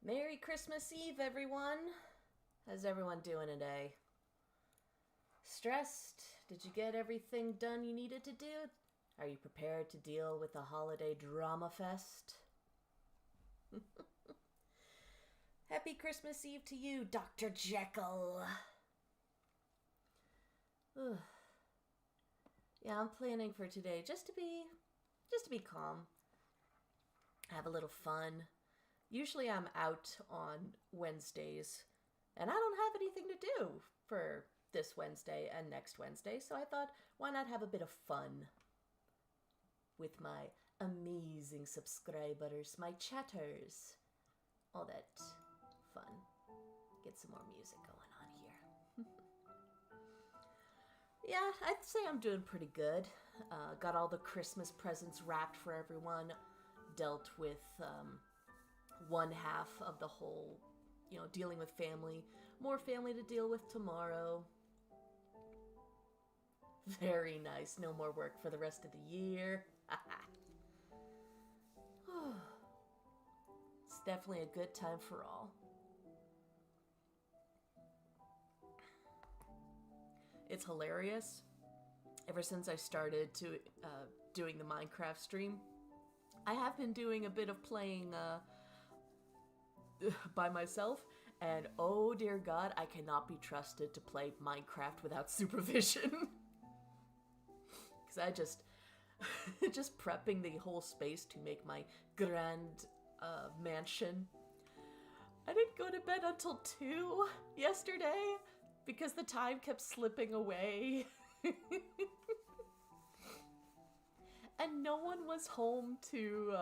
Merry Christmas Eve, everyone. How's everyone doing today? Stressed? Did you get everything done you needed to do? Are you prepared to deal with the holiday drama fest? Happy Christmas Eve to you, Dr. Jekyll. Ugh. Yeah, I'm planning for today just to be calm. Have a little fun. Usually I'm out on Wednesdays, and I don't have anything to do for this Wednesday and next Wednesday, so I thought, why not have a bit of fun with my amazing subscribers, my chatters, all that fun. Get some more music going on here. Yeah, I'd say I'm doing pretty good. Got all the Christmas presents wrapped for everyone, dealt with one half of the whole, dealing with family. More family to deal with tomorrow. Very nice. No more work for the rest of the year. It's definitely a good time for all. It's hilarious. Ever since I started to doing the Minecraft stream, I have been doing a bit of playing by myself, and oh dear God, I cannot be trusted to play Minecraft without supervision. Because I just prepping the whole space to make my grand mansion. I didn't go to bed until 2 yesterday because the time kept slipping away. And no one was home to,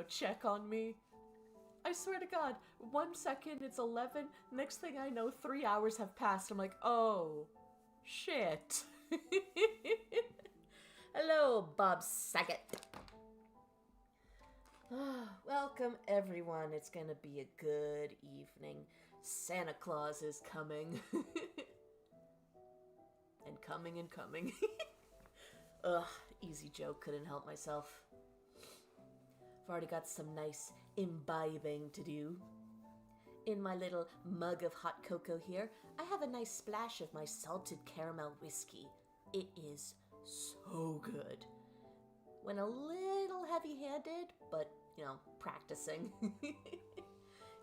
check on me. I swear to God, 1 second it's 11, next thing I know, 3 hours have passed. I'm like, oh, shit. Hello, Bob Saget. Welcome, everyone. It's gonna be a good evening. Santa Claus is coming. And coming and coming. Ugh, easy joke, couldn't help myself. I've already got some nice imbibing to do. In my little mug of hot cocoa here, I have a nice splash of my salted caramel whiskey. It is so good. Went a little heavy-handed, but, practicing.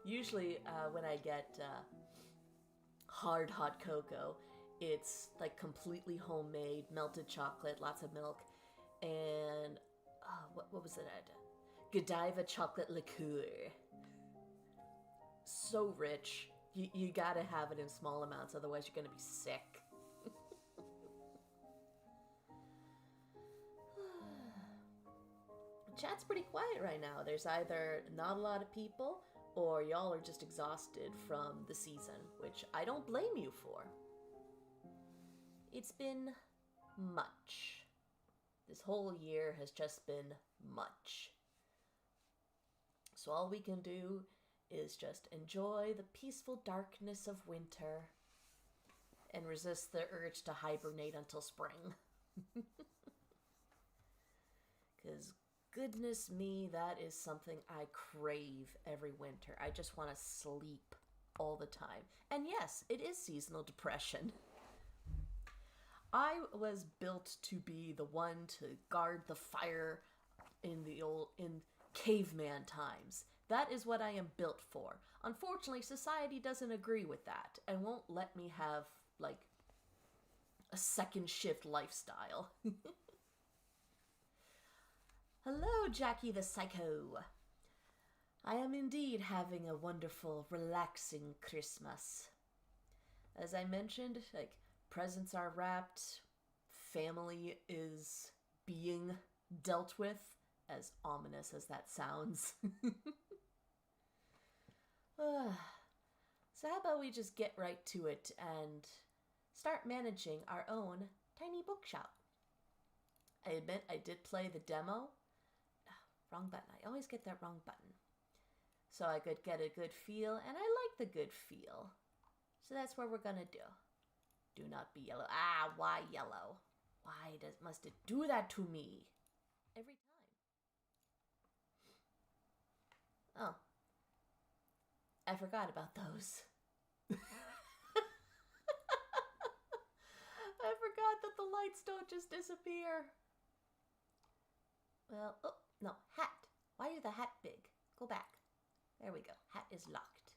Usually when I get hard hot cocoa, it's like completely homemade, melted chocolate, lots of milk, and what was it? Godiva chocolate liqueur. So rich. You gotta have it in small amounts, otherwise you're gonna be sick. Chat's pretty quiet right now. There's either not a lot of people, or y'all are just exhausted from the season, which I don't blame you for. It's been much. This whole year has just been much. So all we can do is just enjoy the peaceful darkness of winter and resist the urge to hibernate until spring. Because goodness me, that is something I crave every winter. I just want to sleep all the time. And yes, it is seasonal depression. I was built to be the one to guard the fire in caveman times. That is what I am built for. Unfortunately, society doesn't agree with that and won't let me have, like, a second shift lifestyle. Hello, Jackie the Psycho. I am indeed having a wonderful, relaxing Christmas. As I mentioned, presents are wrapped, family is being dealt with, as ominous as that sounds. So how about we just get right to it and start managing our own tiny bookshop. I admit I did play the demo. Wrong button. I always get that wrong button. So I could get a good feel, and I like the good feel. So that's what we're gonna do. Do not be yellow. Ah, why yellow? Why must it do that to me? Every time. Oh. I forgot about those. I forgot that the lights don't just disappear. Well, oh, no, hat. Why is the hat big? Go back. There we go. Hat is locked.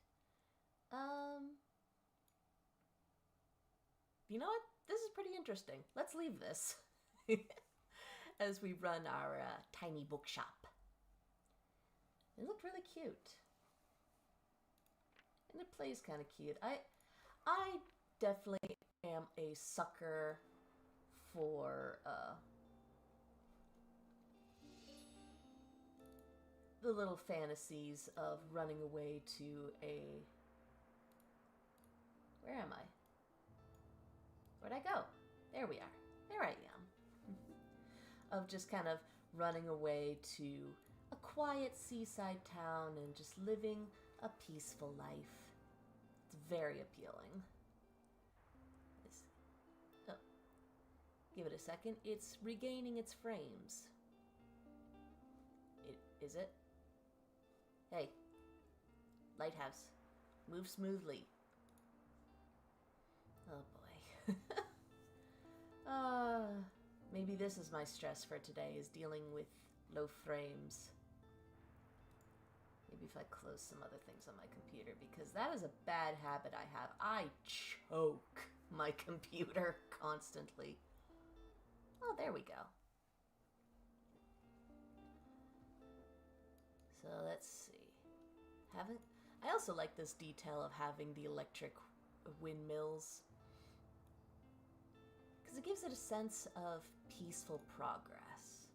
You know what? This is pretty interesting. Let's leave this as we run our tiny bookshop. It looked really cute. And it plays kind of cute. I definitely am a sucker for the little fantasies of running away to a... Where am I? Where'd I go? There we are. There I am. Of just kind of running away to a quiet seaside town and just living a peaceful life. It's very appealing. Oh, give it a second. It's regaining its frames. Is it? Hey, Lighthouse, move smoothly. Oh boy. Maybe this is my stress for today, is dealing with low frames. Maybe if I close some other things on my computer, because that is a bad habit I have. I choke my computer constantly. Oh, there we go. So let's see. I also like this detail of having the electric windmills, because it gives it a sense of peaceful progress.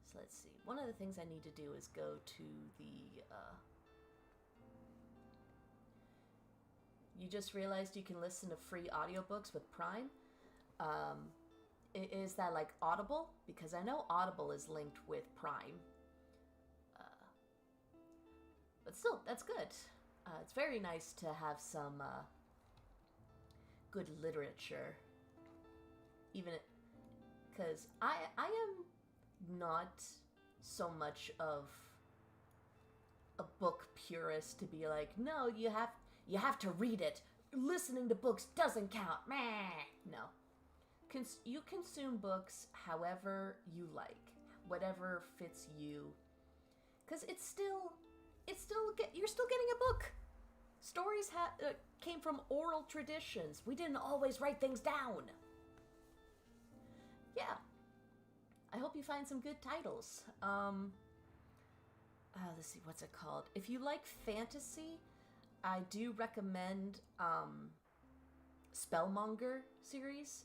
So let's see. One of the things I need to do is go to the... You just realized you can listen to free audiobooks with Prime. Is that like Audible? Because I know Audible is linked with Prime. But still, that's good. It's very nice to have some good literature. Even because I am not so much of a book purist to be like, no, you have to read it. Listening to books doesn't count. Meh. No. You consume books however you like, whatever fits you. Because you're still getting a book. Stories came from oral traditions. We didn't always write things down. Yeah. I hope you find some good titles. Let's see, what's it called? If you like fantasy, I do recommend Spellmonger series.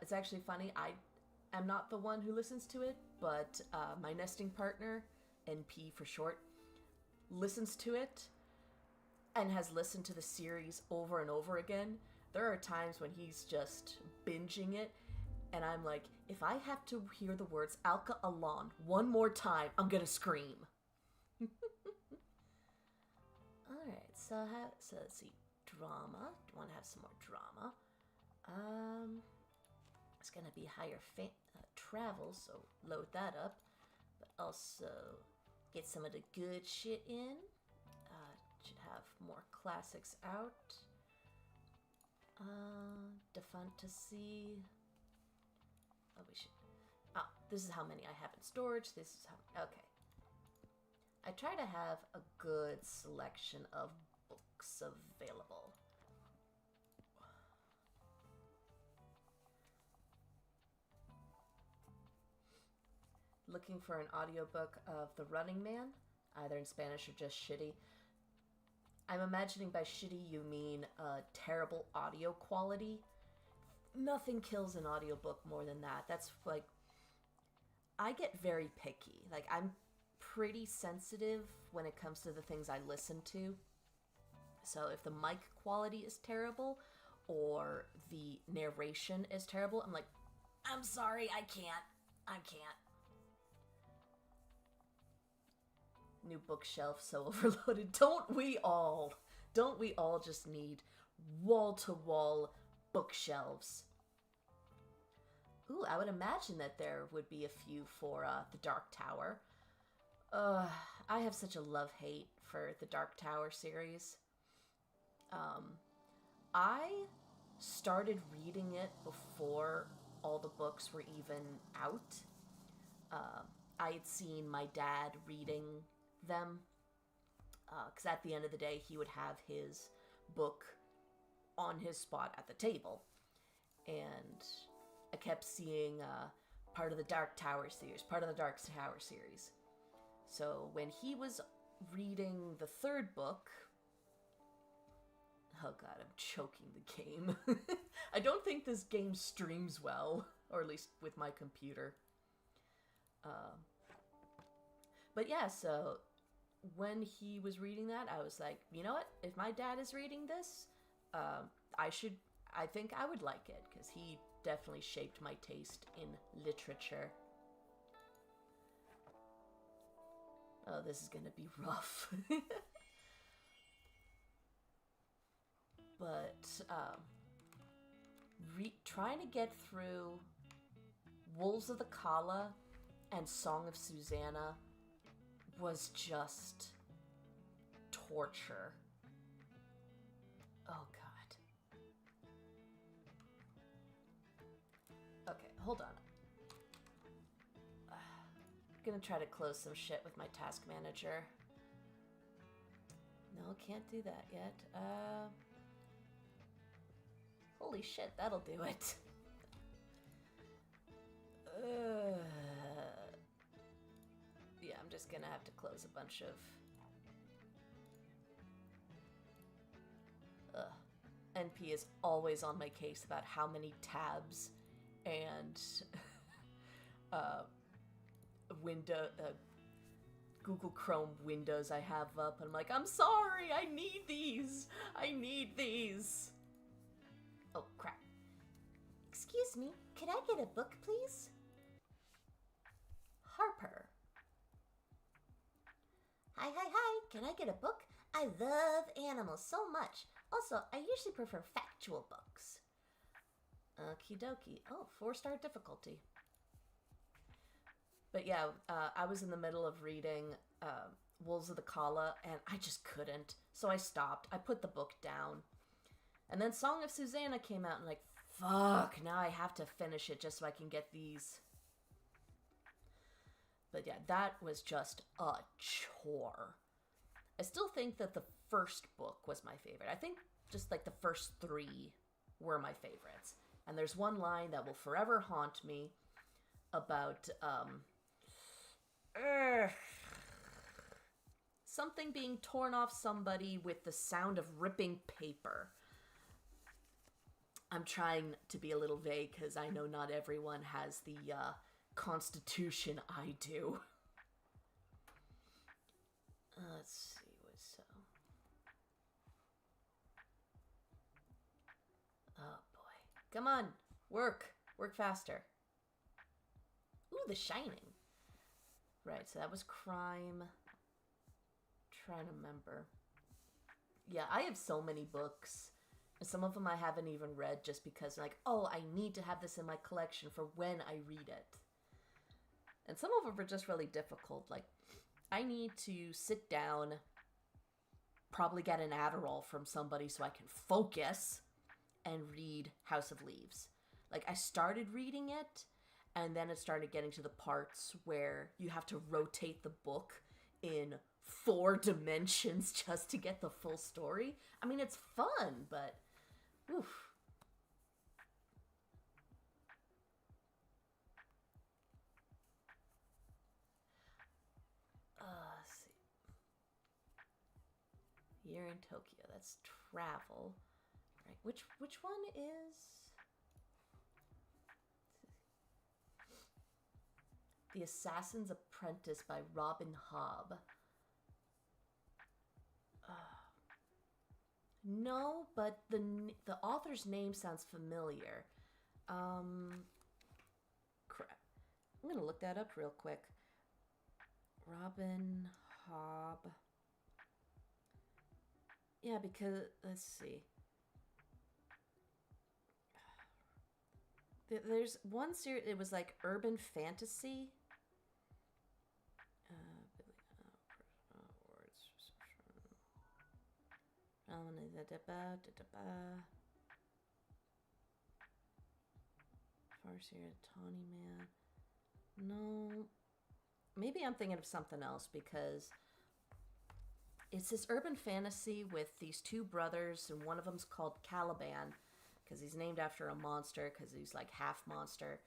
It's actually funny. I'm not the one who listens to it, but my nesting partner, NP for short, listens to it and has listened to the series over and over again. There are times when he's just binging it, and I'm like, if I have to hear the words Alka Alon one more time, I'm gonna scream. Alright, so let's see. Drama. Do want to have some more drama? It's gonna be higher travel, so load that up. But also get some of the good shit in. Should have more classics out. The fantasy. Oh, we should. Oh, this is how many I have in storage. This is how. Okay. I try to have a good selection of books available. Looking for an audiobook of The Running Man, either in Spanish or just shitty. I'm imagining by shitty you mean terrible audio quality. Nothing kills an audiobook more than that. That's like, I get very picky. Like, I'm pretty sensitive when it comes to the things I listen to. So if the mic quality is terrible or the narration is terrible, I'm like, I'm sorry, I can't. New bookshelf so overloaded. Don't we all just need wall-to-wall bookshelves? Ooh, I would imagine that there would be a few for the Dark Tower. Uh, I have such a love-hate for the Dark Tower series. Um, I started reading it before all the books were even out. Uh, I had seen my dad reading them because at the end of the day, he would have his book on his spot at the table. And I kept seeing part of the Dark Tower series, part of the Dark Tower series. So when he was reading the third book, oh god, I'm choking the game. I don't think this game streams well, or at least with my computer. Uh, but yeah, so when he was reading that, I was like, you know what? If my dad is reading this, uh, I should. I think I would like it because he definitely shaped my taste in literature. Oh, this is gonna be rough. But trying to get through Wolves of the Kala and Song of Susanna was just torture. Oh god. Okay, hold on. I'm gonna try to close some shit with my task manager. No, can't do that yet. Holy shit, that'll do it. Yeah, I'm just gonna have to close a bunch of... NP is always on my case about how many tabs and window Google Chrome windows I have up, and I'm like, I'm sorry, I need these. I need these. Oh crap. Excuse me, could I get a book, please? Harper. Hi, can I get a book? I love animals so much. Also, I usually prefer factual books. Okie dokie. Oh, 4-star difficulty. But yeah, I was in the middle of reading Wolves of the Kala, and I just couldn't. So I stopped. I put the book down. And then Song of Susanna came out, and like, fuck, now I have to finish it just so I can get these. But yeah, that was just a chore. I still think that the first book was my favorite. I think just like the first 3 were my favorites. And there's one line that will forever haunt me about something being torn off somebody with the sound of ripping paper. I'm trying to be a little vague because I know not everyone has the constitution I do. Let's see what's so. Oh boy. Come on. Work faster. Ooh, The Shining. Right, so that was crime. Trying to remember. Yeah, I have so many books. And some of them I haven't even read just because, like, oh, I need to have this in my collection for when I read it. And some of them are just really difficult. Like, I need to sit down, probably get an Adderall from somebody so I can focus and read House of Leaves. Like, I started reading it, and then it started getting to the parts where you have to rotate the book in 4 dimensions just to get the full story. I mean, it's fun, but oof. Let's see. Year in Tokyo. That's travel. Right. Which one is The Assassin's Apprentice by Robin Hobb? No, but the author's name sounds familiar. Crap. I'm gonna look that up real quick. Robin Hobb. Yeah, because let's see. There's one series. It was like urban fantasy. Farseer, Tawny Man. No. Maybe I'm thinking of something else because it's this urban fantasy with these two brothers, and one of them's called Caliban because he's named after a monster because he's like half monster.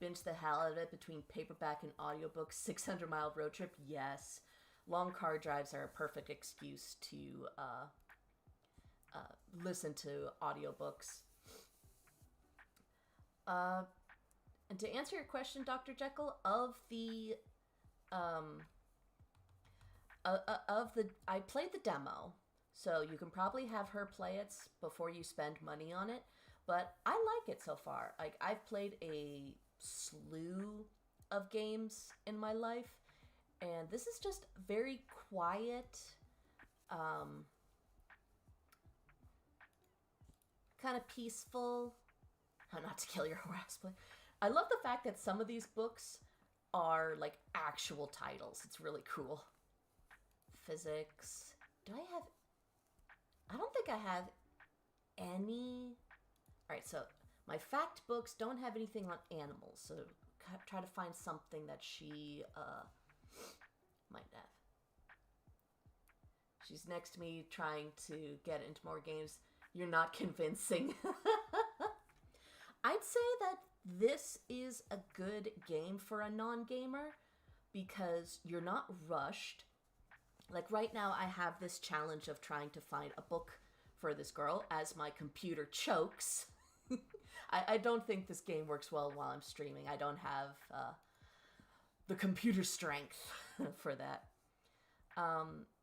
Binge the hell out of it between paperback and audiobook. 600-mile road trip, yes. Long car drives are a perfect excuse to listen to audiobooks. And to answer your question, Dr. Jekyll, I played the demo, so you can probably have her play it before you spend money on it. But I like it so far. Like, I've played a slew of games in my life, and this is just very quiet, kind of peaceful. How not to kill your horse play. I love the fact that some of these books are like actual titles. It's really cool. Physics. I don't think I have any. Alright, so my fact books don't have anything on animals, so try to find something that she might have. She's next to me trying to get into more games. You're not convincing. I'd say that this is a good game for a non-gamer because you're not rushed. Like right now I have this challenge of trying to find a book for this girl as my computer chokes. I don't think this game works well while I'm streaming. I don't have the computer strength for that.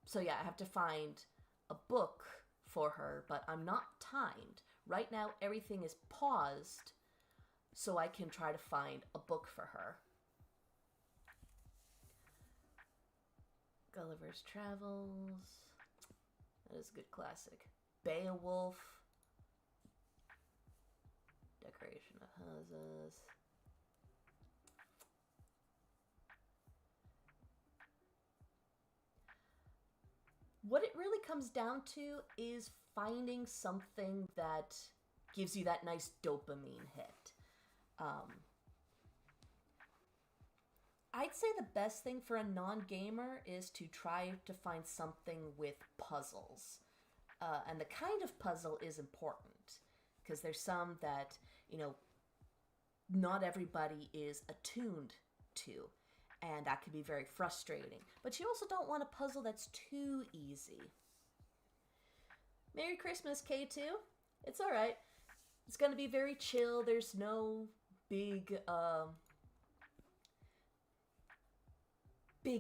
So yeah, I have to find a book for her, but I'm not timed. Right now, everything is paused so I can try to find a book for her. Gulliver's Travels. That is a good classic. Beowulf. Decoration of Houses. What it really comes down to is finding something that gives you that nice dopamine hit. I'd say the best thing for a non-gamer is to try to find something with puzzles. And the kind of puzzle is important, because there's some that, not everybody is attuned to, and that can be very frustrating. But you also don't want a puzzle that's too easy. Merry Christmas, K2. It's alright. It's gonna be very chill. There's no big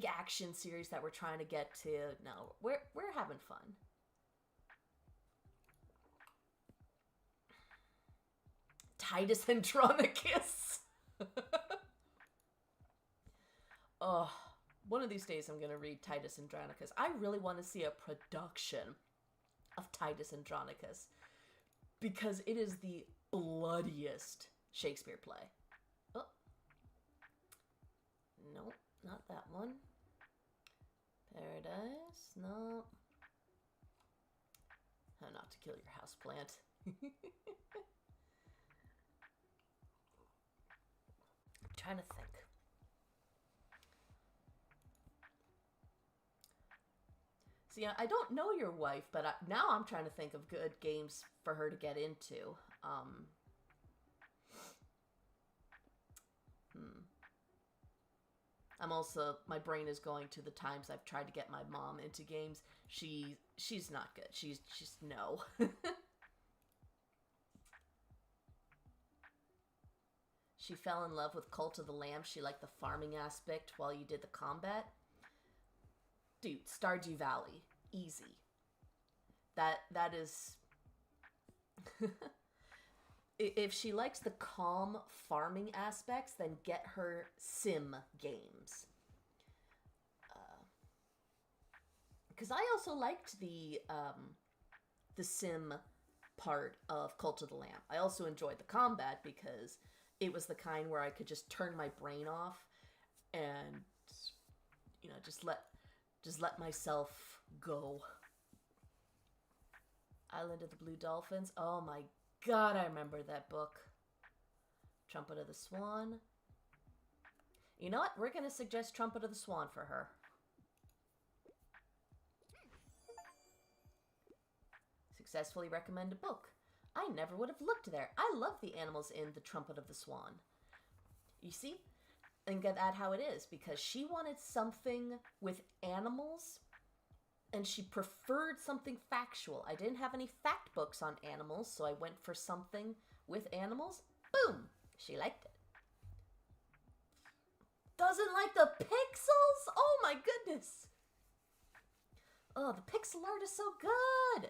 action series that we're trying to get to. No, we're having fun. Titus Andronicus. Oh, one of these days I'm gonna read Titus Andronicus. I really want to see a production of Titus Andronicus because it is the bloodiest Shakespeare play. Oh. Nope, not that one. Paradise, no. How not to kill your houseplant. I'm trying to think. See, I don't know your wife, but now I'm trying to think of good games for her to get into. I'm also, my brain is going to the times I've tried to get my mom into games. She's not good. She's just no. She fell in love with Cult of the Lamb. She liked the farming aspect while you did the combat. Dude, Stardew Valley. Easy. That is... If she likes the calm farming aspects, then get her sim games. Because I also liked the sim part of Cult of the Lamb. I also enjoyed the combat because it was the kind where I could just turn my brain off and, just just let myself go. Island of the Blue Dolphins. Oh my god, I remember that book. Trumpet of the Swan. You know what? We're going to suggest Trumpet of the Swan for her. Successfully recommend a book. I never would have looked there. I love the animals in The Trumpet of the Swan. You see? And get that how it is, because she wanted something with animals, and she preferred something factual. I didn't have any fact books on animals, so I went for something with animals. Boom! She liked it. Doesn't like the pixels? Oh my goodness! Oh, the pixel art is so good!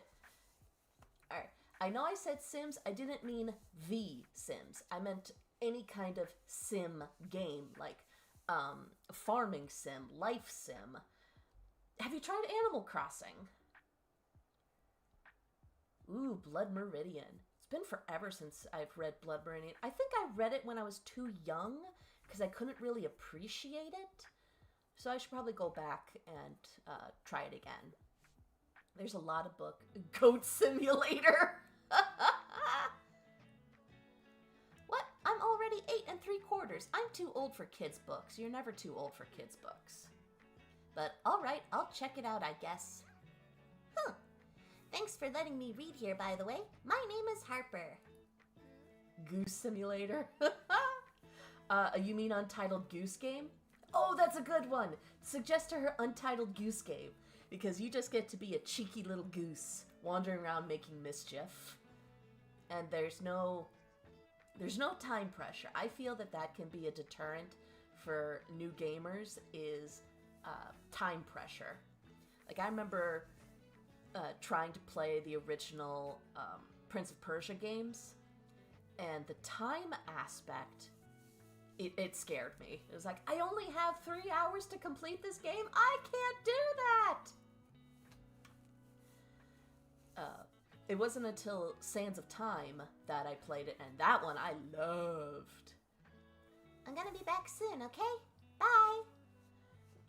Alright, I know I said Sims. I didn't mean The Sims. I meant any kind of sim game, like farming sim, life sim. Have you tried Animal Crossing? Ooh, Blood Meridian. It's been forever since I've read Blood Meridian. I think I read it when I was too young because I couldn't really appreciate it. So I should probably go back and try it again. There's a lot of book. Goat Simulator. What? I'm already 8 3/4. I'm too old for kids' books. You're never too old for kids' books. But alright, I'll check it out, I guess. Huh. Thanks for letting me read here, by the way. My name is Harper. Goose Simulator? You mean Untitled Goose Game? Oh, that's a good one! Suggest to her Untitled Goose Game, because you just get to be a cheeky little goose wandering around making mischief. And there's no time pressure. I feel that that can be a deterrent for new gamers, is time pressure. Like, I remember trying to play the original Prince of Persia games, and the time aspect, it scared me. It was like, I only have 3 hours to complete this game? I can't do that! It wasn't until Sands of Time that I played it, and that one I loved. I'm gonna be back soon, okay? Bye!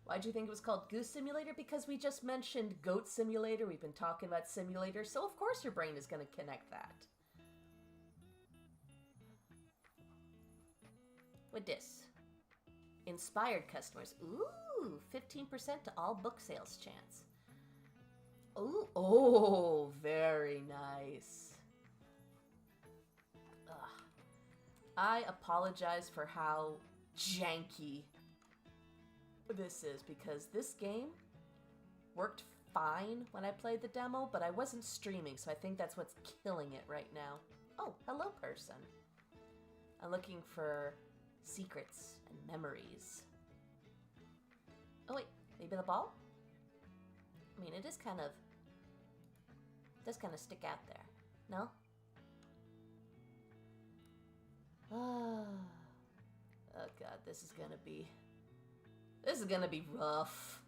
Why'd you think it was called Goose Simulator? Because we just mentioned Goat Simulator. We've been talking about simulators, so of course your brain is going to connect that. With this. Inspired customers. Ooh, 15% to all book sales chance. Ooh, oh, very nice. Ugh. I apologize for how janky this is, because this game worked fine when I played the demo, but I wasn't streaming, so I think that's what's killing it right now. Oh, hello, person. I'm looking for secrets and memories. Oh wait, maybe the ball? I mean, it does kind of stick out there. No? Oh god, this is gonna be rough.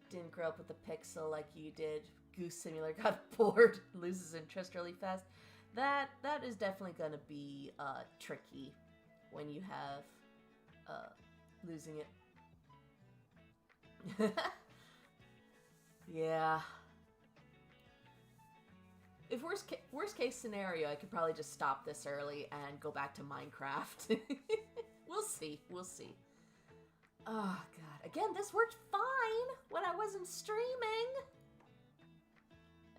Didn't grow up with the pixel like you did. Goose Simulator got bored, loses interest really fast. That is definitely gonna be tricky when you have losing it. Yeah. If worst case scenario, I could probably just stop this early and go back to Minecraft. We'll see. Oh god. Again, this worked fine when I wasn't streaming.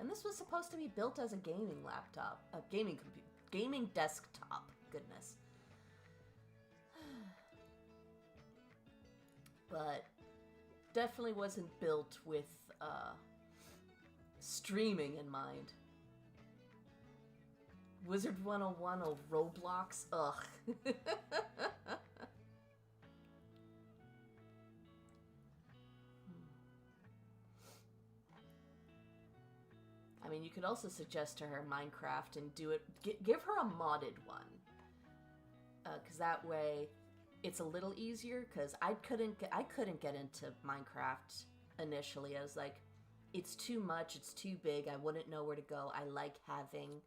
And this was supposed to be built as a gaming laptop, a gaming computer, gaming desktop. Goodness. But definitely wasn't built with streaming in mind. Wizard 101 of Roblox? Ugh. I mean, you could also suggest to her Minecraft and do it. Give her a modded one. Because that way it's a little easier, because I couldn't get into Minecraft initially. I was like, it's too much, it's too big, I wouldn't know where to go. I like having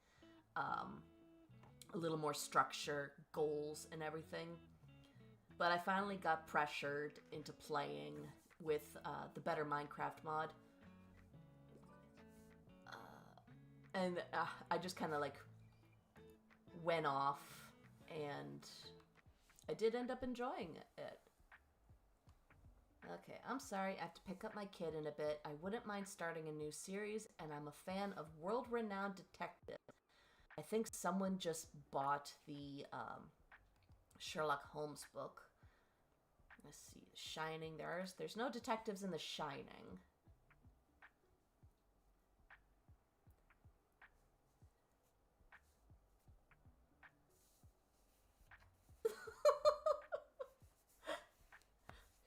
a little more structure, goals, and everything. But I finally got pressured into playing with the Better Minecraft mod. And I just kind of like went off, and I did end up enjoying it. Okay, I'm sorry, I have to pick up my kid in a bit. I wouldn't mind starting a new series, and I'm a fan of world-renowned detectives. I think someone just bought the Sherlock Holmes book. Let's see, Shining. There's no detectives in The Shining.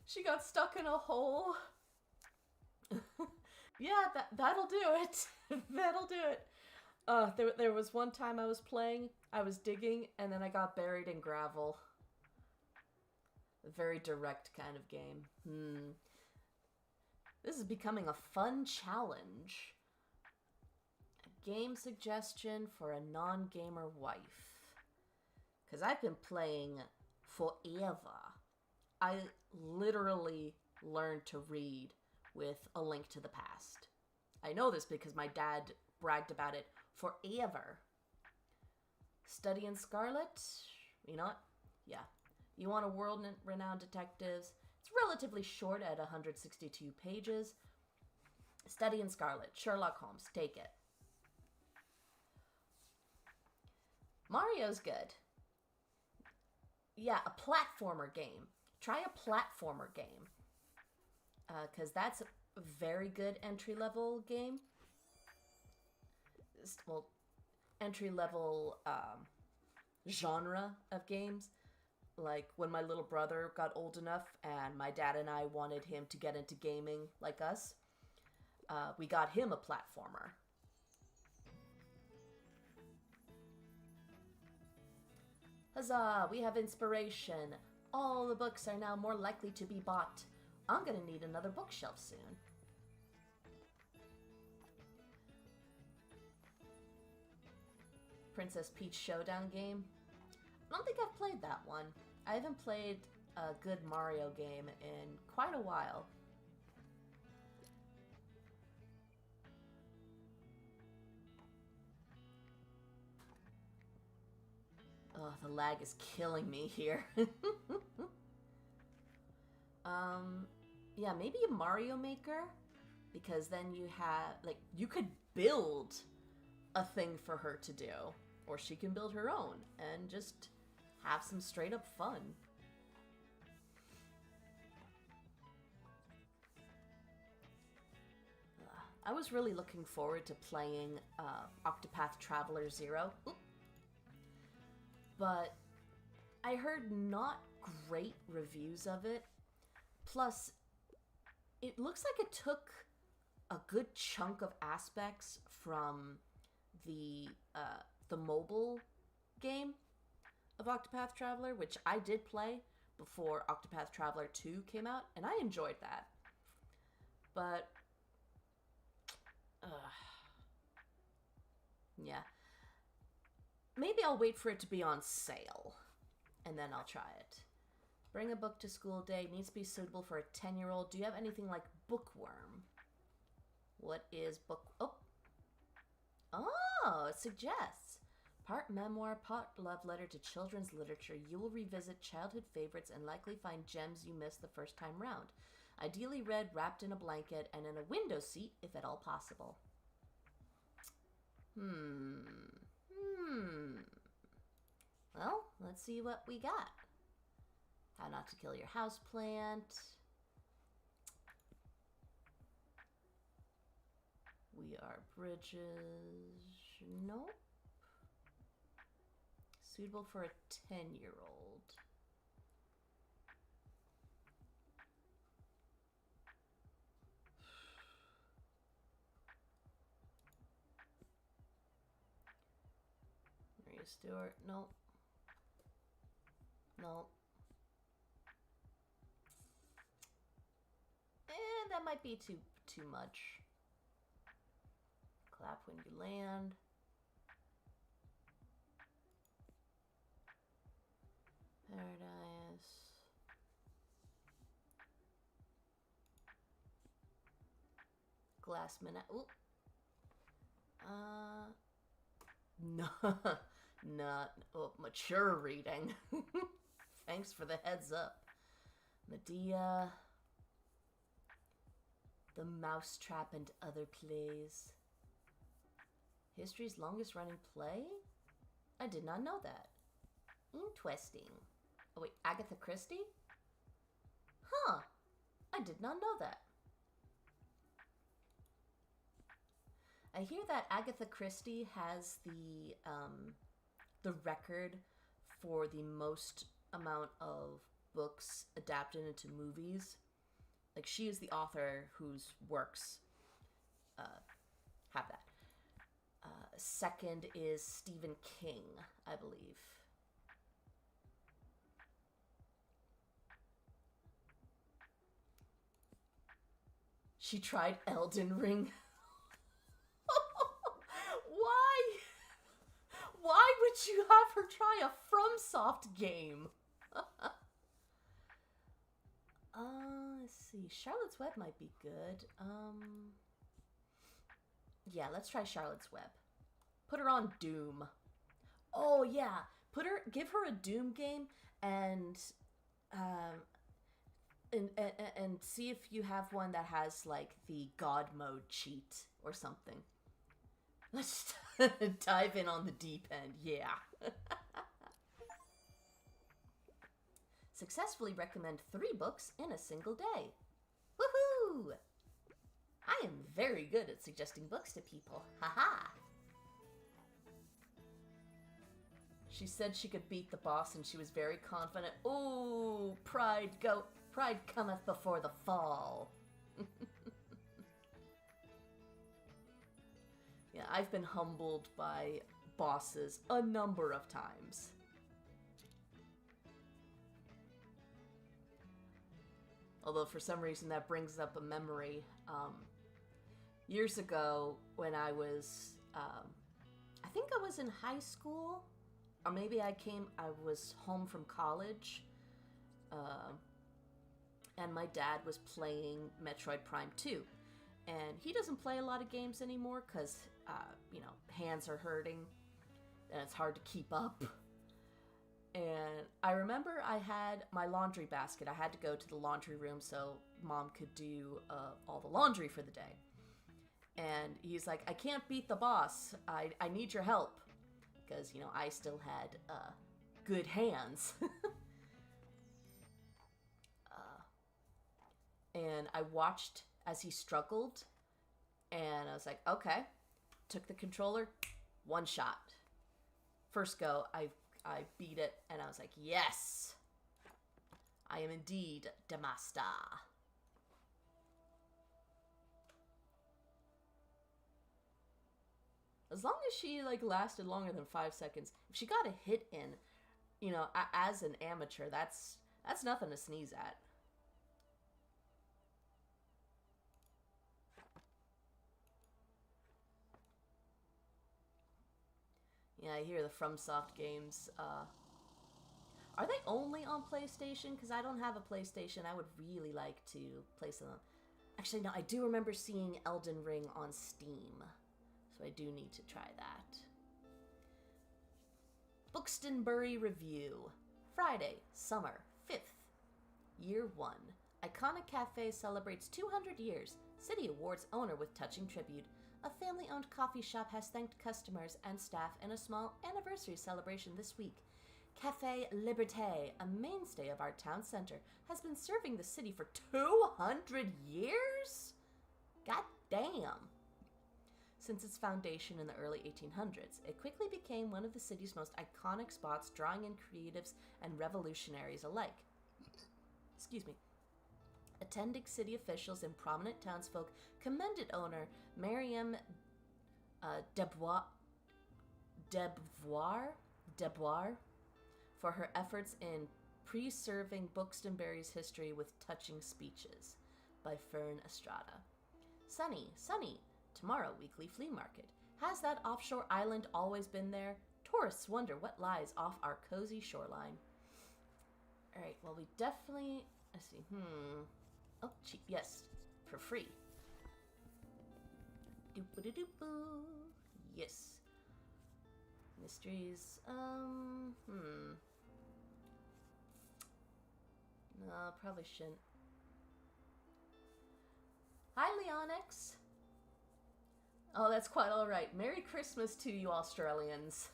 She got stuck in a hole. Yeah, that'll do it. That'll do it. There was one time I was playing, I was digging, and then I got buried in gravel. A very direct kind of game. This is becoming a fun challenge. A game suggestion for a non-gamer wife. Because I've been playing forever. I literally learned to read with A Link to the Past. I know this because my dad bragged about it forever. Study in Scarlet? You know what? Yeah. You want a world-renowned detectives? It's relatively short at 162 pages. Study in Scarlet. Sherlock Holmes. Take it. Mario's good. Yeah, a platformer game. Try a platformer game. Because that's a very good entry-level game. Well, entry-level genre of games. Like when my little brother got old enough and my dad and I wanted him to get into gaming like us, we got him a platformer. Huzzah, we have inspiration. All the books are now more likely to be bought. I'm gonna need another bookshelf soon. Princess Peach Showdown game. I don't think I've played that one. I haven't played a good Mario game in quite a while. Oh, the lag is killing me here. Yeah, maybe a Mario Maker, because then you have, like, you could build a thing for her to do, or she can build her own and just have some straight up fun. I was really looking forward to playing Octopath Traveler 0. Oop. But I heard not great reviews of it. Plus, it looks like it took a good chunk of aspects from the mobile game of Octopath Traveler, which I did play before Octopath Traveler 2 came out, and I enjoyed that. But, yeah. Maybe I'll wait for it to be on sale, and then I'll try it. Bring a book to school day. Needs to be suitable for a 10-year-old. Do you have anything like Bookworm? What is book... Oh, it suggests. Part memoir, part love letter to children's literature. You will revisit childhood favorites and likely find gems you missed the first time round. Ideally read, wrapped in a blanket, and in a window seat, if at all possible. Well, let's see what we got. How not to kill your houseplant. We are bridges. Nope. Suitable for a 10-year-old. Maria Stewart. Nope. Nope. That might be too much. Clap when you land. Paradise. last minute. Ooh. No, not mature reading. Thanks for the heads up. Medea, The Mousetrap and Other Plays. History's longest running play? I did not know that. Interesting. Oh wait, Agatha Christie? Huh. I did not know that. I hear that Agatha Christie has the record for the most amount of books adapted into movies. Like, she is the author whose works have that. Second is Stephen King, I believe. She tried Elden Ring. Why would you have her try a FromSoft game? Let's see. Charlotte's Web might be good. Yeah, let's try Charlotte's Web. Put her on Doom. Oh yeah, give her a Doom game and see if you have one that has like the God mode cheat or something. Let's dive in on the deep end, yeah. Successfully recommend 3 books in a single day. Woohoo! I am very good at suggesting books to people. Haha! She said she could beat the boss and she was very confident. Ooh, pride cometh before the fall. Yeah, I've been humbled by bosses a number of times. Although for some reason that brings up a memory. Years ago when I was, I think I was in high school, or maybe I was home from college, and my dad was playing Metroid Prime 2. And he doesn't play a lot of games anymore because, hands are hurting and it's hard to keep up. And I remember I had my laundry basket. I had to go to the laundry room so Mom could do all the laundry for the day. And he's like, I can't beat the boss. I need your help. Because, I still had good hands. And I watched as he struggled. And I was like, okay. Took the controller, one shot. First go, I beat it, and I was like, yes! I am indeed the master. As long as she, lasted longer than 5 seconds, if she got a hit in, as an amateur, that's nothing to sneeze at. Yeah, I hear the FromSoft games, are they only on PlayStation? Because I don't have a PlayStation. I would really like to play some. Actually, no, I do remember seeing Elden Ring on Steam. So I do need to try that. Buxtonbury Review. Friday, summer, 5th. Year 1. Iconic Cafe celebrates 200 years. City awards owner with touching tribute. A family-owned coffee shop has thanked customers and staff in a small anniversary celebration this week. Café Liberté, a mainstay of our town center, has been serving the city for 200 years? God damn! Since its foundation in the early 1800s, it quickly became one of the city's most iconic spots, drawing in creatives and revolutionaries alike. Excuse me. Attending city officials and prominent townsfolk commended owner Mariam Deboir for her efforts in preserving Buxtonbury's history with touching speeches. By Fern Estrada. Sunny, tomorrow weekly flea market. Has that offshore island always been there? Tourists wonder what lies off our cozy shoreline. Alright, well we definitely, let's see, Oh, cheap, yes, for free. Doop-a-doop-boo. Yes. Mysteries. No, probably shouldn't. Hi, Leonix. Oh, that's quite all right. Merry Christmas to you, Australians.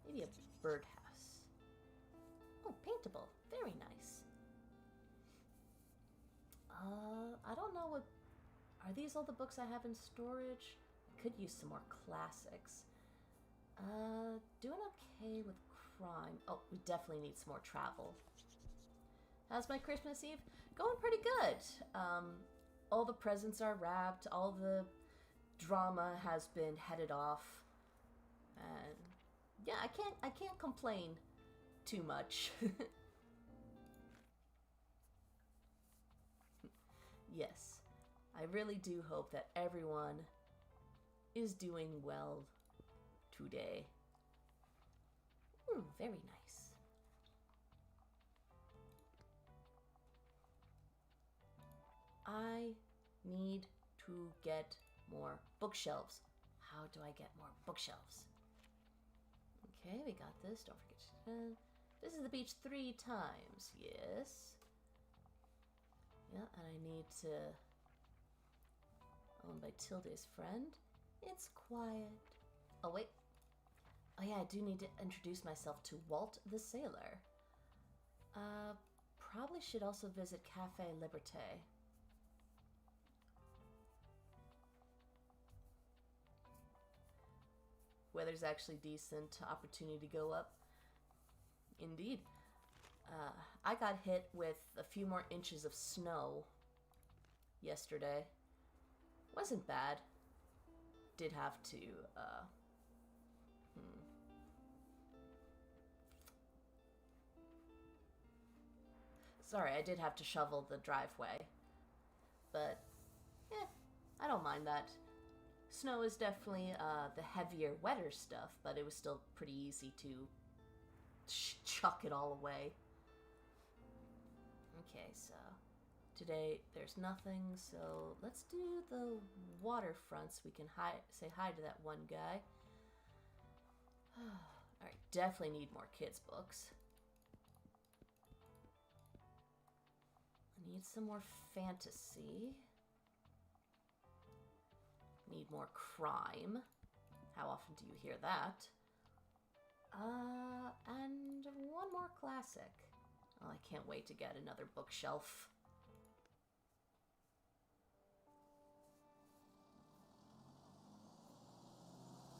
Maybe a birdhouse. Oh, paintable. Very nice. I don't know what... Are these all the books I have in storage? I could use some more classics. Doing okay with crime. Oh, we definitely need some more travel. How's my Christmas Eve? Going pretty good. All the presents are wrapped. All the drama has been headed off. And yeah, I can't complain too much. Yes, I really do hope that everyone is doing well today. Very nice. I need to get more bookshelves. How do I get more bookshelves? Okay, we got this. Don't forget to... This is the beach 3 times. Yes. Yeah, and I need to... Owned by Tilde's friend. It's quiet. Oh, wait. Oh, yeah, I do need to introduce myself to Walt the Sailor. Probably should also visit Cafe Liberté. Weather's actually decent. Opportunity to go up. Indeed. I got hit with a few more inches of snow yesterday. Wasn't bad. Did have to, Sorry, I did have to shovel the driveway. But, yeah, I don't mind that. Snow is definitely the heavier, wetter stuff, but it was still pretty easy to chuck it all away. Okay, so today there's nothing, so let's do the waterfront so we can say hi to that one guy. Alright, definitely need more kids' books. I need some more fantasy. Need more crime. How often do you hear that? And one more classic. Oh, I can't wait to get another bookshelf.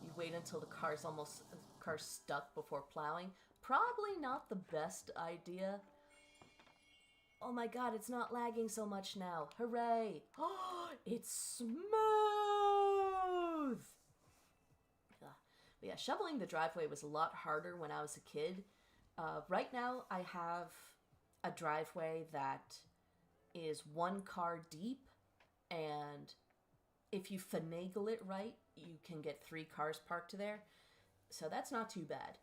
You wait until the car's stuck before plowing. Probably not the best idea. Oh my god, it's not lagging so much now. Hooray! Oh, it's smooth! But yeah, shoveling the driveway was a lot harder when I was a kid. Right now, I have a driveway that is 1 car deep, and if you finagle it right, you can get 3 cars parked there. So that's not too bad.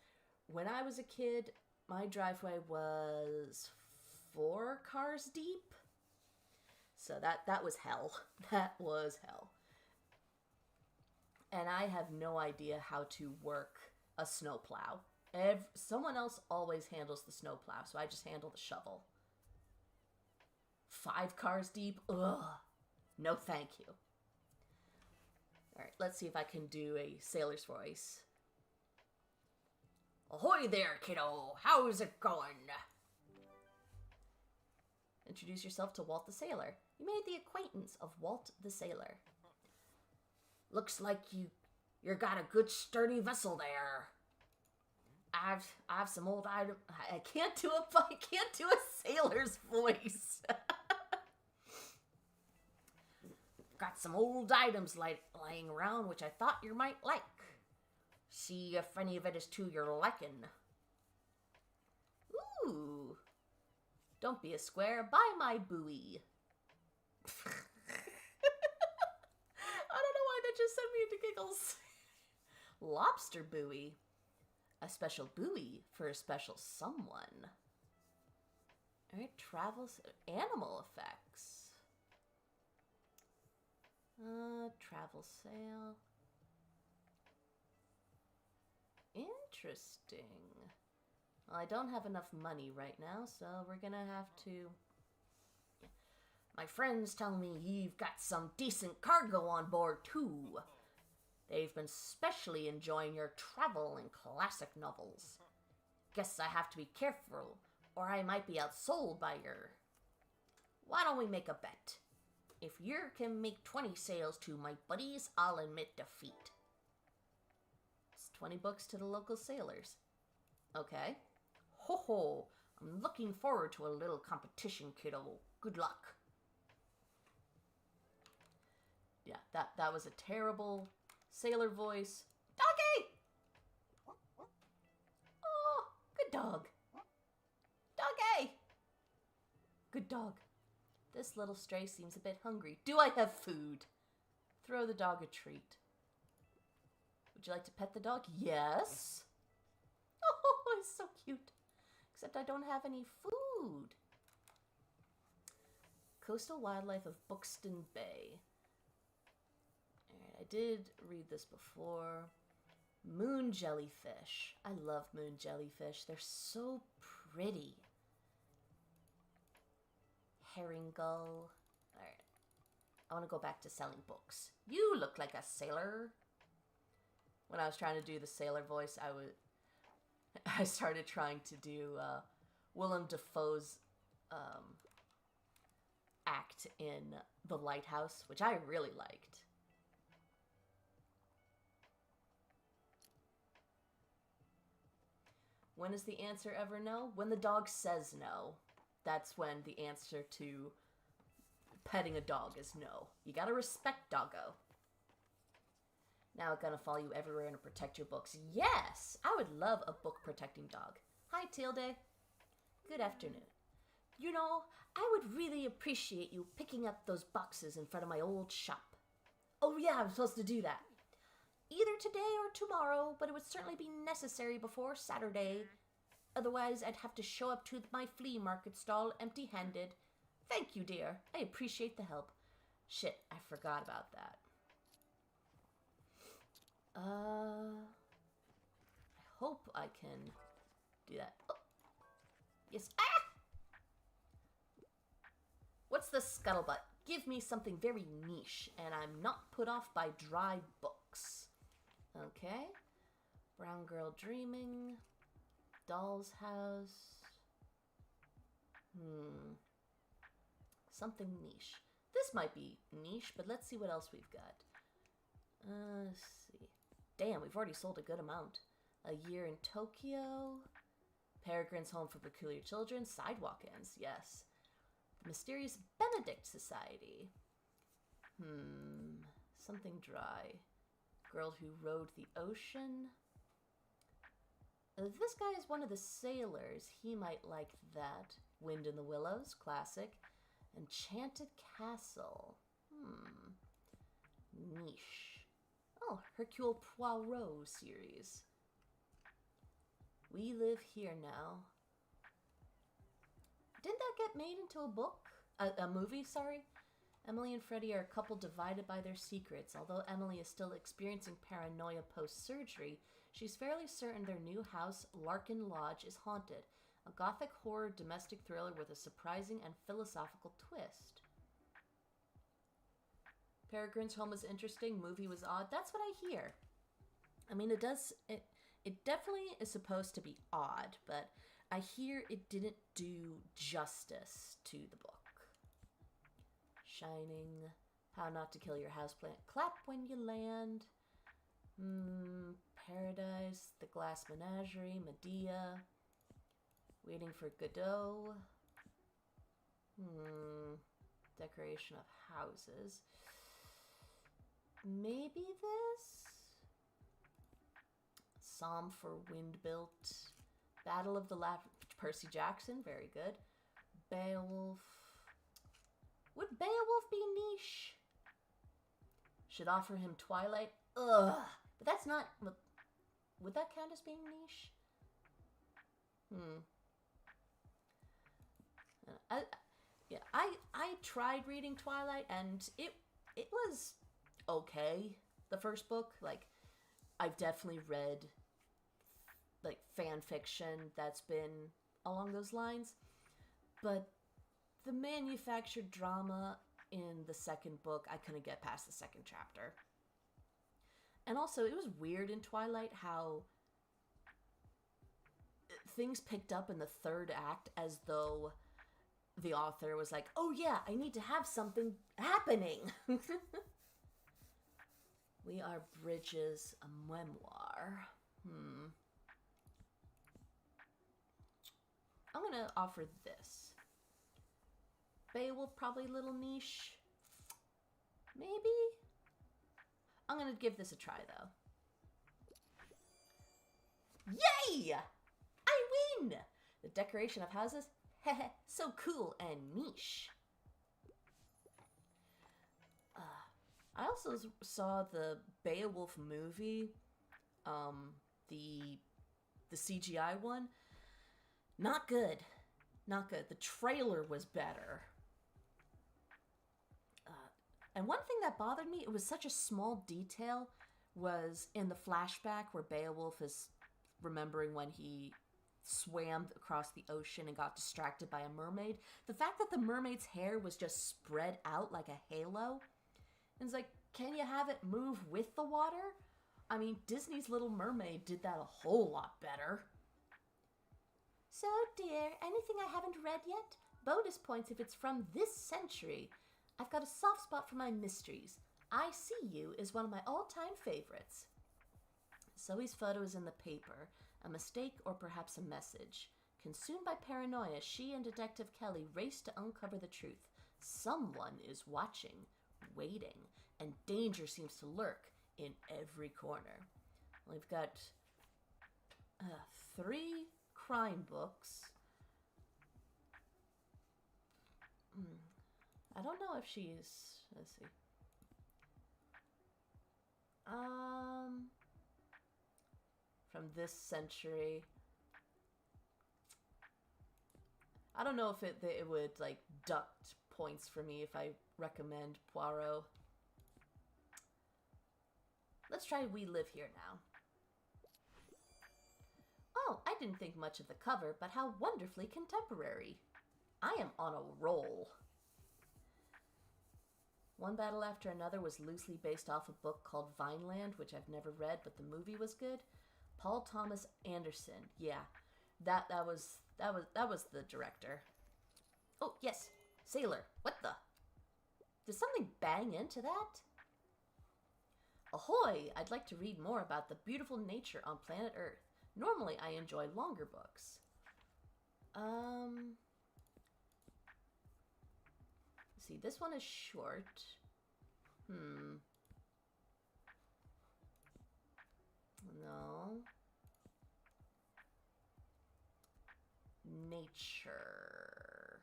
When I was a kid, my driveway was 4 cars deep. So that was hell. That was hell. And I have no idea how to work a snowplow. Someone else always handles the snowplow, so I just handle the shovel. 5 cars deep? Ugh. No thank you. Alright, let's see if I can do a sailor's voice. Ahoy there, kiddo! How's it going? Introduce yourself to Walt the Sailor. You made the acquaintance of Walt the Sailor. Looks like you got a good sturdy vessel there. I've some old item. I can't do a sailor's voice. Got some old items laying around which I thought you might like. See if any of it is to your liking. Ooh. Don't be a square. Buy my buoy. I don't know why that just sent me into giggles. Lobster buoy. A special buoy for a special someone. Alright, animal effects. Travel sale. Interesting. Well, I don't have enough money right now, so we're gonna have to... My friends tell me you've got some decent cargo on board, too. They've been specially enjoying your travel and classic novels. Guess I have to be careful, or I might be outsold by your... Why don't we make a bet? If you can make 20 sales to my buddies, I'll admit defeat. It's 20 books to the local sailors. Okay. Ho ho! I'm looking forward to a little competition, kiddo. Good luck. Yeah, that was a terrible sailor voice. Doggy! Oh, good dog. Doggy! Good dog. This little stray seems a bit hungry. Do I have food? Throw the dog a treat. Would you like to pet the dog? Yes. Oh, it's so cute. Except I don't have any food. Coastal wildlife of Buxton Bay. Alright, I did read this before. Moon jellyfish. I love moon jellyfish. They're so pretty. Herring gull. Alright. I want to go back to selling books. You look like a sailor. When I was trying to do the sailor voice, I started trying to do Willem Dafoe's act in The Lighthouse, which I really liked. When is the answer ever no? When the dog says no. That's when the answer to petting a dog is no. You gotta respect doggo. Now it's gonna follow you everywhere and protect your books. Yes! I would love a book protecting dog. Hi, Tilde. Good afternoon. You know, I would really appreciate you picking up those boxes in front of my old shop. Oh yeah, I'm supposed to do that. Either today or tomorrow, but it would certainly be necessary before Saturday. Otherwise, I'd have to show up to my flea market stall empty-handed. Thank you, dear. I appreciate the help. Shit, I forgot about that. I hope I can do that. Oh. Yes. Ah! What's the scuttlebutt? Give me something very niche, and I'm not put off by dry books. Okay. Brown Girl Dreaming. Doll's House. Something niche. This might be niche, but let's see what else we've got. Let's see. Damn, we've already sold a good amount. A Year in Tokyo. Peregrine's Home for Peculiar Children. Sidewalk Ends, yes. The Mysterious Benedict Society. Something dry. Girl Who Rode the Ocean. If this guy is one of the sailors, he might like that. Wind in the Willows, classic. Enchanted Castle. Niche. Oh, Hercule Poirot series. We Live Here Now. Didn't that get made into a book? A movie, sorry? Emily and Freddie are a couple divided by their secrets. Although Emily is still experiencing paranoia post-surgery, she's fairly certain their new house, Larkin Lodge, is haunted. A gothic horror domestic thriller with a surprising and philosophical twist. Peregrine's Home was interesting, movie was odd. That's what I hear. I mean, it definitely is supposed to be odd, but I hear it didn't do justice to the book. Shining, How Not to Kill Your Houseplant, Clap When You Land, Paradise, The Glass Menagerie, Medea, Waiting for Godot, Decoration of Houses. Maybe this? Psalm for Windbuilt, Battle of the Percy Jackson, very good. Beowulf. Would Beowulf be niche? Should offer him Twilight. Ugh. But that's not... Would that count as being niche? I, yeah, I tried reading Twilight, and it was okay. The first book, like, I've definitely read like fan fiction that's been along those lines, but the manufactured drama in the second book, I couldn't get past the second chapter. And also, it was weird in Twilight how things picked up in the third act as though the author was like, oh yeah, I need to have something happening. We Are Bridges, a memoir. I'm gonna offer this. Beowulf, probably a little niche. Maybe? I'm gonna give this a try, though. Yay! I win! The decoration of houses? Heh, so cool and niche. I also saw the Beowulf movie, the CGI one. Not good. Not good. The trailer was better. And one thing that bothered me, it was such a small detail, was in the flashback where Beowulf is remembering when he swam across the ocean and got distracted by a mermaid. The fact that the mermaid's hair was just spread out like a halo. And it's like, can you have it move with the water? I mean, Disney's Little Mermaid did that a whole lot better. So, dear, anything I haven't read yet? Bonus points if it's from this century. I've got a soft spot for my mysteries. I See You is one of my all-time favorites. Zoe's photo is in the paper. A mistake or perhaps a message. Consumed by paranoia, she and Detective Kelly race to uncover the truth. Someone is watching, waiting, and danger seems to lurk in every corner. We've got 3 crime books. I don't know if she's... Let's see. From this century. I don't know if it would, like, deduct points for me if I recommend Poirot. Let's try We Live Here now. Oh, I didn't think much of the cover, but how wonderfully contemporary. I am on a roll. One Battle After Another was loosely based off a book called Vineland, which I've never read, but the movie was good. Paul Thomas Anderson. Yeah, that was the director. Oh, yes. Sailor. What the? Did something bang into that? Ahoy! I'd like to read more about the beautiful nature on planet Earth. Normally, I enjoy longer books. See, this one is short. No. Nature.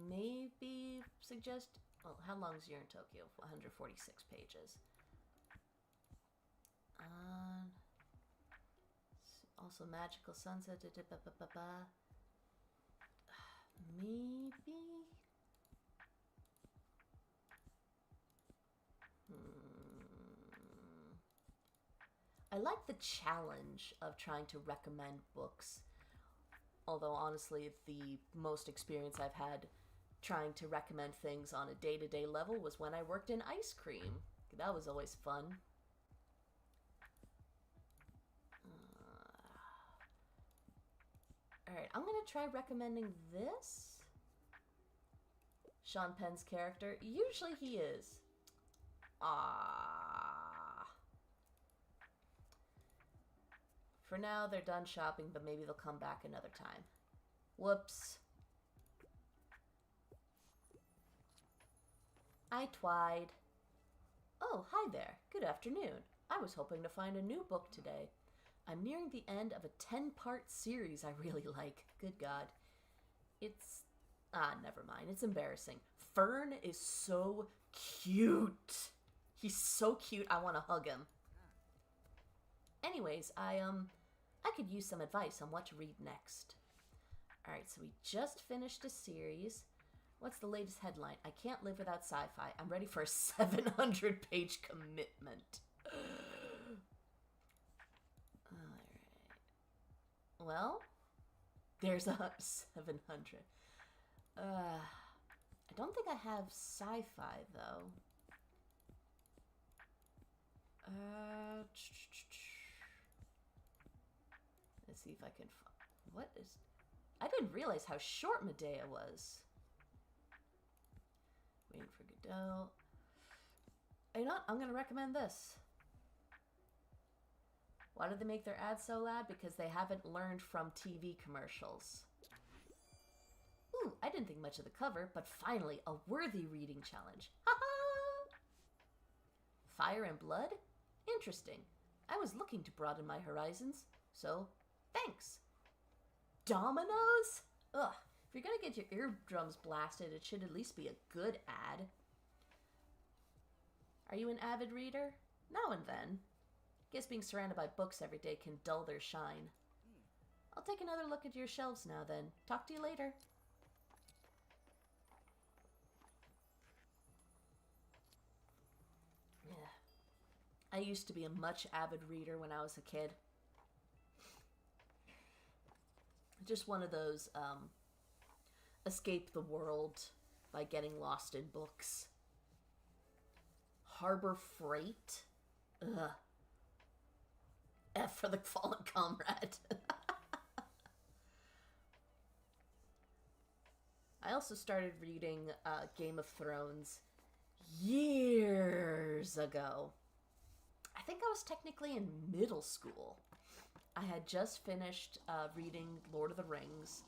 Maybe suggest... Oh, how long is Year in Tokyo? 146 pages. Also Magical Sunset. Maybe... I like the challenge of trying to recommend books. Although, honestly, the most experience I've had trying to recommend things on a day-to-day level was when I worked in ice cream. That was always fun. Alright, I'm gonna try recommending this. Sean Penn's character. Usually he is. For now, they're done shopping, but maybe they'll come back another time. Whoops. I twied. Oh, hi there. Good afternoon. I was hoping to find a new book today. I'm nearing the end of a 10-part series I really like. Good God. It's... never mind. It's embarrassing. Fern is so cute. He's so cute, I want to hug him. Anyways, I could use some advice on what to read next. Alright, so we just finished a series. What's the latest headline? I can't live without sci-fi. I'm ready for a 700-page commitment. Alright. Well, there's a 700. I don't think I have sci-fi, though. Let's see if I can find... What is... I didn't realize how short Medea was. Waiting for Godot. You know what? I'm going to recommend this. Why did they make their ads so loud? Because they haven't learned from TV commercials. Ooh, I didn't think much of the cover, but finally, a worthy reading challenge. Ha-ha! Fire and Blood? Interesting. I was looking to broaden my horizons, so thanks. Dominoes? Ugh, if you're gonna get your eardrums blasted, it should at least be a good ad. Are you an avid reader? Now and then. Guess being surrounded by books every day can dull their shine. I'll take another look at your shelves now then. Talk to you later. I used to be a much avid reader when I was a kid. Just one of those, escape the world by getting lost in books. Harbor Freight? Ugh. F for the Fallen Comrade. I also started reading Game of Thrones years ago. I think I was technically in middle school. I had just finished reading Lord of the Rings,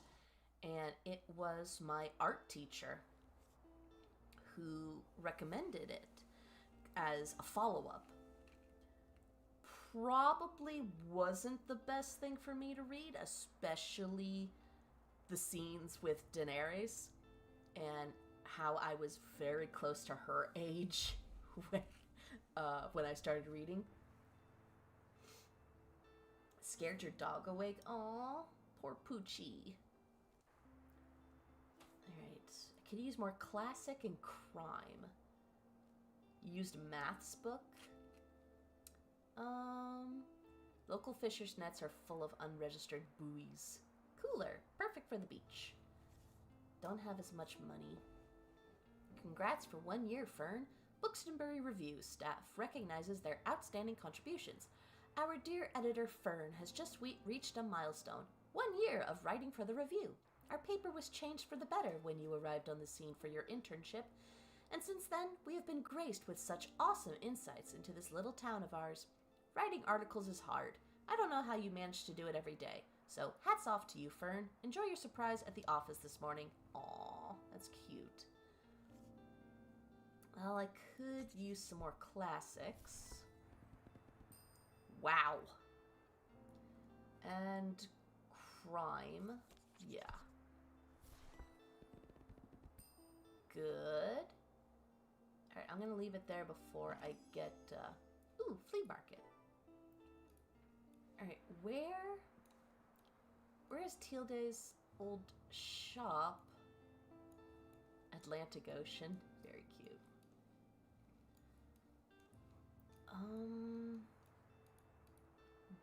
and it was my art teacher who recommended it as a follow-up. Probably wasn't the best thing for me to read, especially the scenes with Daenerys and how I was very close to her age when I started reading. Scared your dog awake? Aw, poor Poochie. Alright, I could use more classic and crime. Used a maths book. Local fishers' nets are full of unregistered buoys. Cooler, perfect for the beach. Don't have as much money. Congrats for 1 year, Fern. Buxtonbury Review staff recognizes their outstanding contributions. Our dear editor Fern has just reached a milestone. 1 year of writing for the review. Our paper was changed for the better when you arrived on the scene for your internship, and since then we have been graced with such awesome insights into this little town of ours. Writing articles is hard. I don't know how you manage to do it every day. So hats off to you, Fern. Enjoy your surprise at the office this morning. Aww, that's cute. Well, I could use some more classics. Wow. And crime. Yeah. Good. Alright, I'm gonna leave it there before I get, ooh, flea market. Alright, where is Tilde's old shop? Atlantic Ocean. Very cute.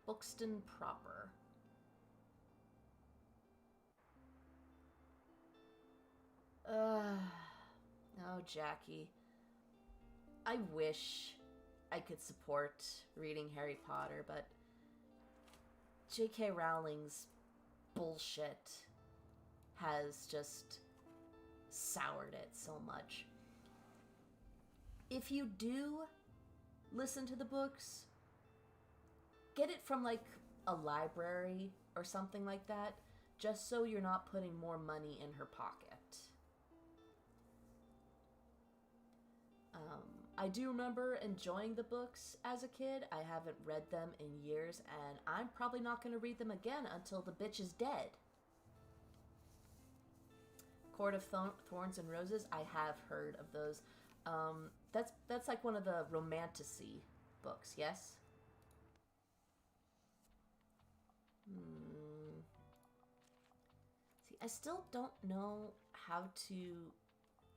Buxton proper. Oh, Jackie. I wish I could support reading Harry Potter, but J.K. Rowling's bullshit has just soured it so much. If you do listen to the books, get it from like a library or something like that, just so you're not putting more money in her pocket. I do remember enjoying the books as a kid. I haven't read them in years, and I'm probably not going to read them again until the bitch is dead. Court of Thorns and Roses, I have heard of those. That's like one of the romantasy books, yes? See, I still don't know how to,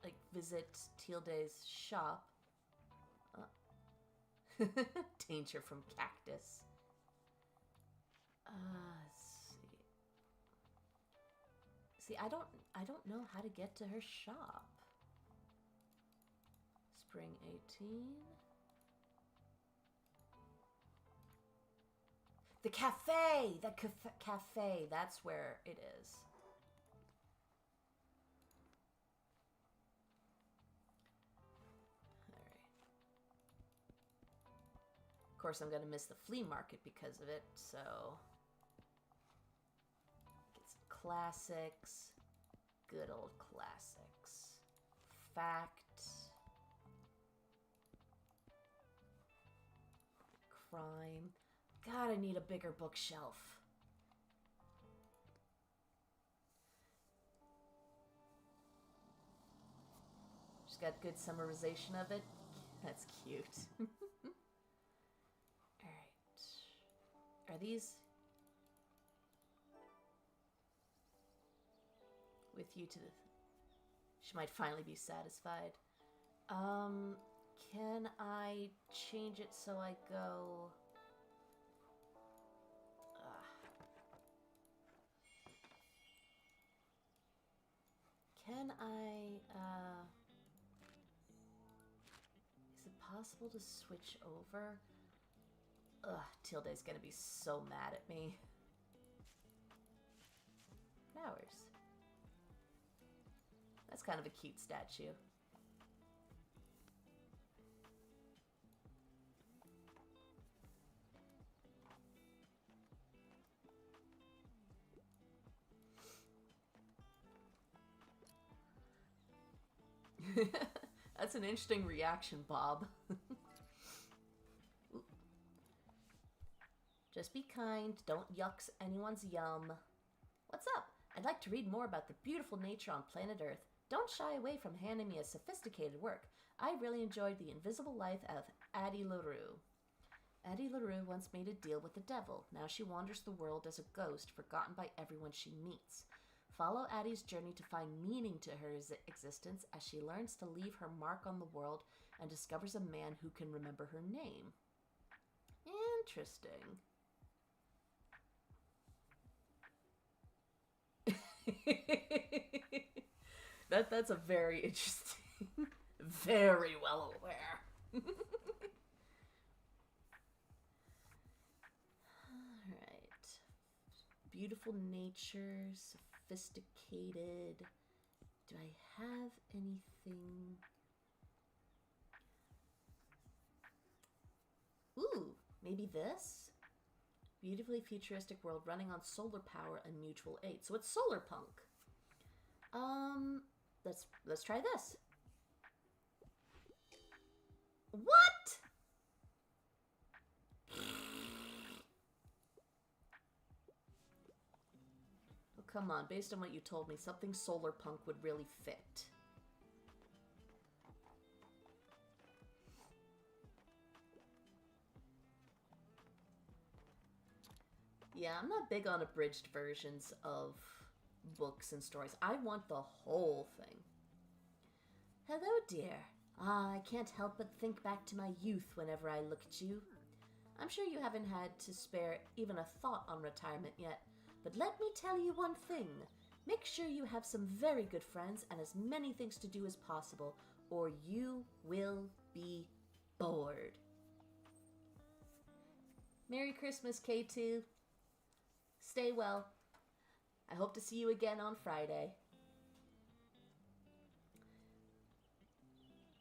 like, visit Tealday's shop. Danger from cactus. Let's see. See, I don't know how to get to her shop. Spring 18. The cafe! The cafe, that's where it is. Alright. Of course, I'm gonna miss the flea market because of it, so... Get some classics. Good old classics. Fact. Crime. God, I need a bigger bookshelf. She's got good summarization of it. That's cute. Alright. Are these... with you to the... She might finally be satisfied. Can I change it so I go... Can I, is it possible to switch over? Ugh, Tealday's gonna be so mad at me. Flowers. That's kind of a cute statue. That's an interesting reaction, Bob. Just be kind, don't yucks anyone's yum. What's up? I'd like to read more about the beautiful nature on planet Earth. Don't shy away from handing me a sophisticated work. I really enjoyed The Invisible Life of Addie LaRue. Addie LaRue once made a deal with the devil. Now she wanders the world as a ghost, forgotten by everyone she meets. Follow Addie's journey to find meaning to her existence as she learns to leave her mark on the world and discovers a man who can remember her name. Interesting. That's a very interesting, very well aware. Alright. Beautiful nature, sophisticated. Do I have anything? Ooh, maybe this? Beautifully futuristic world running on solar power and mutual aid. So it's solar punk. Let's try this. What? Oh, come on, based on what you told me, something solar punk would really fit. Yeah, I'm not big on abridged versions of books and stories. I want the whole thing. Hello, dear. I can't help but think back to my youth whenever I look at you. I'm sure you haven't had to spare even a thought on retirement yet, but let me tell you one thing. Make sure you have some very good friends and as many things to do as possible, or you will be bored. Merry Christmas, K2. Stay well. I hope to see you again on Friday.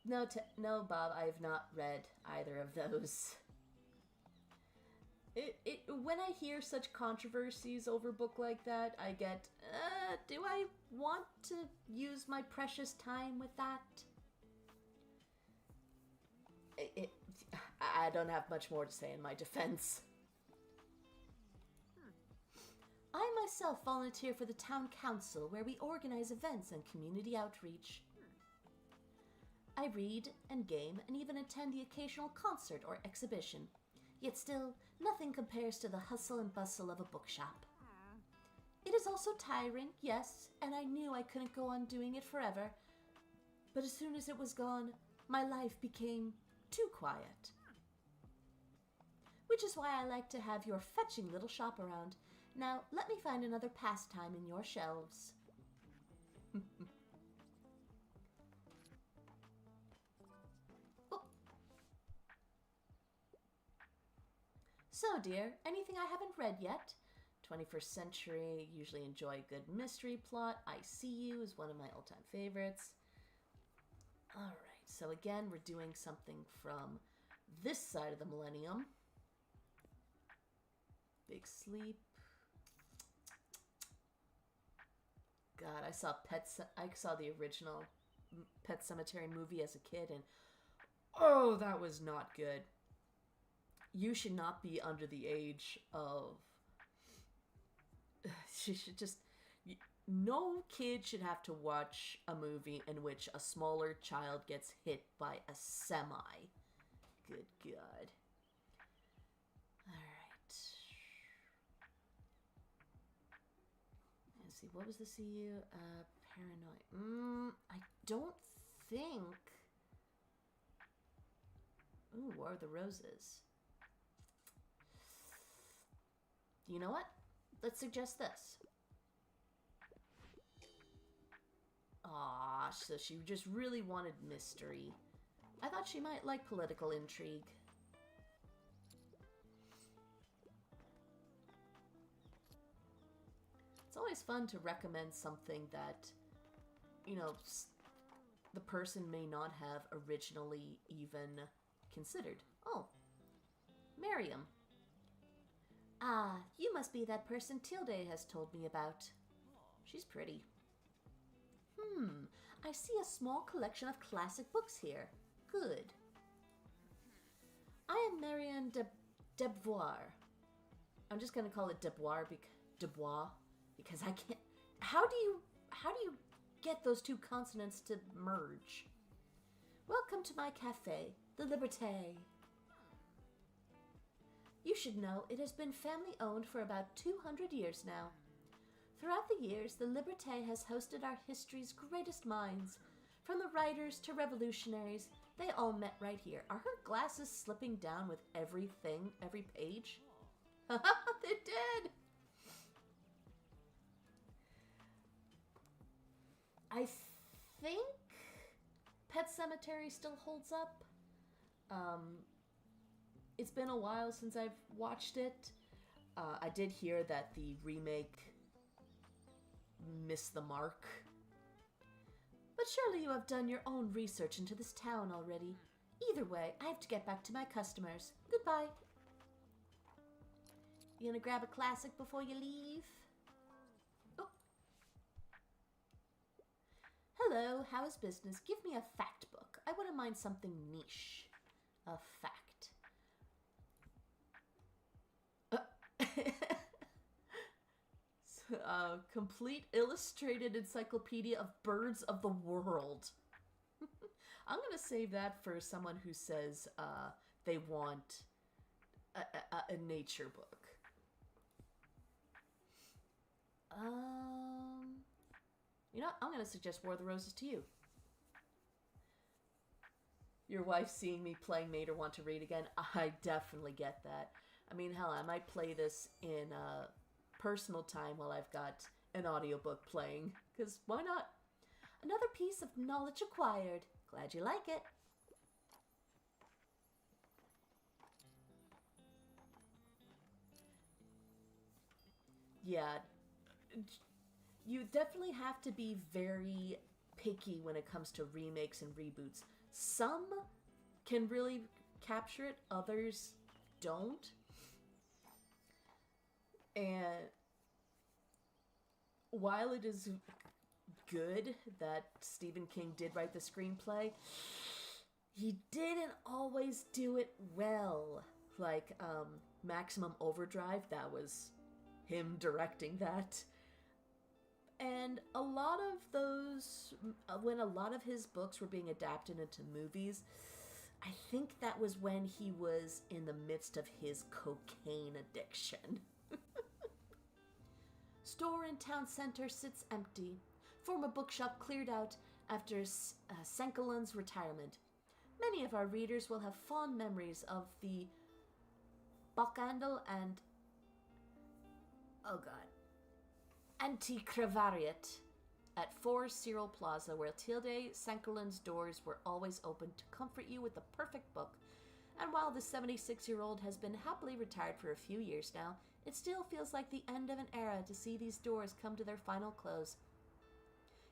No, Bob, I have not read either of those. When I hear such controversies over a book like that, I get, do I want to use my precious time with that? I don't have much more to say in my defense. I myself volunteer for the town council where we organize events and community outreach. I read and game and even attend the occasional concert or exhibition. Yet still, nothing compares to the hustle and bustle of a bookshop. It is also tiring, yes, and I knew I couldn't go on doing it forever. But as soon as it was gone, my life became too quiet. Which is why I like to have your fetching little shop around. Now, let me find another pastime in your shelves. Oh. So, dear, anything I haven't read yet? 21st Century, usually enjoy a good mystery plot. I See You is one of my all-time favorites. Alright, so again, we're doing something from this side of the millennium. Big Sleep. God, I saw the original Pet Sematary movie as a kid, and oh, that was not good. You should not be under the age of... She should just... No kid should have to watch a movie in which a smaller child gets hit by a semi. Good God. Alright. Let's see, what was the CU? Paranoid. I don't think... Ooh, War of the Roses. You know what? Let's suggest this. Aw, so she just really wanted mystery. I thought she might like political intrigue. It's always fun to recommend something that, you know, the person may not have originally even considered. Oh, Miriam. Ah, you must be that person Tilde has told me about. She's pretty. I see a small collection of classic books here. Good. I am Marianne Debois. I'm just going to call it Debois because I can't... How do you get those two consonants to merge? Welcome to my cafe, the Liberté. You should know it has been family owned for about 200 years now. Throughout the years, the Liberté has hosted our history's greatest minds. From the writers to revolutionaries, they all met right here. Are her glasses slipping down with every page? They did! I think Pet Sematary still holds up. It's been a while since I've watched it. I did hear that the remake missed the mark. But surely you have done your own research into this town already. Either way, I have to get back to my customers. Goodbye. You gonna grab a classic before you leave? Oh. Hello, how is business? Give me a fact book. I wouldn't mind something niche. A fact. Complete illustrated encyclopedia of birds of the world. I'm gonna save that for someone who says they want a nature book. You know what? I'm gonna suggest War of the Roses to you. Your wife seeing me playing Mater want to read again? I definitely get that. I mean, hell, I might play this in personal time while I've got an audiobook playing, because why not? Another piece of knowledge acquired. Glad you like it. Yeah, you definitely have to be very picky when it comes to remakes and reboots. Some can really capture it, others don't. And while it is good that Stephen King did write the screenplay, he didn't always do it well. Like, Maximum Overdrive, that was him directing that. And a lot of those, when a lot of his books were being adapted into movies, I think that was when he was in the midst of his cocaine addiction. Store in town center sits empty. Former bookshop cleared out after Senkelen's retirement. Many of our readers will have fond memories of the Bokhandel and Antiquariat at 4 Cyril Plaza, where Tilde Senkelen's doors were always open to comfort you with the perfect book. And while the 76-year-old has been happily retired for a few years now, it still feels like the end of an era to see these doors come to their final close.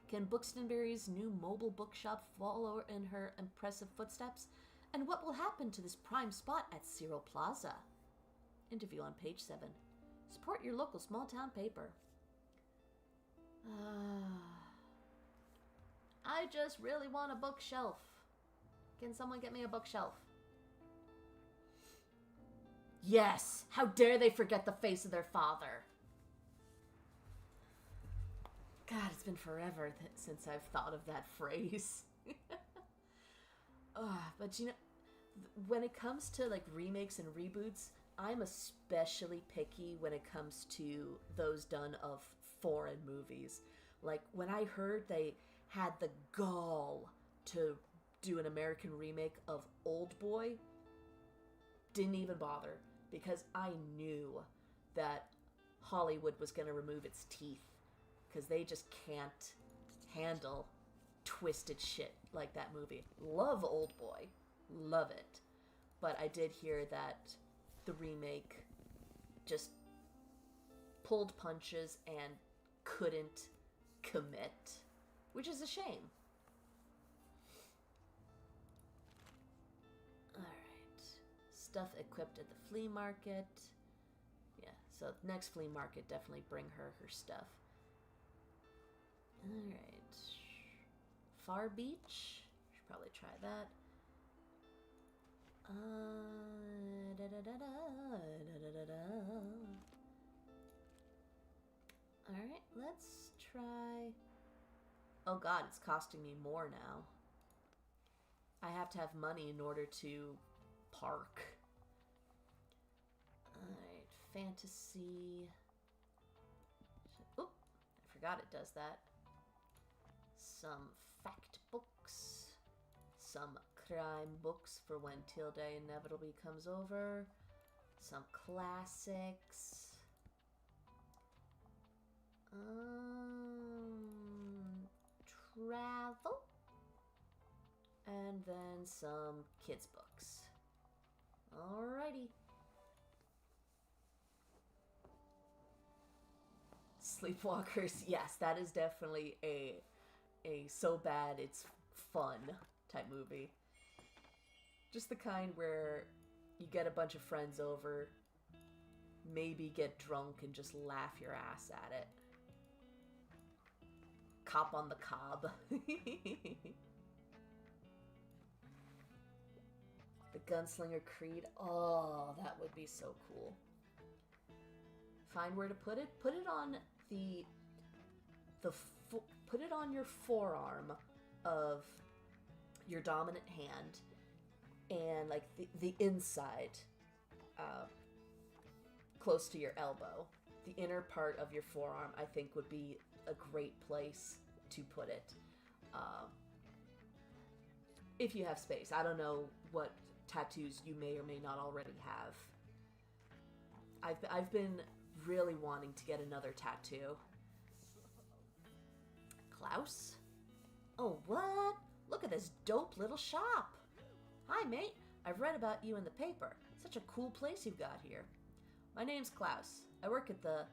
Can Buxtonbury's new mobile bookshop follow in her impressive footsteps? And what will happen to this prime spot at Cyril Plaza? Interview on page 7. Support your local small-town paper. I just really want a bookshelf. Can someone get me a bookshelf? Yes! How dare they forget the face of their father? God, it's been forever since I've thought of that phrase. But you know, when it comes to like remakes and reboots, I'm especially picky when it comes to those done of foreign movies. Like when I heard they had the gall to do an American remake of Old Boy, didn't even bother, because I knew that Hollywood was going to remove its teeth, because they just can't handle twisted shit like that movie. Love Old Boy. Love it. But I did hear that the remake just pulled punches and couldn't commit, which is a shame. Alright. Stuff equipped at the flea market. Yeah, so next flea market, definitely bring her stuff. Alright. Far Beach. Should probably try that. Alright, let's try... Oh god, it's costing me more now. I have to have money in order to park. Alright, fantasy... Oh, I forgot it does that. Some fact books. Some crime books for when Tilde inevitably comes over. Some classics. Travel. And then some kids books. Alrighty. Sleepwalkers, yes, that is definitely a so bad it's fun type movie. Just the kind where you get a bunch of friends over, maybe get drunk and just laugh your ass at it. Cop on the Cob. The Gunslinger Creed. Oh, that would be so cool. Find where to put it. Put it on put it on your forearm of your dominant hand, and like the inside, close to your elbow. The inner part of your forearm, I think, would be a great place to put it. If you have space. I don't know what tattoos you may or may not already have. I've been really wanting to get another tattoo. Klaus? Oh, what? Look at this dope little shop. Hi, mate. I've read about you in the paper. Such a cool place you've got here. My name's Klaus. I work at the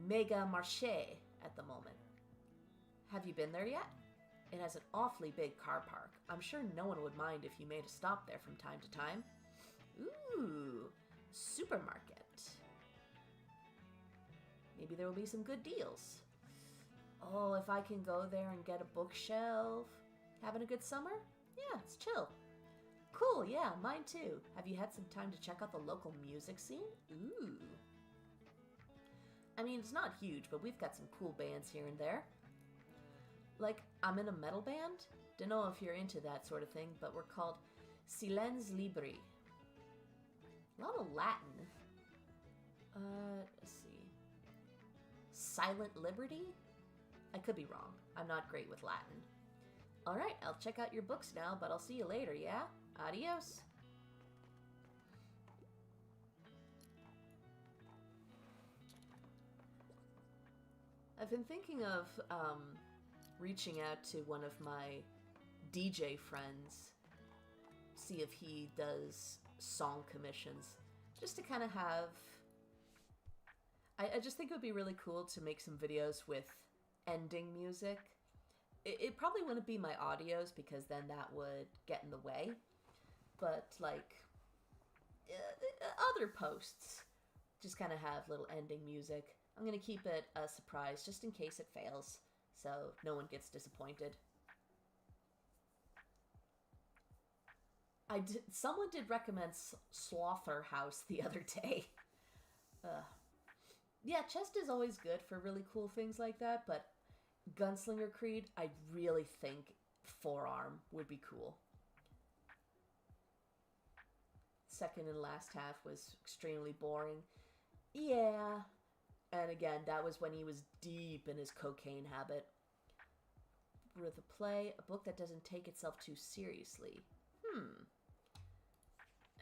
Mega Marché at the moment. Have you been there yet? It has an awfully big car park. I'm sure no one would mind if you made a stop there from time to time. Ooh, supermarket. Maybe there will be some good deals. Oh, if I can go there and get a bookshelf. Having a good summer? Yeah, it's chill. Cool, yeah, mine too. Have you had some time to check out the local music scene? Ooh. I mean, it's not huge, but we've got some cool bands here and there. Like, I'm in a metal band. Don't know if you're into that sort of thing, but we're called Silence Libri. A lot of Latin. Let's see. Silent Liberty? I could be wrong. I'm not great with Latin. Alright, I'll check out your books now, but I'll see you later, yeah? Adios. I've been thinking of reaching out to one of my DJ friends, see if he does song commissions, just to kind of have... I just think it would be really cool to make some videos with ending music. It probably wouldn't be my audios, because then that would get in the way, but like other posts just kind of have little ending music. I'm going to keep it a surprise just in case it fails, so no one gets disappointed. Someone did recommend Slaughterhouse the other day. Yeah, chest is always good for really cool things like that, but Gunslinger Creed, I really think Forearm would be cool. Second and last half was extremely boring. Yeah. And again, that was when he was deep in his cocaine habit. Worth a play, a book that doesn't take itself too seriously.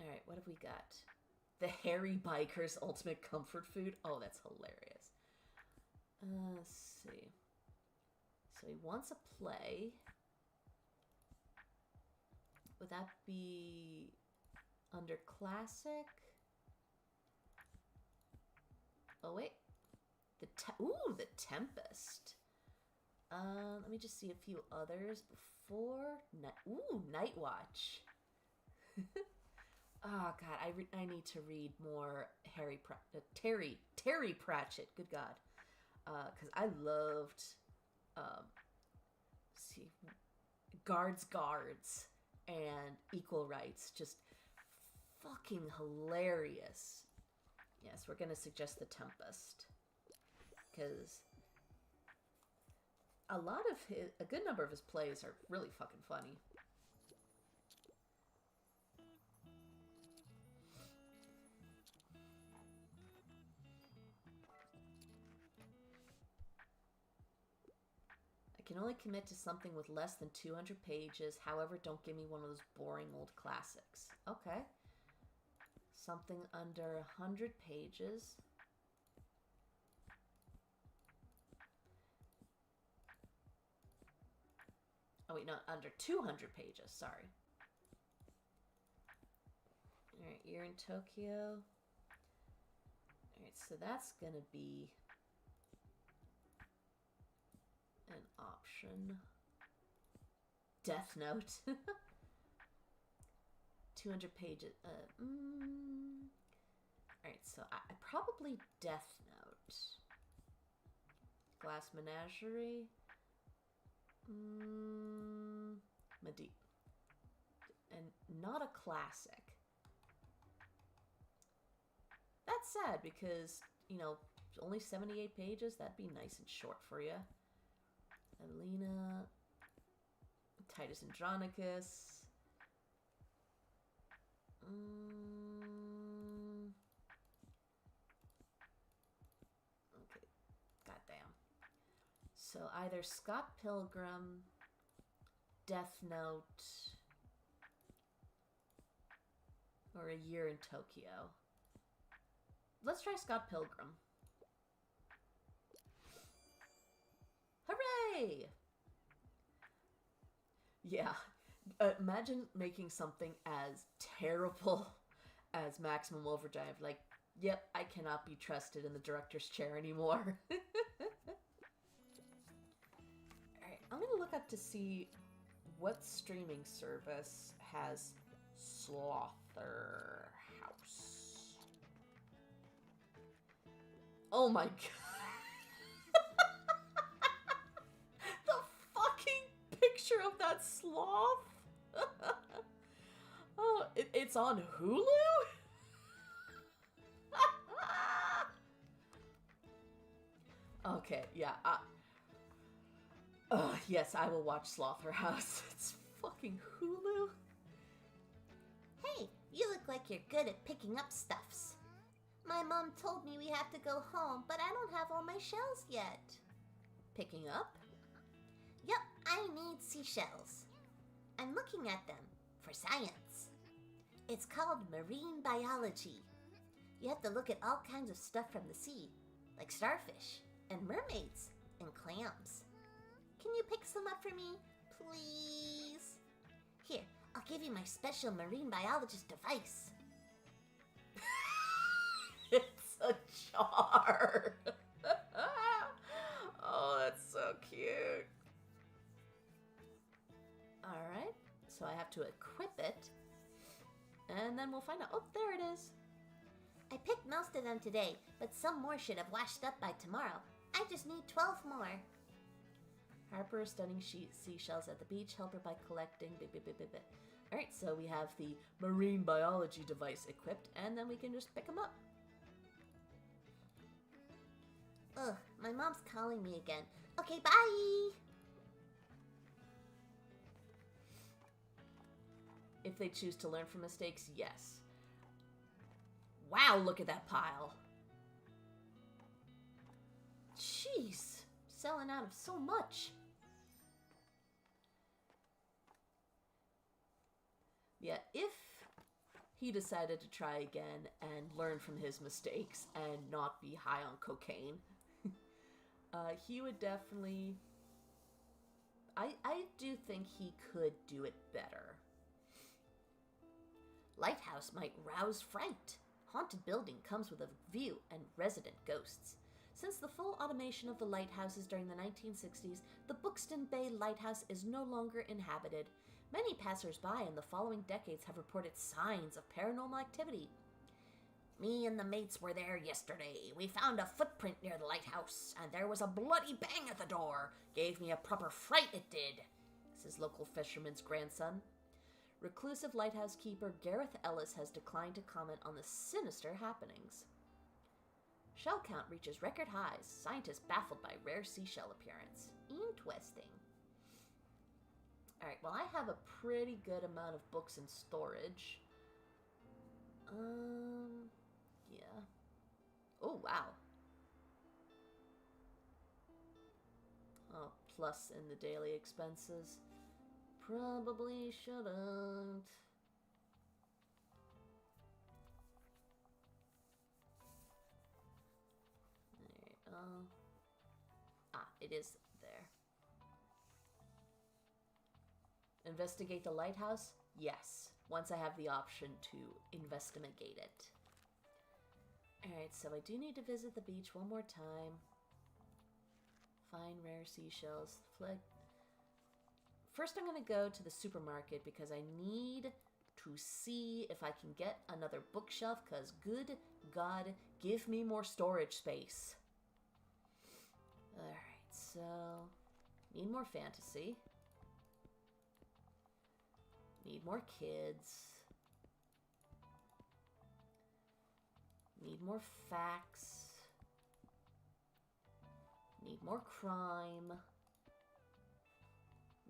Alright, what have we got? The Hairy Biker's Ultimate Comfort Food. Oh, that's hilarious. Let's see. So he wants a play. Would that be under classic? Oh, wait. The Tempest. Let me just see a few others before. Night Watch. Oh God, I need to read more Terry Pratchett. Good God, because I loved, Guards and Equal Rights. Just fucking hilarious. Yes, we're gonna suggest The Tempest, because a good number of his plays are really fucking funny. I can only commit to something with less than 200 pages. However, don't give me one of those boring old classics. Okay. Something under 100 pages. Oh wait, no, under 200 pages, sorry. Alright, Year in Tokyo. Alright, so that's gonna be an option. Death Note. 200 pages. Alright, so I probably Death Note. Glass Menagerie. Medea. And not a classic. That's sad because, only 78 pages. That'd be nice and short for you. Alina. Titus Andronicus. Okay. Goddamn. So either Scott Pilgrim, Death Note, or A Year in Tokyo. Let's try Scott Pilgrim. Hooray! Yeah. Imagine making something as terrible as Maximum Overdrive. Like, yep, I cannot be trusted in the director's chair anymore. Alright, I'm gonna look up to see what streaming service has Slaughterhouse. Oh my god. The fucking picture of that sloth. Oh, it's on Hulu? Okay, yeah. Yes, I will watch Slaughterhouse. It's fucking Hulu. Hey, you look like you're good at picking up stuffs. My mom told me we have to go home, but I don't have all my shells yet. Picking up? Yep, I need seashells. I'm looking at them for science. It's called marine biology. You have to look at all kinds of stuff from the sea, like starfish and mermaids and clams. Can you pick some up for me, please? Here, I'll give you my special marine biologist device. It's a jar. Oh, that's so cute. Alright, so I have to equip it. And then we'll find out. Oh, there it is. I picked most of them today, but some more should have washed up by tomorrow. I just need 12 more. Harper is studying seashells at the beach. Help her by collecting. Alright, so we have the marine biology device equipped, and then we can just pick them up. Ugh, my mom's calling me again. Okay, bye! If they choose to learn from mistakes, yes. Wow, look at that pile. Jeez, selling out of so much. Yeah, if he decided to try again and learn from his mistakes and not be high on cocaine, he would definitely... I do think he could do it better. Lighthouse might rouse fright. Haunted building comes with a view and resident ghosts. Since the full automation of the lighthouses during the 1960s, the Buxton Bay Lighthouse is no longer inhabited. Many passers-by in the following decades have reported signs of paranormal activity. Me and the mates were there yesterday. We found a footprint near the lighthouse, and there was a bloody bang at the door. Gave me a proper fright, it did, says local fisherman's grandson. Reclusive lighthouse keeper Gareth Ellis has declined to comment on the sinister happenings. Shell count reaches record highs. Scientists baffled by rare seashell appearance. Interesting. Alright, well, I have a pretty good amount of books in storage. Yeah. Oh, wow. Oh, plus in the daily expenses. Probably shouldn't. It is there. Investigate the lighthouse? Yes, once I have the option to investigate it. Alright, so I do need to visit the beach one more time. Find rare seashells. First I'm going to go to the supermarket because I need to see if I can get another bookshelf, because good God, give me more storage space. Alright, so need more fantasy. Need more kids. Need more facts. Need more crime.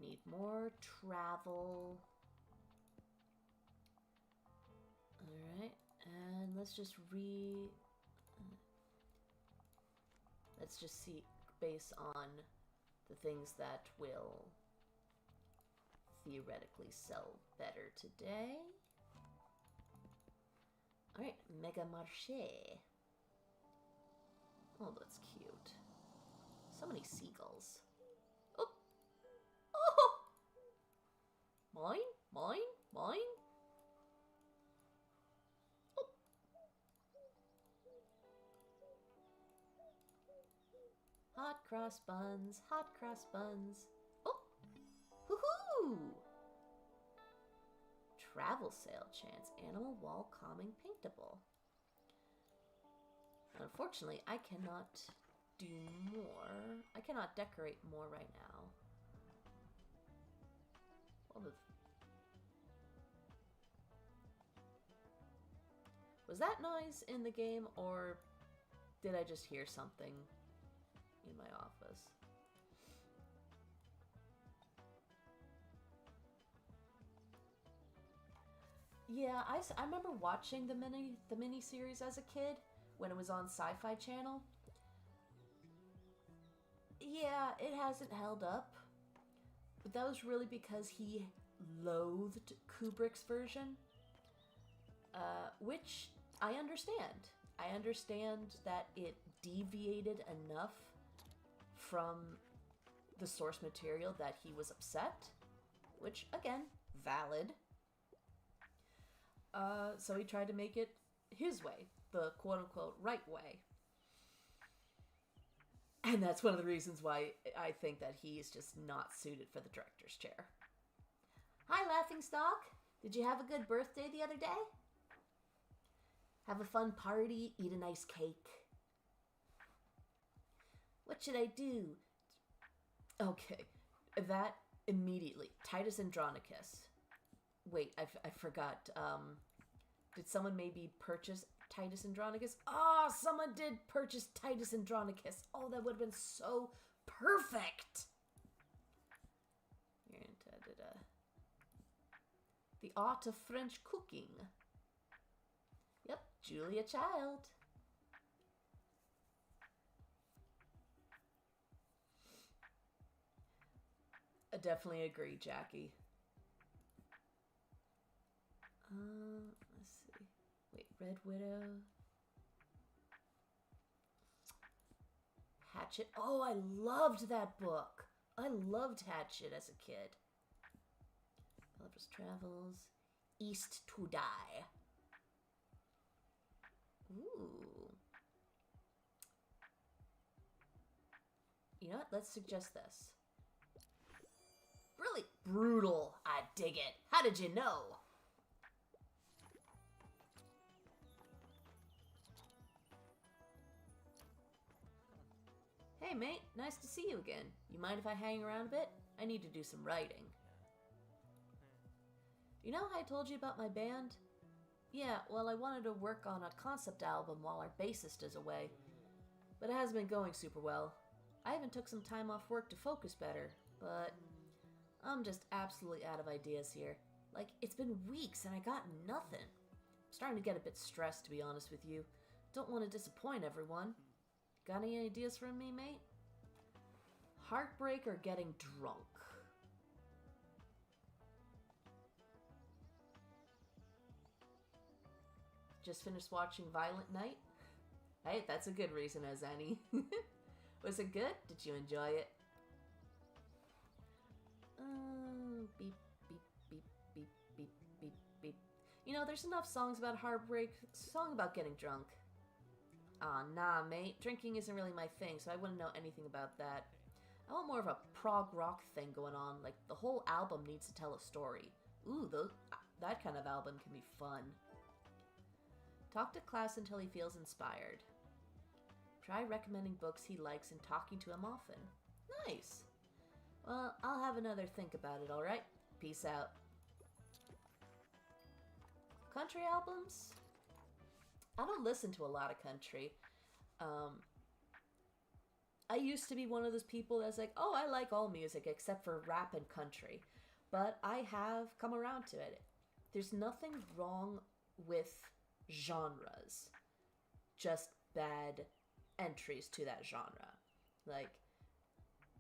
Need more travel. Alright, and let's just see based on the things that will theoretically sell better today. Alright, Mega Marché. Oh, that's cute. So many seagulls. Oh! Oh! Mine? Mine? Mine? Oh! Hot cross buns, hot cross buns. Oh! Hoo-hoo! Travel sale chance, animal wall calming paintable. Unfortunately, I cannot do more. I cannot decorate more right now. Well, was that noise in the game, or did I just hear something in my office? Yeah, I remember watching the mini series as a kid when it was on Sci-Fi Channel. Yeah, it hasn't held up. But that was really because he loathed Kubrick's version. Which I understand. I understand that it deviated enough from the source material that he was upset. Which, again, valid. So he tried to make it his way. The quote-unquote right way. And that's one of the reasons why I think that he is just not suited for the director's chair. Hi, Laughingstock. Did you have a good birthday the other day? Have a fun party, eat a nice cake. What should I do? Okay, that immediately. Titus Andronicus. Wait, I forgot. Did someone maybe purchase Titus Andronicus? Ah, someone did purchase Titus Andronicus. Oh, that would have been so perfect. The Art of French Cooking. Yep, Julia Child. I definitely agree, Jackie. Let's see. Wait, Red Widow. Hatchet. Oh, I loved that book. I loved Hatchet as a kid. Gulliver's Travels. East to Die. Ooh. You know what? Let's suggest this. Really brutal. I dig it. How did you know? Hey, mate. Nice to see you again. You mind if I hang around a bit? I need to do some writing. You know how I told you about my band? Yeah, well, I wanted to work on a concept album while our bassist is away. But it hasn't been going super well. I even took some time off work to focus better, but I'm just absolutely out of ideas here. Like, it's been weeks and I got nothing. I'm starting to get a bit stressed, to be honest with you. Don't want to disappoint everyone. Got any ideas for me, mate? Heartbreak or getting drunk? Just finished watching Violent Night? Hey, that's a good reason as any. Was it good? Did you enjoy it? Beep, beep, beep, beep, beep, beep, beep. You know, there's enough songs about heartbreak. Song about getting drunk. Aw, nah, mate. Drinking isn't really my thing, so I wouldn't know anything about that. I want more of a prog rock thing going on. Like, the whole album needs to tell a story. Ooh, that kind of album can be fun. Talk to Klaus until he feels inspired. Try recommending books he likes and talking to him often. Nice. Well, I'll have another think about it, alright? Peace out. Country albums? I don't listen to a lot of country. I used to be one of those people that's like, oh, I like all music except for rap and country. But I have come around to it. There's nothing wrong with genres. Just bad entries to that genre. Like,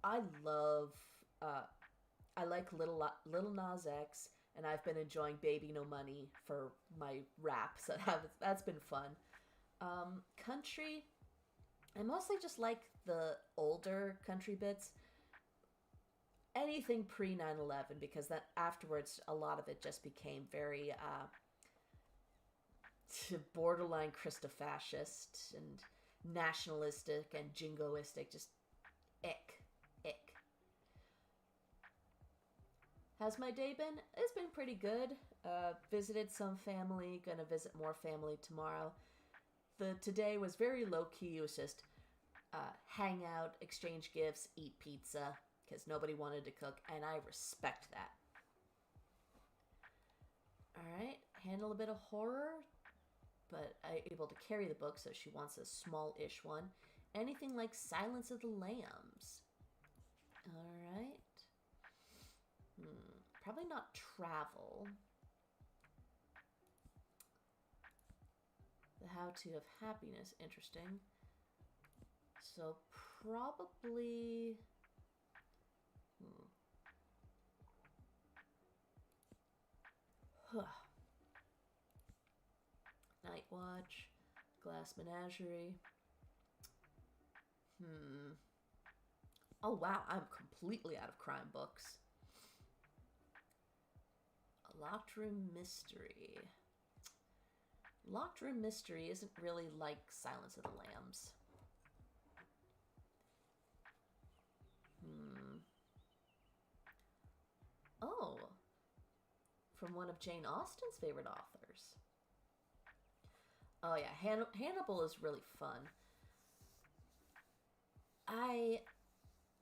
I love, I like Lil Nas X, and I've been enjoying Baby No Money for my rap, so that's been fun. Country, I mostly just like the older country bits. Anything pre 9/11, because that afterwards a lot of it just became very borderline Christofascist and nationalistic and jingoistic. Just ick. How's my day been? It's been pretty good. Visited some family, gonna visit more family tomorrow. Today was very low-key. It was just hang out, exchange gifts, eat pizza, because nobody wanted to cook, and I respect that. Alright, handle a bit of horror, but I'm able to carry the book, so she wants a small-ish one. Anything like Silence of the Lambs. Alright. Probably not travel. The how to have happiness. Interesting. So probably... Night Watch, Glass Menagerie. Oh wow, I'm completely out of crime books. A Locked Room Mystery. Locked Room Mystery isn't really like Silence of the Lambs. Oh, from one of Jane Austen's favorite authors. Oh yeah, Hannibal is really fun. I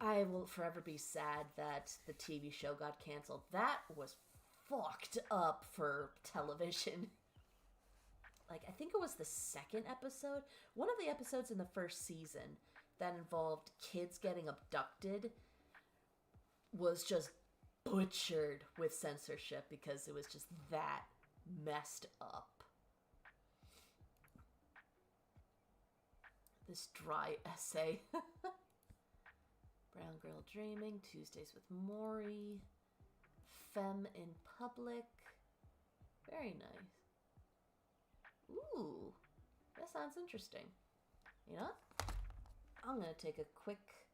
will forever be sad that the TV show got canceled. That was fucked up for television. Like, I think it was the second episode. One of the episodes in the first season that involved kids getting abducted was just butchered with censorship because it was just that messed up. This dry essay. Brown Girl Dreaming, Tuesdays with Maury, Femme in Public. Very nice. Ooh, that sounds interesting. You know what? I'm going to take a quick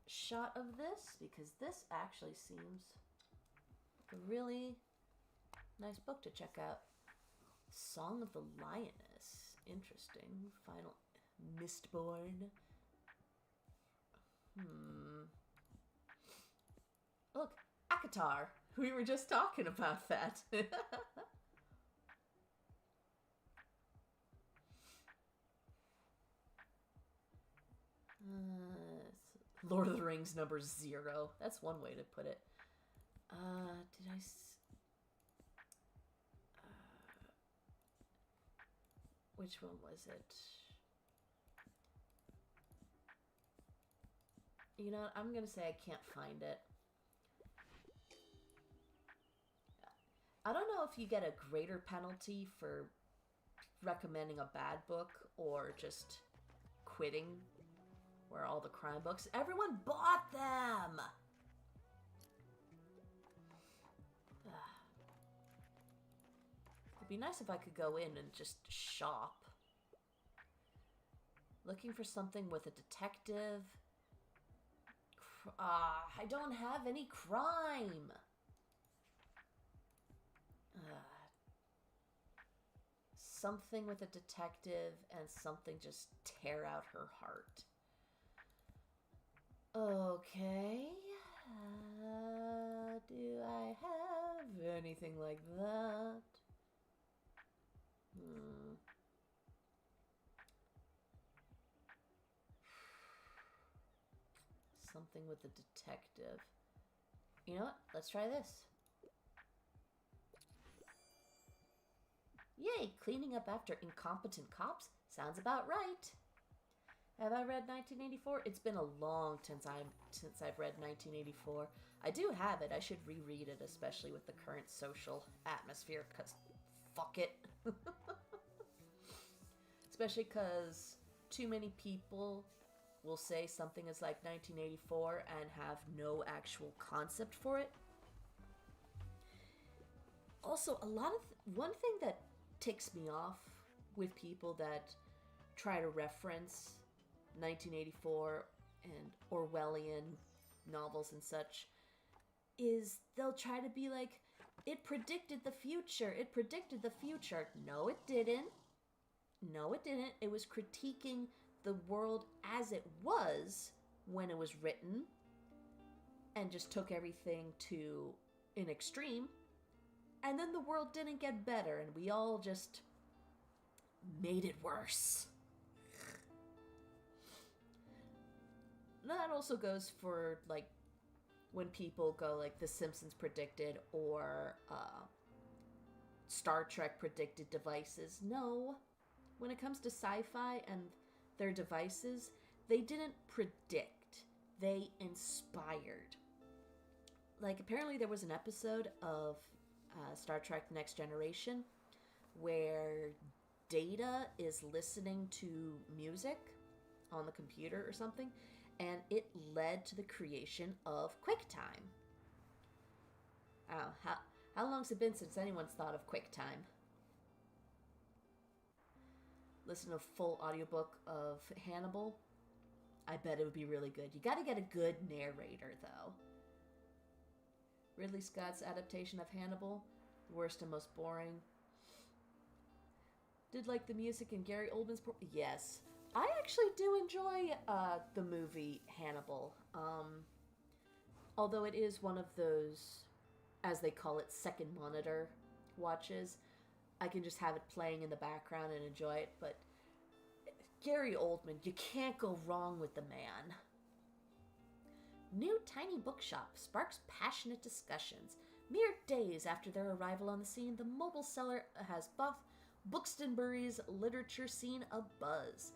shot of this because this actually seems like a really nice book to check out. Song of the Lioness. Interesting. Final Mistborn. Look, ACOTAR. We were just talking about that. Lord of the Rings #0. That's one way to put it. Which one was it? You know, I'm going to say I can't find it. I don't know if you get a greater penalty for recommending a bad book or just quitting where all the crime books. Everyone bought them! It'd be nice if I could go in and just shop. Looking for something with a detective. I don't have any crime. Something with a detective and something just tear out her heart. Okay. Do I have anything like that? Something with a detective. You know what? Let's try this. Yay, cleaning up after incompetent cops? Sounds about right. Have I read 1984? It's been a long time since I've read 1984. I do have it. I should reread it, especially with the current social atmosphere, because fuck it. Especially because too many people will say something is like 1984 and have no actual concept for it. Also, one thing that ticks me off with people that try to reference 1984 and Orwellian novels and such is they'll try to be like, it predicted the future. It predicted the future. No, it didn't. No, it didn't. It was critiquing the world as it was when it was written and just took everything to an extreme. And then the world didn't get better and we all just made it worse. That also goes for, like, when people go, like, The Simpsons predicted or Star Trek predicted devices. No. When it comes to sci-fi and their devices, they didn't predict. They inspired. Like, apparently there was an episode of Star Trek The Next Generation where Data is listening to music on the computer or something, and it led to the creation of QuickTime. Oh, how long's it been since anyone's thought of QuickTime? Listen to a full audiobook of Hannibal. I bet it would be really good. You gotta get a good narrator, though. Ridley Scott's adaptation of Hannibal, worst and most boring. Did like the music in Gary Oldman's... Yes. I actually do enjoy the movie Hannibal. Although it is one of those, as they call it, second monitor watches. I can just have it playing in the background and enjoy it, but Gary Oldman, you can't go wrong with the man. New tiny bookshop sparks passionate discussions. Mere days after their arrival on the scene, the mobile seller has Buxtonbury's literature scene abuzz.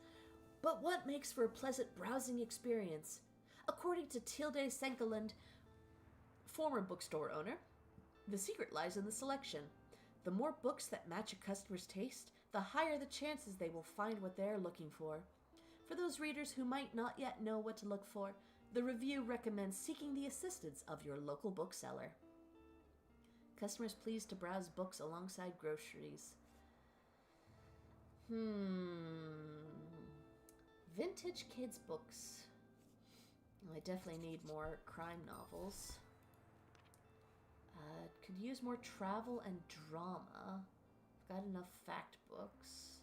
But what makes for a pleasant browsing experience? According to Tilde Senkeland, former bookstore owner, the secret lies in the selection. The more books that match a customer's taste, the higher the chances they will find what they're looking for. For those readers who might not yet know what to look for, the review recommends seeking the assistance of your local bookseller. Customers pleased to browse books alongside groceries. Vintage kids books. Well, I definitely need more crime novels. Could use more travel and drama. I've got enough fact books.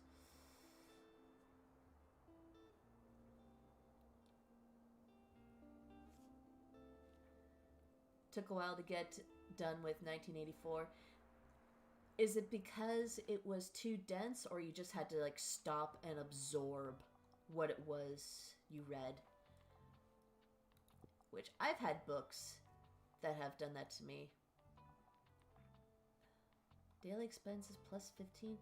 Took a while to get done with 1984. Is it because it was too dense, or you just had to like stop and absorb what it was you read? Which I've had books that have done that to me. Daily expenses plus 15.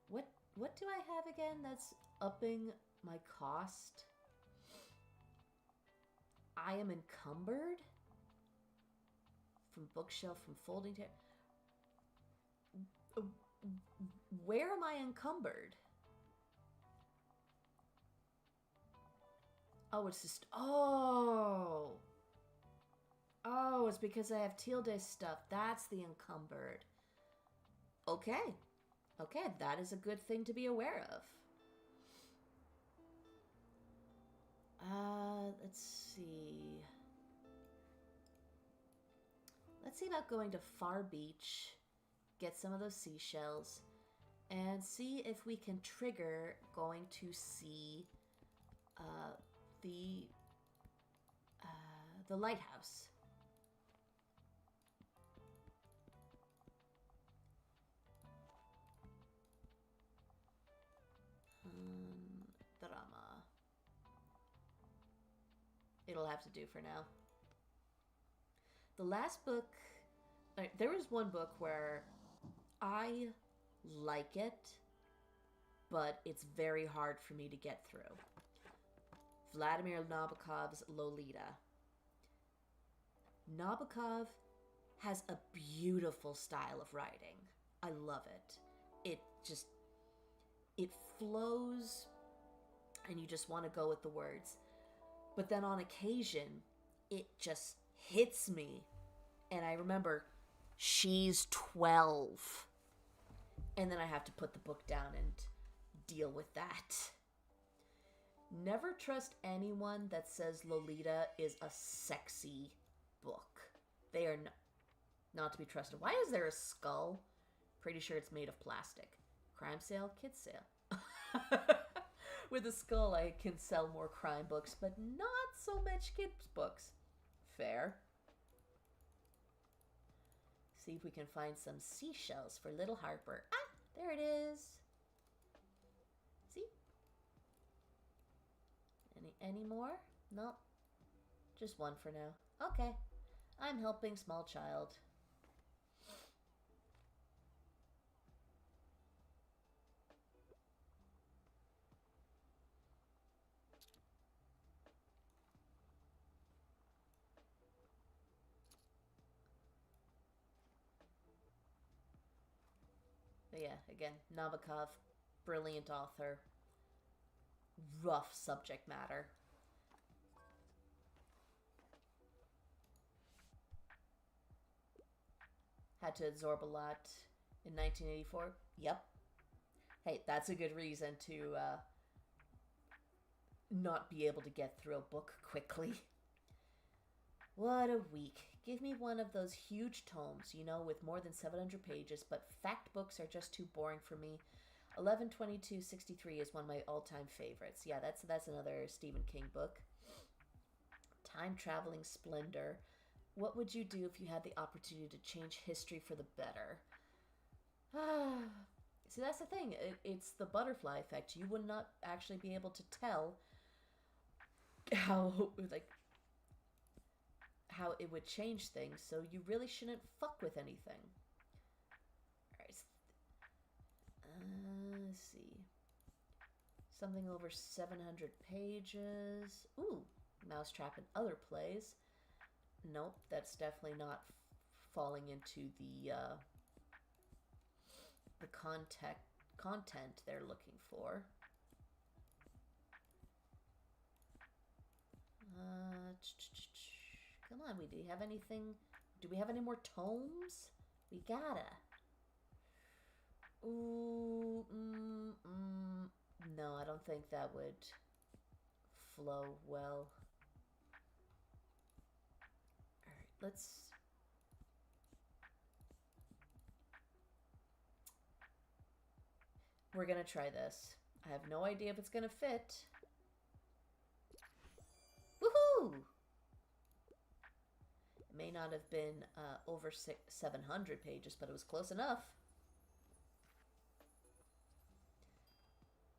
What do I have again that's upping my cost? I am encumbered? From bookshelf, from folding table. Where am I encumbered? Oh, it's just... Oh, it's because I have Tilde stuff. That's the encumbered. Okay, that is a good thing to be aware of. Let's see. Let's see about going to Far Beach, get some of those seashells, and see if we can trigger going to see the lighthouse. Drama. It'll have to do for now. The last book, there was one book where I like it, but it's very hard for me to get through. Vladimir Nabokov's Lolita. Nabokov has a beautiful style of writing. I love it. It flows, and you just want to go with the words. But then on occasion, it just hits me. And I remember, she's 12. And then I have to put the book down and deal with that. Never trust anyone that says Lolita is a sexy book. They are not to be trusted. Why is there a skull? Pretty sure it's made of plastic. Crime sale, kids sale. With a skull, I can sell more crime books, but not so much kids books. Fair. See if we can find some seashells for little Harper. Ah, there it is. See? Any more? Nope. Just one for now. Okay. I'm helping small child. But yeah, again, Nabokov, Brilliant author. Rough subject matter. Had to absorb a lot in 1984. Yep. Hey, that's a good reason to not be able to get through a book quickly. What a week. Give me one of those huge tomes, with more than 700 pages, but fact books are just too boring for me. 11/22/63 is one of my all-time favorites. Yeah, that's another Stephen King book. Time Traveling Splendor. What would you do if you had the opportunity to change history for the better? See, that's the thing. It's the butterfly effect. You would not actually be able to tell how it would change things, so you really shouldn't fuck with anything. Alright. Let's see. Something over 700 pages. Ooh, Mousetrap and Other Plays. Nope, that's definitely not falling into the content they're looking for. Come on, do we have anything? Do we have any more tomes? We gotta. Ooh, no, I don't think that would flow well. Alright, let's... We're gonna try this. I have no idea if it's gonna fit. Woohoo! It may not have been over 700 pages, but it was close enough.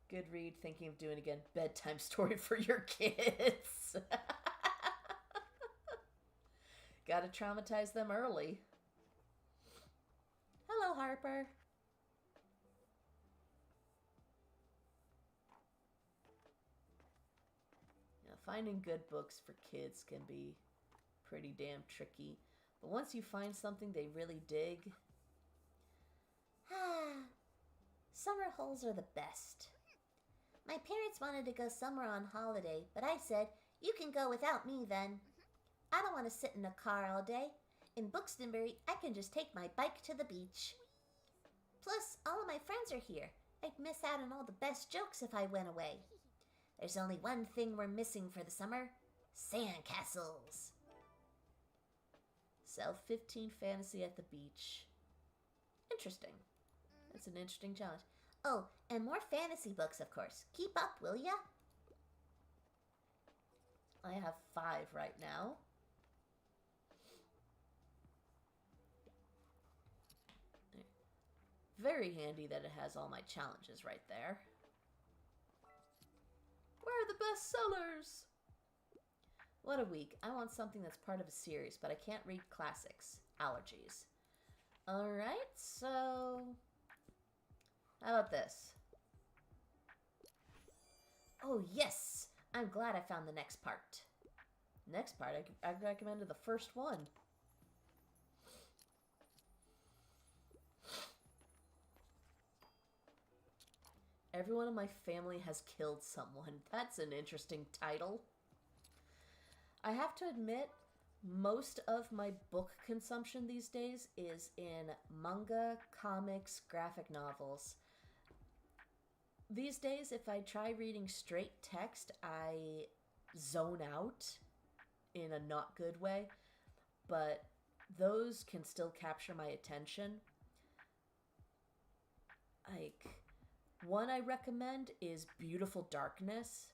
Good read, thinking of doing again. Bedtime story for your kids. Gotta traumatize them early. Hello, Harper. Finding good books for kids can be pretty damn tricky. But once you find something they really dig... Summer holes are the best. My parents wanted to go somewhere on holiday, but I said, you can go without me then. I don't want to sit in a car all day. In Buxtonbury, I can just take my bike to the beach. Plus, all of my friends are here. I'd miss out on all the best jokes if I went away. There's only one thing we're missing for the summer. Sandcastles. Sell 15 fantasy at the beach. Interesting. That's an interesting challenge. Oh, and more fantasy books, of course. Keep up, will ya? I have 5 right now. Very handy that it has all my challenges right there. Where are the best sellers? What a week. I want something that's part of a series, but I can't read classics. Allergies. Alright, so... how about this? Oh, yes! I'm glad I found the next part. Next part? I recommended the first one. Everyone in my family has killed someone. That's an interesting title. I have to admit, most of my book consumption these days is in manga, comics, graphic novels. These days, if I try reading straight text, I zone out in a not good way, but those can still capture my attention. Like... one I recommend is Beautiful Darkness.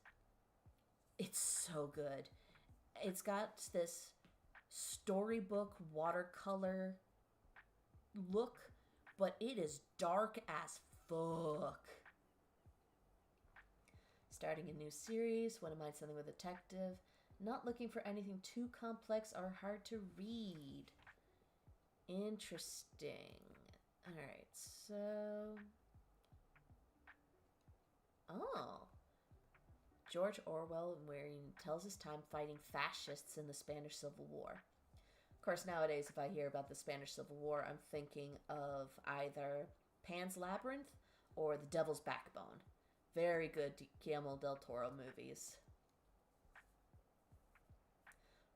It's so good. It's got this storybook watercolor look, but it is dark as fuck. Starting a new series, wouldn't mind something with a detective. Not looking for anything too complex or hard to read. Interesting. Alright, so... oh. George Orwell tells his time fighting fascists in the Spanish Civil War. Of course, nowadays, if I hear about the Spanish Civil War, I'm thinking of either Pan's Labyrinth or The Devil's Backbone. Very good Guillermo del Toro movies.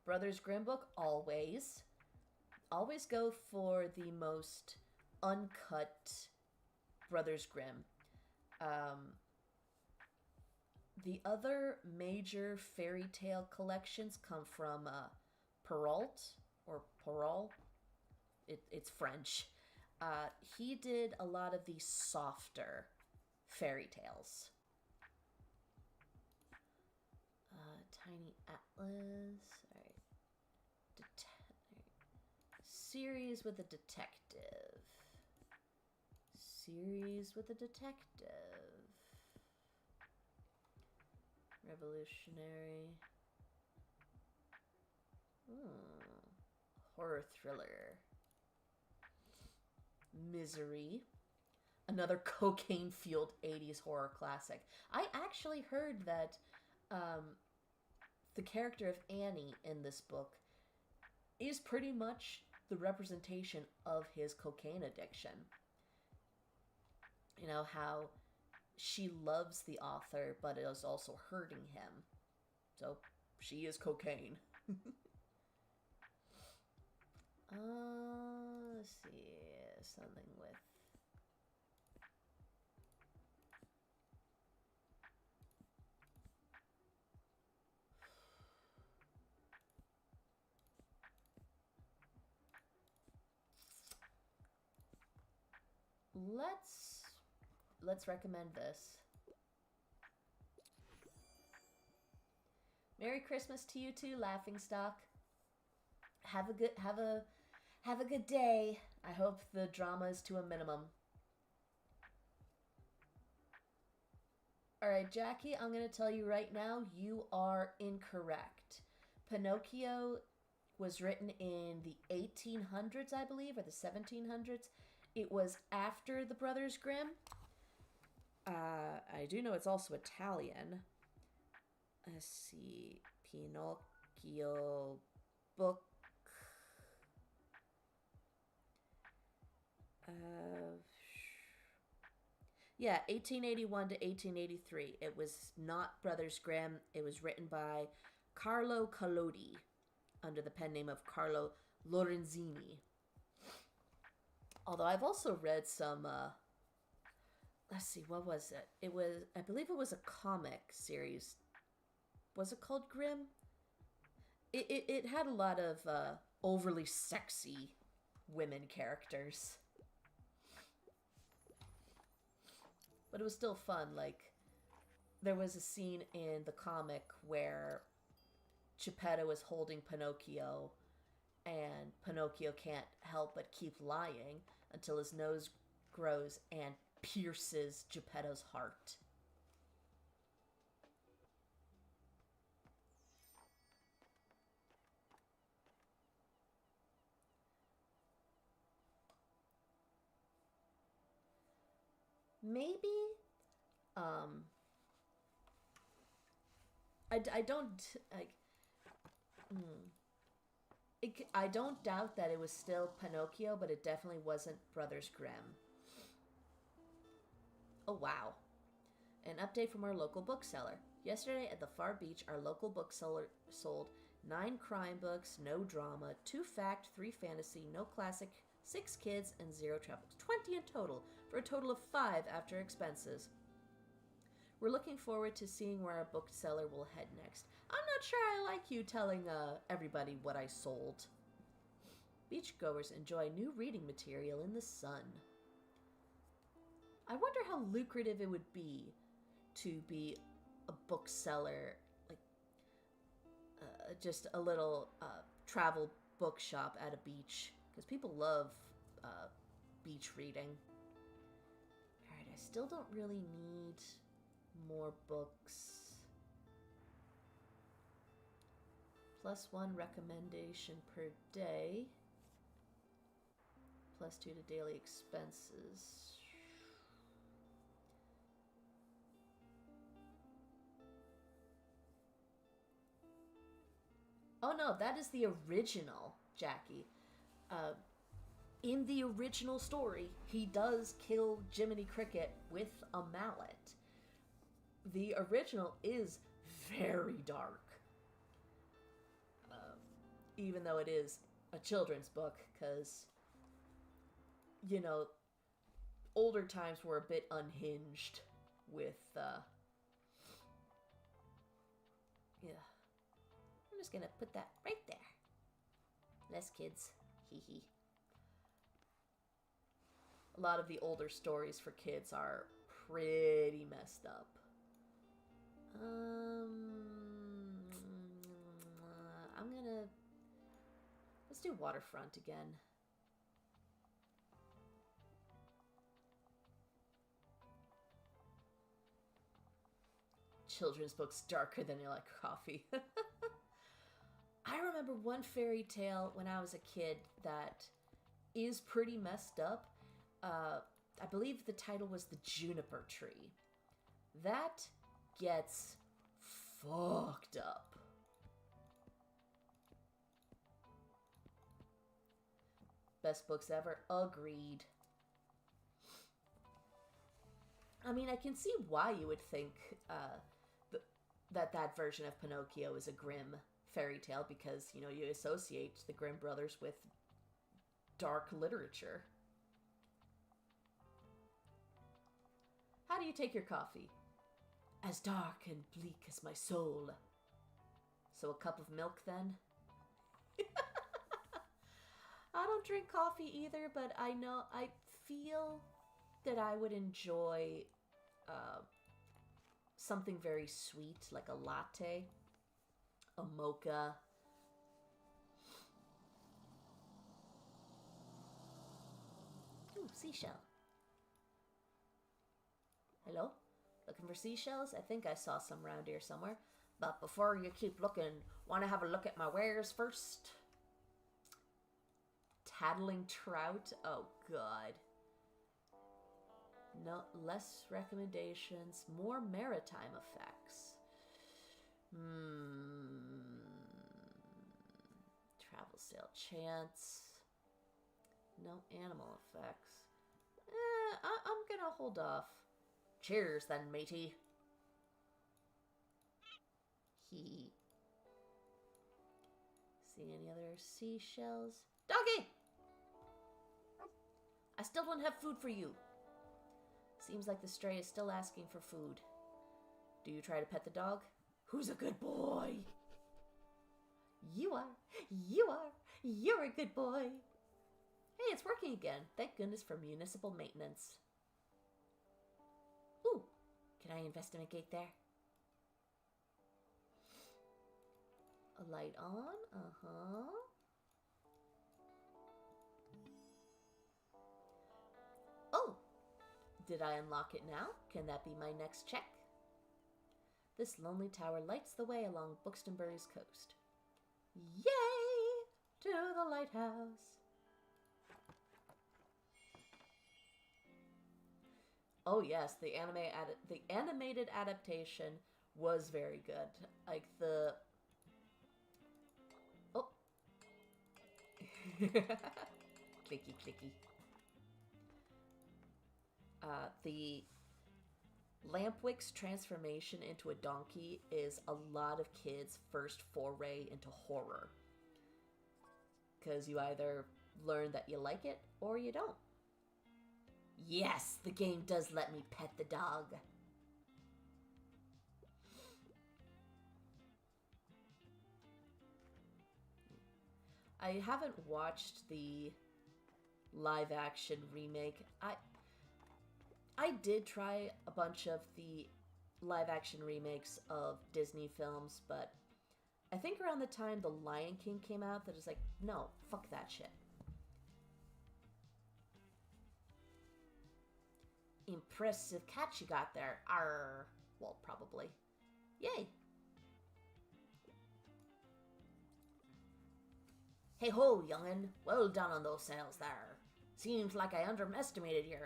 Brothers Grimm book, always. Always go for the most uncut Brothers Grimm. The other major fairy tale collections come from Perrault, or Perrault. It's French. He did a lot of the softer fairy tales. Tiny Atlas. All right. Series with a detective. Series with a detective. Revolutionary. Horror thriller. Misery. Another cocaine-fueled 80s horror classic. I actually heard that the character of Annie in this book is pretty much the representation of his cocaine addiction. You know, how she loves the author, but is also hurting him. So, she is cocaine. Let's see. Something with... Let's recommend this. Merry Christmas to you too, Laughingstock. Have a good day. I hope the drama is to a minimum. Alright, Jackie, I'm going to tell you right now, you are incorrect. Pinocchio was written in the 1800s, I believe, or the 1700s. It was after the Brothers Grimm. I do know it's also Italian. Let's see. Pinocchio book. Yeah, 1881 to 1883. It was not Brothers Grimm. It was written by Carlo Collodi under the pen name of Carlo Lorenzini. Although I've also read some, let's see, what was it? I believe it was a comic series. Was it called Grimm? It had a lot of overly sexy women characters. But it was still fun. Like, there was a scene in the comic where Geppetto is holding Pinocchio, and Pinocchio can't help but keep lying until his nose grows and pierces Geppetto's heart. Maybe, I don't, like, I don't doubt that it was still Pinocchio, but it definitely wasn't Brothers Grimm. Oh, wow. An update from our local bookseller. Yesterday at the Far Beach, our local bookseller sold 9 crime books, no drama, 2 fact, 3 fantasy, no classic, 6 kids, and 0 travel. 20 in total, for a total of 5 after expenses. We're looking forward to seeing where our bookseller will head next. I'm not sure I like you telling everybody what I sold. Beachgoers enjoy new reading material in the sun. I wonder how lucrative it would be to be a bookseller, like just a little travel bookshop at a beach, because people love beach reading. Alright, I still don't really need more books. +1 recommendation per day. +2 to daily expenses. Oh no, that is the original, Jackie. in the original story, he does kill Jiminy Cricket with a mallet. The original is very dark. Even though it is a children's book, because, you know, older times were a bit unhinged with, yeah. I'm just gonna put that right there. Less kids. Hee hee. A lot of the older stories for kids are pretty messed up. I'm gonna... Let's do Waterfront again. Children's books darker than you like coffee. I remember one fairy tale when I was a kid that is pretty messed up. I believe the title was The Juniper Tree. That gets fucked up. Best books ever? Agreed. I mean, I can see why you would think that version of Pinocchio is a grim fairy tale, because, you know, you associate the Grimm brothers with dark literature. How do you take your coffee? As dark and bleak as my soul. So a cup of milk, then? I don't drink coffee either, but I feel that I would enjoy something very sweet, like a latte, a mocha. Ooh, seashell. Hello? Looking for seashells? I think I saw some around here somewhere. But before you keep looking, want to have a look at my wares first? Tattling trout? Oh, God. No, less recommendations. More maritime effects. Travel sale chance. No animal effects. I'm gonna hold off. Cheers then, matey. See any other seashells? Doggy! I still don't have food for you. Seems like the stray is still asking for food. Do you try to pet the dog? Who's a good boy? You are. You are. You're a good boy. Hey, it's working again. Thank goodness for municipal maintenance. Ooh, can I investigate there? A light on? Uh-huh. Oh! Did I unlock it now? Can that be my next check? This lonely tower lights the way along Buxtonbury's coast. Yay! To the lighthouse. Oh yes, the animated adaptation was very good. Like the... Oh. Clicky, clicky. The Lampwick's transformation into a donkey is a lot of kids' first foray into horror. Because you either learn that you like it or you don't. Yes, the game does let me pet the dog. I haven't watched the live action remake. I did try a bunch of the live action remakes of Disney films, but I think around the time The Lion King came out, that is like, no, fuck that shit. Impressive catch you got there. Arr. Well, probably. Yay. Hey ho, young'un. Well done on those sales there. Seems like I underestimated you.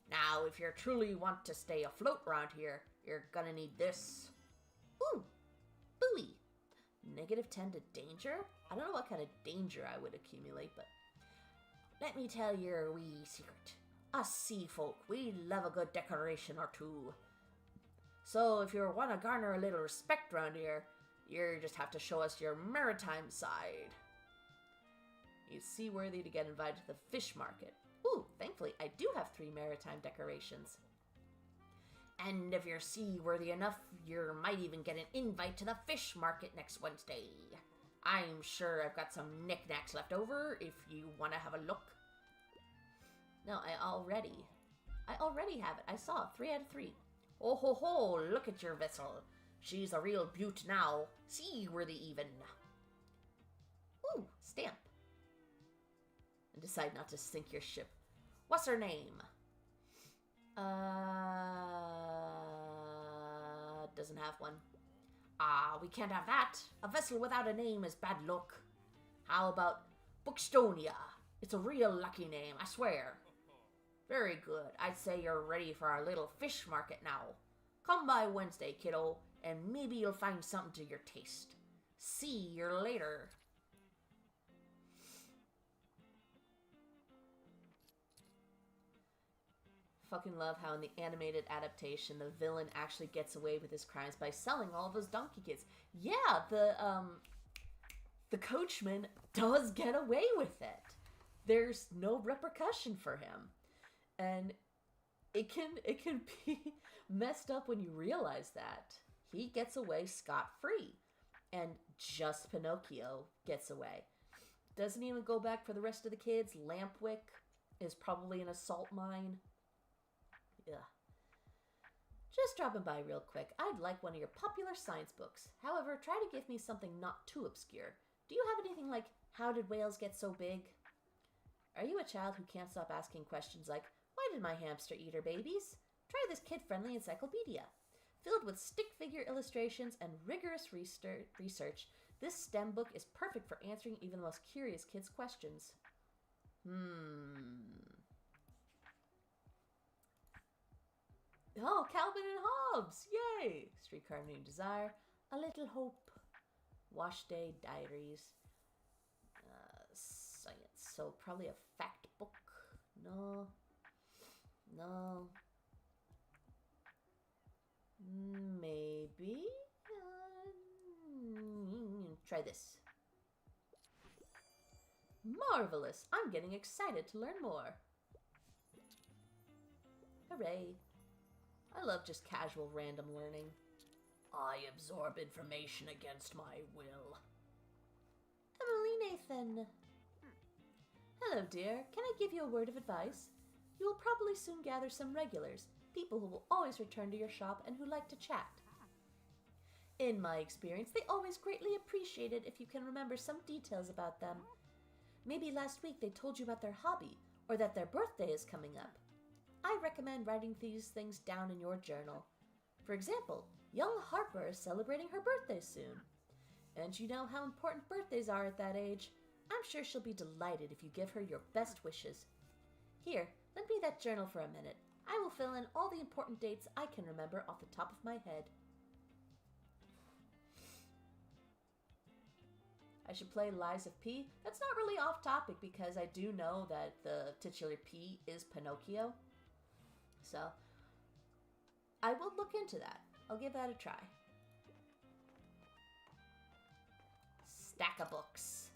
Now, if you truly want to stay afloat around here, you're gonna need this. Ooh, buoy. -10 to danger? I don't know what kind of danger I would accumulate, but... let me tell you a wee secret. Us sea folk, we love a good decoration or two. So if you want to garner a little respect round here, you just have to show us your maritime side. He's seaworthy to get invited to the fish market. Ooh, thankfully I do have 3 maritime decorations. And if you're seaworthy enough, you might even get an invite to the fish market next Wednesday. I'm sure I've got some knickknacks left over if you want to have a look. No, I already have it. I saw 3 out of 3. Oh ho ho, look at your vessel. She's a real beaut now. Seaworthy even. Ooh, stamp. And decide not to sink your ship. What's her name? Doesn't have one. Ah, we can't have that. A vessel without a name is bad luck. How about Buxtonia? It's a real lucky name, I swear. Very good. I'd say you're ready for our little fish market now. Come by Wednesday, kiddo, and maybe you'll find something to your taste. See you later. Fucking love how in the animated adaptation the villain actually gets away with his crimes by selling all of his donkey kids. Yeah, the coachman does get away with it. There's no repercussion for him. And it can be messed up when you realize that. He gets away scot-free. And just Pinocchio gets away. Doesn't even go back for the rest of the kids. Lampwick is probably in a salt mine. Yeah. Just dropping by real quick. I'd like one of your popular science books. However, try to give me something not too obscure. Do you have anything like, how did whales get so big? Are you a child who can't stop asking questions like, why did my hamster eat her babies? Try this kid-friendly encyclopedia. Filled with stick figure illustrations and rigorous research, this STEM book is perfect for answering even the most curious kids' questions. Oh, Calvin and Hobbes! Yay! Streetcar Named Desire. A Little Hope. Wash Day Diaries. Science. So probably a fact book. No. Maybe. Try this. Marvelous! I'm getting excited to learn more. Hooray. I love just casual random learning. I absorb information against my will. Emily Nathan. Hello, dear. Can I give you a word of advice? You will probably soon gather some regulars, people who will always return to your shop and who like to chat. In my experience, they always greatly appreciate it if you can remember some details about them. Maybe last week they told you about their hobby, or that their birthday is coming up. I recommend writing these things down in your journal. For example, young Harper is celebrating her birthday soon. And you know how important birthdays are at that age. I'm sure she'll be delighted if you give her your best wishes. Here, lend me that journal for a minute. I will fill in all the important dates I can remember off the top of my head. I should play Lies of P. That's not really off topic because I do know that the titular P is Pinocchio. So, I will look into that. I'll give that a try. Stack of books.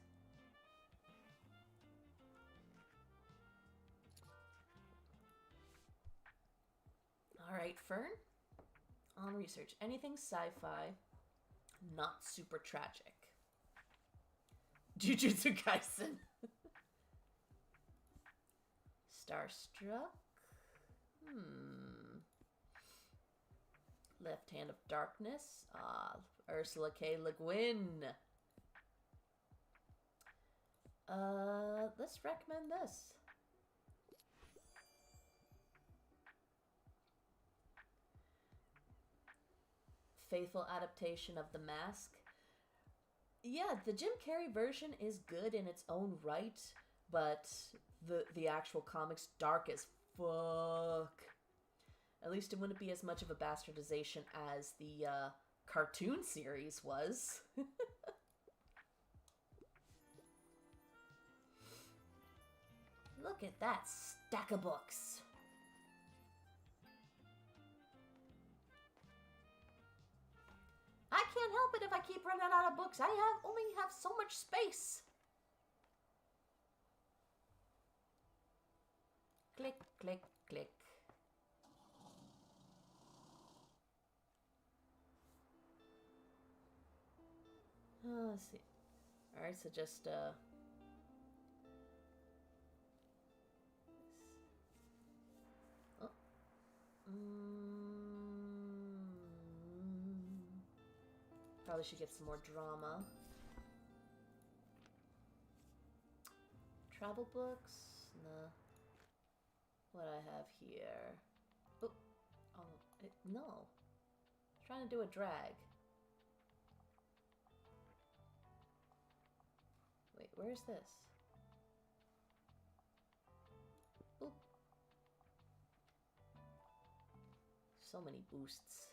Alright, Fern. On research. Anything sci-fi, not super tragic. Jujutsu Kaisen. Starstruck. Left Hand of Darkness. Ursula K. Le Guin. Let's recommend this. Faithful adaptation of The Mask. Yeah, the Jim Carrey version is good in its own right, but the actual comic's dark as fuck. At least it wouldn't be as much of a bastardization as the cartoon series was. Look at that stack of books. I can't help it if I keep running out of books. I only have so much space. Click, click, click. Let's see. Alright, so just, oh. Probably should get some more drama. Travel books? No. What I have here. Oh, no. Trying to do a drag. Wait, where's this? Oop. So many boosts.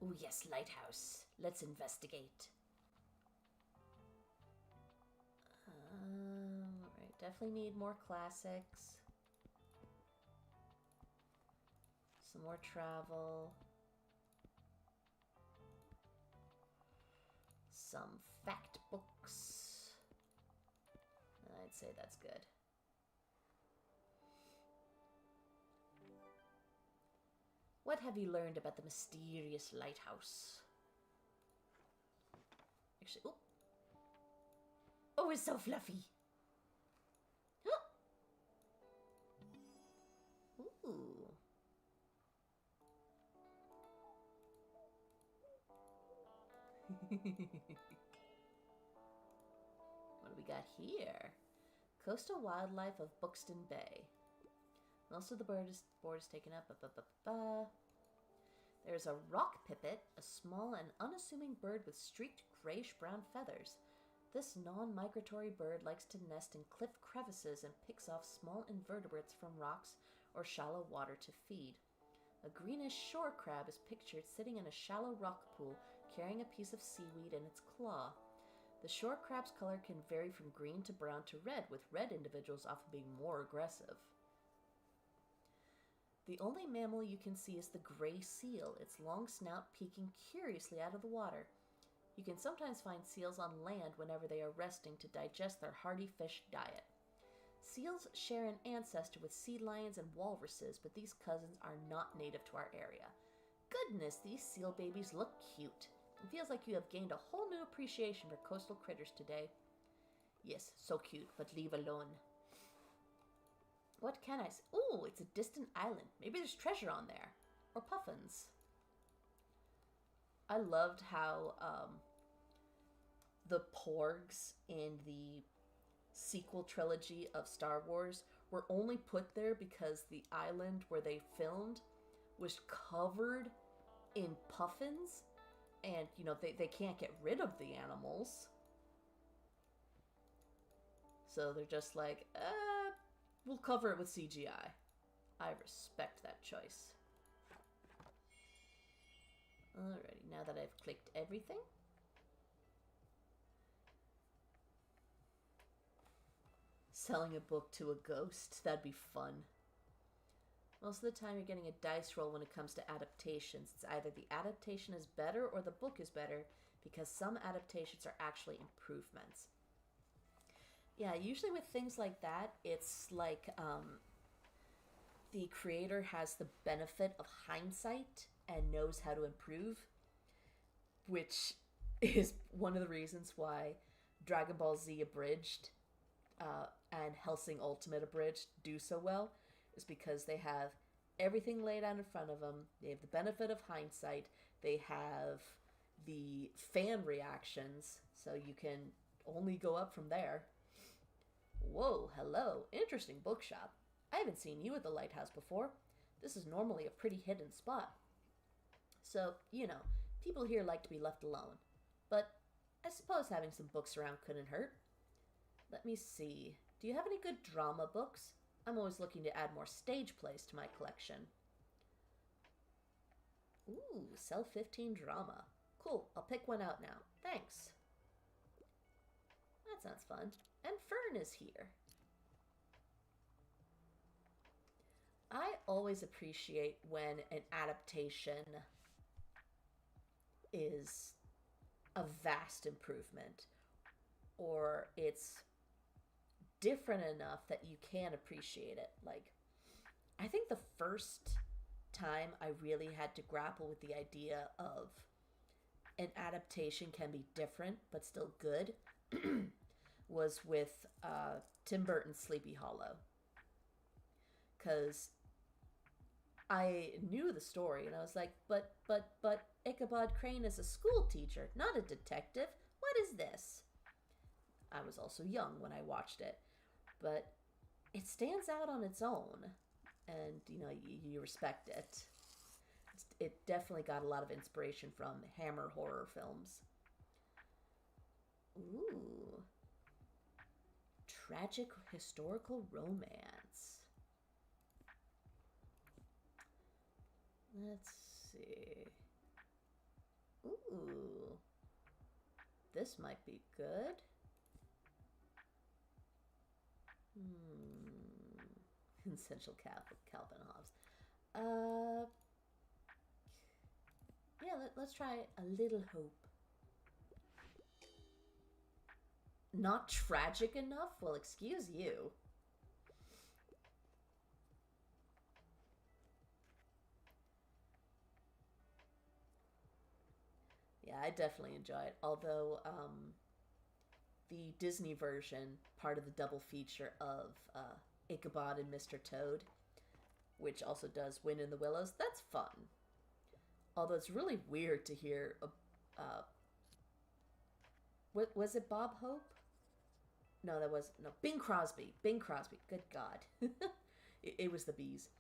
Oh yes, lighthouse. Let's investigate. Right, definitely need more classics. Some more travel. Some fact books. I'd say that's good. What have you learned about the mysterious lighthouse? Actually, oh. Oh, it's so fluffy. Ooh. What do we got here? Coastal wildlife of Buxton Bay. Most of the board is taken up. There's a rock pipit, a small and unassuming bird with streaked grayish-brown feathers. This non-migratory bird likes to nest in cliff crevices and picks off small invertebrates from rocks or shallow water to feed. A greenish shore crab is pictured sitting in a shallow rock pool, carrying a piece of seaweed in its claw. The shore crab's color can vary from green to brown to red, with red individuals often being more aggressive. The only mammal you can see is the gray seal, its long snout peeking curiously out of the water. You can sometimes find seals on land whenever they are resting to digest their hearty fish diet. Seals share an ancestor with sea lions and walruses, but these cousins are not native to our area. Goodness, these seal babies look cute. It feels like you have gained a whole new appreciation for coastal critters today. Yes, so cute, but leave alone. What can I say? Ooh, it's a distant island. Maybe there's treasure on there. Or puffins. I loved how the porgs in the sequel trilogy of Star Wars were only put there because the island where they filmed was covered in puffins. And, you know, they can't get rid of the animals. So they're just like, we'll cover it with CGI. I respect that choice. Alrighty, now that I've clicked everything. Selling a book to a ghost, that'd be fun. Most of the time you're getting a dice roll when it comes to adaptations. It's either the adaptation is better or the book is better, because some adaptations are actually improvements. Yeah, usually with things like that, it's like the creator has the benefit of hindsight and knows how to improve, which is one of the reasons why Dragon Ball Z Abridged and Hellsing Ultimate Abridged do so well, is because they have everything laid out in front of them. They have the benefit of hindsight. They have the fan reactions, so you can only go up from there. Whoa, hello. Interesting bookshop. I haven't seen you at the lighthouse before. This is normally a pretty hidden spot. So, you know, people here like to be left alone. But I suppose having some books around couldn't hurt. Let me see. Do you have any good drama books? I'm always looking to add more stage plays to my collection. Ooh, Cell 15 drama. Cool, I'll pick one out now. Thanks. That sounds fun. And Fern is here. I always appreciate when an adaptation is a vast improvement, or it's different enough that you can appreciate it. Like, I think the first time I really had to grapple with the idea of an adaptation can be different but still good was with Tim Burton's Sleepy Hollow. Because I knew the story and I was like, but Ichabod Crane is a school teacher, not a detective. What is this? I was also young when I watched it, but it stands out on its own, and you respect it. It definitely got a lot of inspiration from Hammer horror films. Ooh, tragic historical romance. Let's see. Ooh, this might be good. Essential Calvin Hobbes. Yeah, let's try A Little Hope. Not tragic enough? Well, excuse you. Yeah, I definitely enjoy it. Although, the Disney version, part of the double feature of Ichabod and Mr. Toad, which also does Wind in the Willows, that's fun. Although it's really weird to hear, was it Bob Hope? No, Bing Crosby. Bing Crosby. Good God. it was the bees.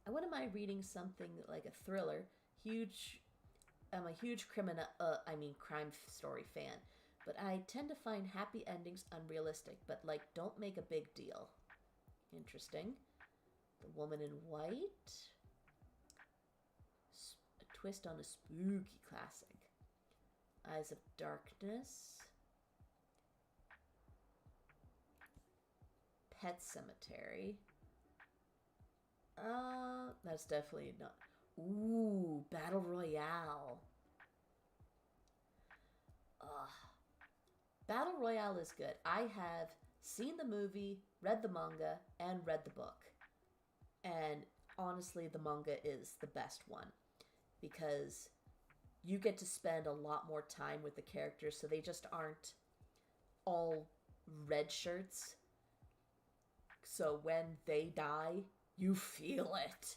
I wouldn't mind reading something like a thriller. I'm a huge crime story fan, but I tend to find happy endings unrealistic, but don't make a big deal. Interesting. The Woman in White. A twist on a spooky classic. Eyes of Darkness. Pet Cemetery. That's definitely not. Ooh, Battle Royale. Battle Royale is good. I have seen the movie, read the manga, and read the book. And honestly, the manga is the best one because you get to spend a lot more time with the characters, so they just aren't all red shirts. So when they die, you feel it.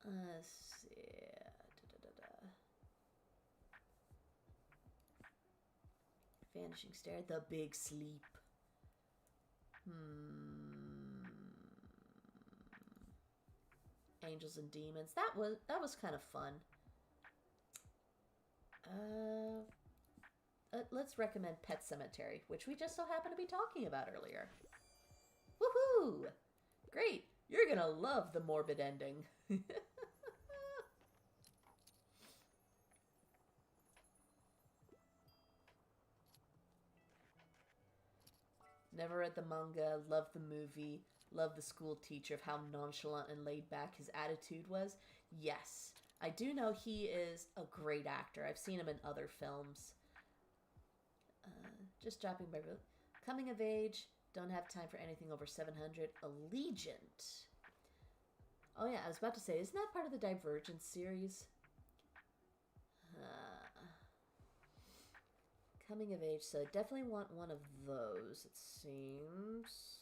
Let's see. Vanishing Stare, The Big Sleep. Angels and Demons. That was kind of fun. Let's recommend Pet Cemetery, which we just so happened to be talking about earlier. Woohoo! Great! You're gonna love the morbid ending. Never read the manga, loved the movie, loved the school teacher of how nonchalant and laid back his attitude was. Yes, I do know he is a great actor. I've seen him in other films. Just dropping by. Coming of age, don't have time for anything over 700. Allegiant. Oh yeah, I was about to say, isn't that part of the Divergent series? Coming of age, so I definitely want one of those, it seems.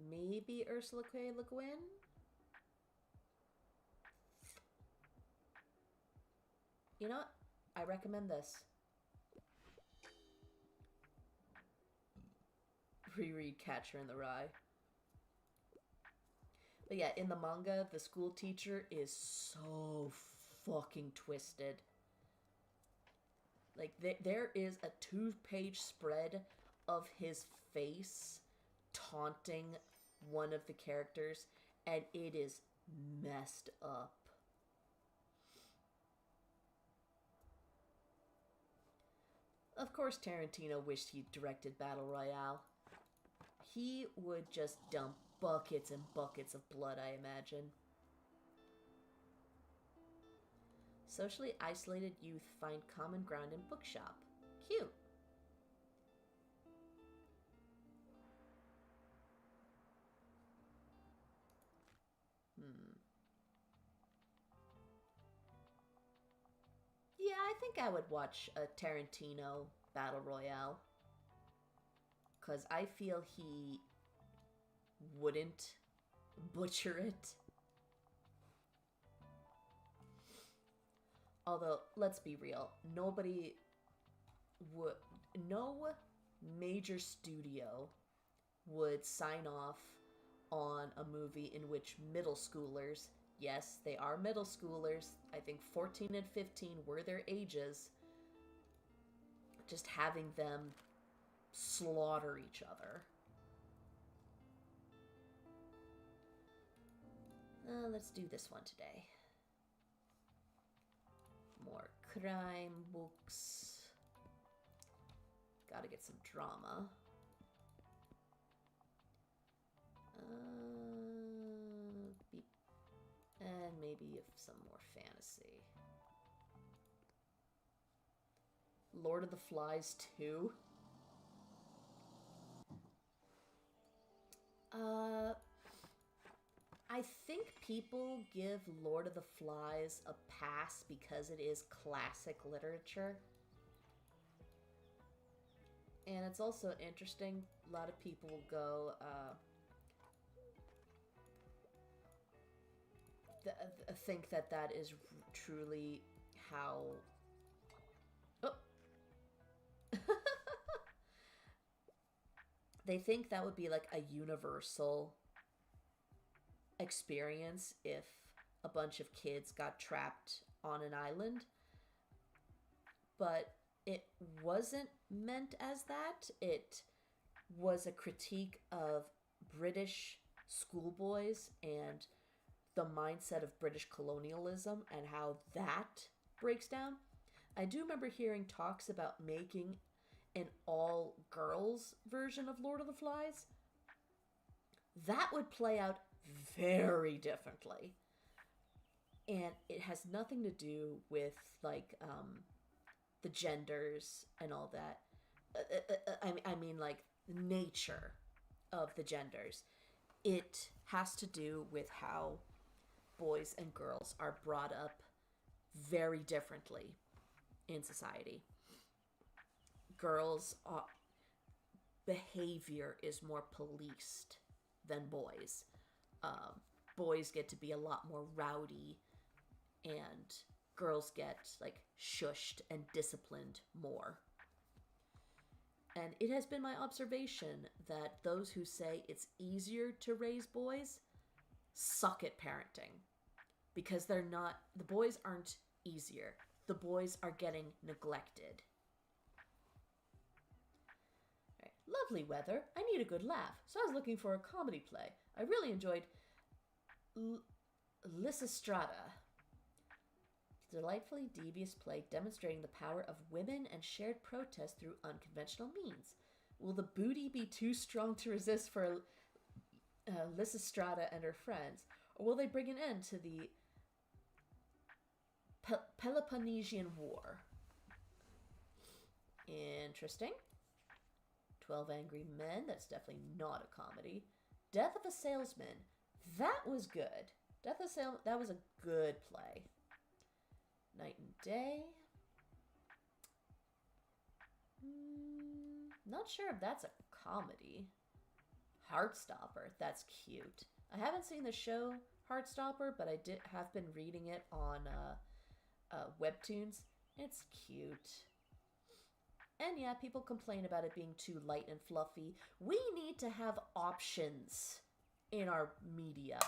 Maybe Ursula K. Le Guin? You know what? I recommend this. Reread Catcher in the Rye. But yeah, in the manga, the school teacher is so fucking twisted. Like, there is a 2-page spread of his face taunting one of the characters, and it is messed up. Of course, Tarantino wished he directed Battle Royale. He would just dump buckets and buckets of blood, I imagine. Socially isolated youth find common ground in bookshop. Cute. Yeah, I think I would watch a Tarantino Battle Royale. Because I feel he wouldn't butcher it. Although, let's be real, no major studio would sign off on a movie in which middle schoolers, yes, they are middle schoolers, I think 14 and 15 were their ages, just having them slaughter each other. Let's do this one today. More crime books. Gotta get some drama. And maybe some more fantasy. Lord of the Flies 2. I think people give Lord of the Flies a pass because it is classic literature. And it's also interesting, a lot of people will go, think that that is truly how... Oh! They think that would be like a universal experience if a bunch of kids got trapped on an island. But it wasn't meant as that. It was a critique of British schoolboys and the mindset of British colonialism and how that breaks down. I do remember hearing talks about making an all-girls version of Lord of the Flies. That would play out very differently. And it has nothing to do with, like, the genders and all that. I mean, like, nature of the genders. It has to do with how boys and girls are brought up very differently in society. Girls' behavior is more policed than boys. Boys get to be a lot more rowdy, and girls get, like, shushed and disciplined more. And it has been my observation that those who say it's easier to raise boys suck at parenting. Because they're not, the boys aren't easier. The boys are getting neglected. Right. Lovely weather. I need a good laugh. So I was looking for a comedy play. I really enjoyed Lysistrata. Delightfully devious play demonstrating the power of women and shared protest through unconventional means. Will the booty be too strong to resist for Lysistrata and her friends, or will they bring an end to the Peloponnesian War? Interesting. 12 Angry Men, that's definitely not a comedy. Death of a Salesman, that was good. Death of a Salesman, that was a good play. Night and Day. Not sure if that's a comedy. Heartstopper, that's cute. I haven't seen the show Heartstopper, but I have been reading it on Webtoons. It's cute. And yeah, people complain about it being too light and fluffy. We need to have options in our media.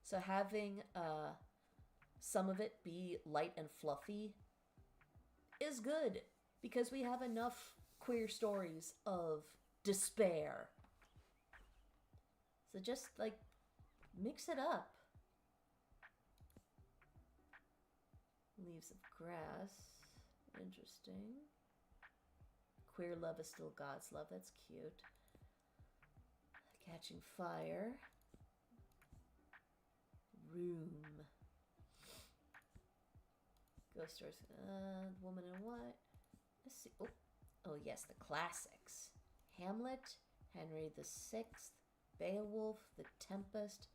So having some of it be light and fluffy is good, because we have enough queer stories of despair. So just, like, mix it up. Leaves of Grass. Interesting. Queer love is still God's love. That's cute. Catching Fire. Room. Ghost Stories. Woman in White. Let's see. Oh, yes, the classics. Hamlet, Henry VI, Beowulf, The Tempest,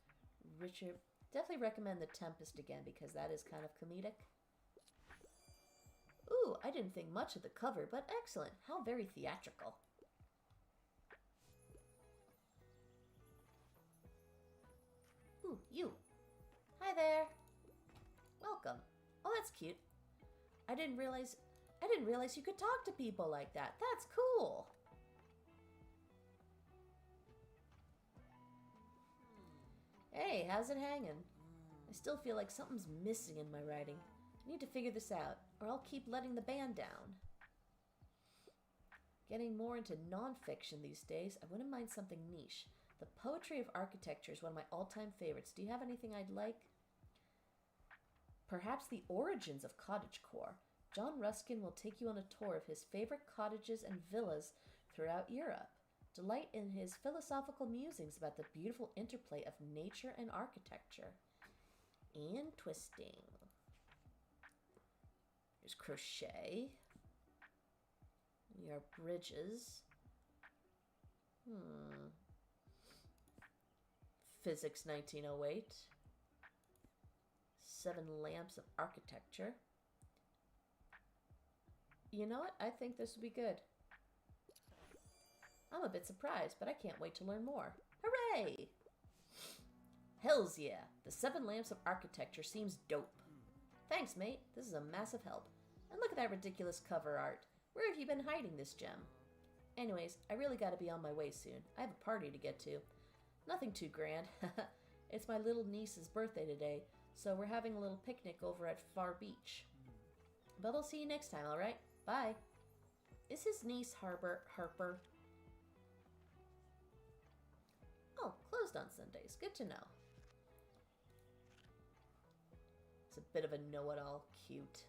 Richard. Definitely recommend The Tempest again because that is kind of comedic. Ooh, I didn't think much of the cover, but excellent. How very theatrical. Ooh, you. Hi there. Welcome. Oh, that's cute. I didn't realize you could talk to people like that. That's cool. Hey, how's it hanging? I still feel like something's missing in my writing. I need to figure this out, or I'll keep letting the band down. Getting more into nonfiction these days, I wouldn't mind something niche. The Poetry of Architecture is one of my all-time favorites. Do you have anything I'd like? Perhaps The Origins of Cottagecore. John Ruskin will take you on a tour of his favorite cottages and villas throughout Europe. Delight in his philosophical musings about the beautiful interplay of nature and architecture. Interesting. There's crochet. We are bridges. Physics 1908. 7 Lamps of Architecture. You know what? I think this would be good. I'm a bit surprised, but I can't wait to learn more. Hooray! Hells yeah! The 7 Lamps of Architecture seems dope. Thanks, mate. This is a massive help. And look at that ridiculous cover art. Where have you been hiding this gem? Anyways, I really gotta be on my way soon. I have a party to get to. Nothing too grand. It's my little niece's birthday today, so we're having a little picnic over at Far Beach. But I'll see you next time, alright? Bye. Is his niece Harper? Oh, closed on Sundays. Good to know. It's a bit of a know-it-all. Cute.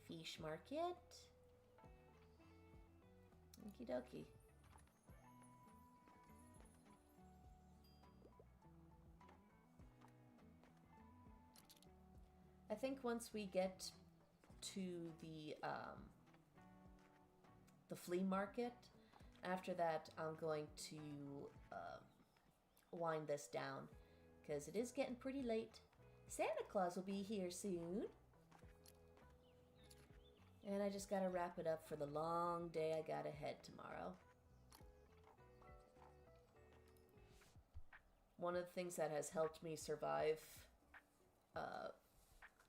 Fish market. Okie dokie. I think once we get to the flea market, after that I'm going to wind this down because it is getting pretty late. Santa Claus will be here soon. And I just gotta wrap it up for the long day I got ahead tomorrow. One of the things that has helped me survive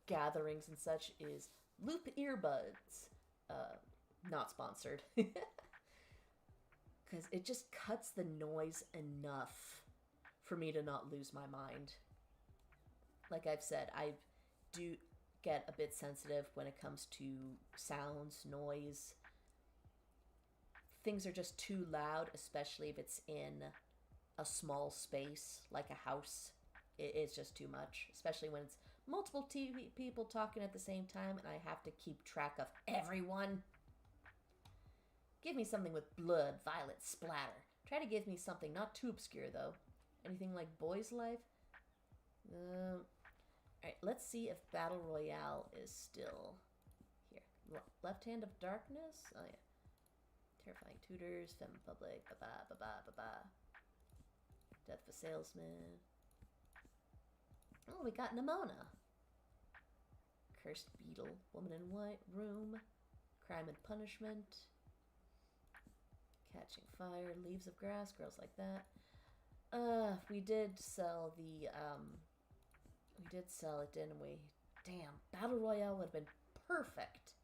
gatherings and such is Loop earbuds. Not sponsored. Because it just cuts the noise enough for me to not lose my mind. Like I've said, I do get a bit sensitive when it comes to sounds, noise. Things are just too loud, especially if it's in a small space like a house. It's just too much, especially when it's multiple TV people talking at the same time and I have to keep track of everyone. Give me something with blood, violet, splatter. Try to give me something not too obscure, though. Anything like Boy's Life? Alright, let's see if Battle Royale is still here. Left Hand of Darkness? Oh, yeah. Terrifying Tutors, Femme Public, ba-ba. Death of a Salesman. Oh, we got Nimona. Cursed Beetle, Woman in White, Room, Crime and Punishment, Catching Fire, Leaves of Grass, Girls Like That. We did sell the, we did sell it, didn't we? Damn, Battle Royale would have been perfect.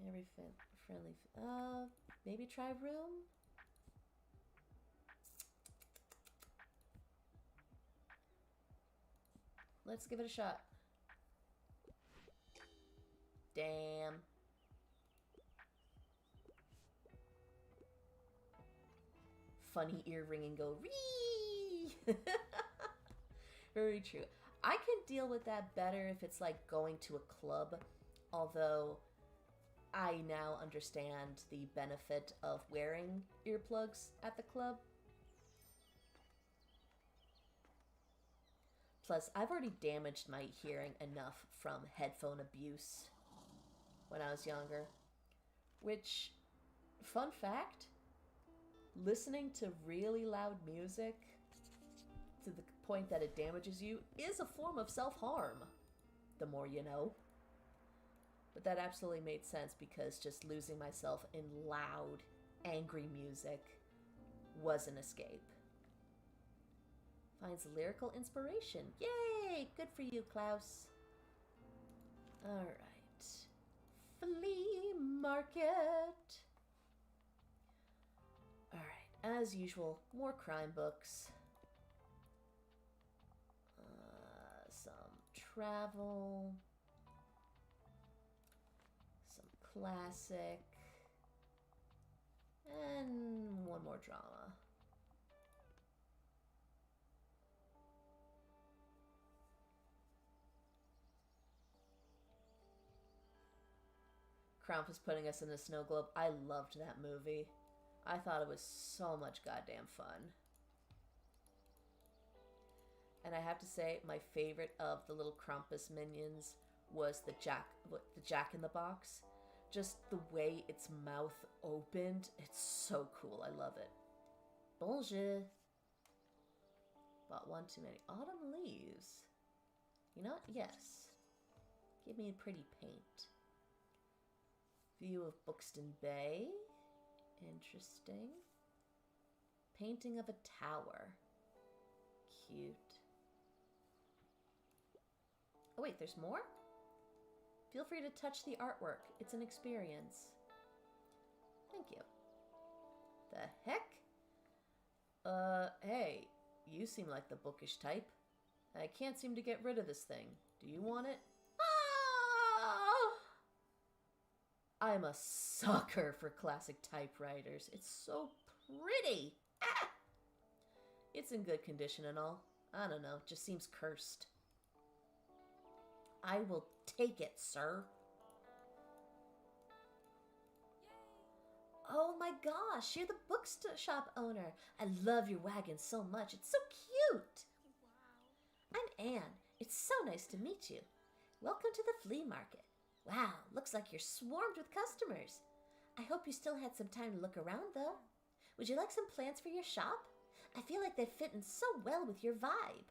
Every friendly, maybe try Room? let's give it a shot. Damn. Funny ear ringing go, ree! Very true. I can deal with that better if it's like going to a club, although I now understand the benefit of wearing earplugs at the club. Plus, I've already damaged my hearing enough from headphone abuse when I was younger. Which, fun fact, listening to really loud music to the point that it damages you is a form of self-harm. The more you know. But that absolutely made sense because just losing myself in loud, angry music was an escape. Finds lyrical inspiration. Yay! Good for you, Klaus. Alright. Flea market. Alright, as usual, more crime books. Some travel. Some classic. And one more drama. Krampus putting us in a snow globe. I loved that movie. I thought it was so much goddamn fun. And I have to say, my favorite of the little Krampus minions was the Jack in the Box. Just the way its mouth opened. It's so cool. I love it. Bonjour. Bought one too many. Autumn leaves. You know what? Yes. Give me a pretty paint. View of Buxton Bay. Interesting. Painting of a tower. Cute. Oh wait, there's more? Feel free to touch the artwork. It's an experience. Thank you. The heck? Hey, you seem like the bookish type. I can't seem to get rid of this thing. Do you want it? I'm a sucker for classic typewriters. It's so pretty. Ah! It's in good condition and all. I don't know, just seems cursed. I will take it, sir. Oh my gosh, you're the bookshop owner. I love your wagon so much. It's so cute. Wow. I'm Anne. It's so nice to meet you. Welcome to the flea market. Wow, looks like you're swarmed with customers. I hope you still had some time to look around, though. Would you like some plants for your shop? I feel like they fit in so well with your vibe.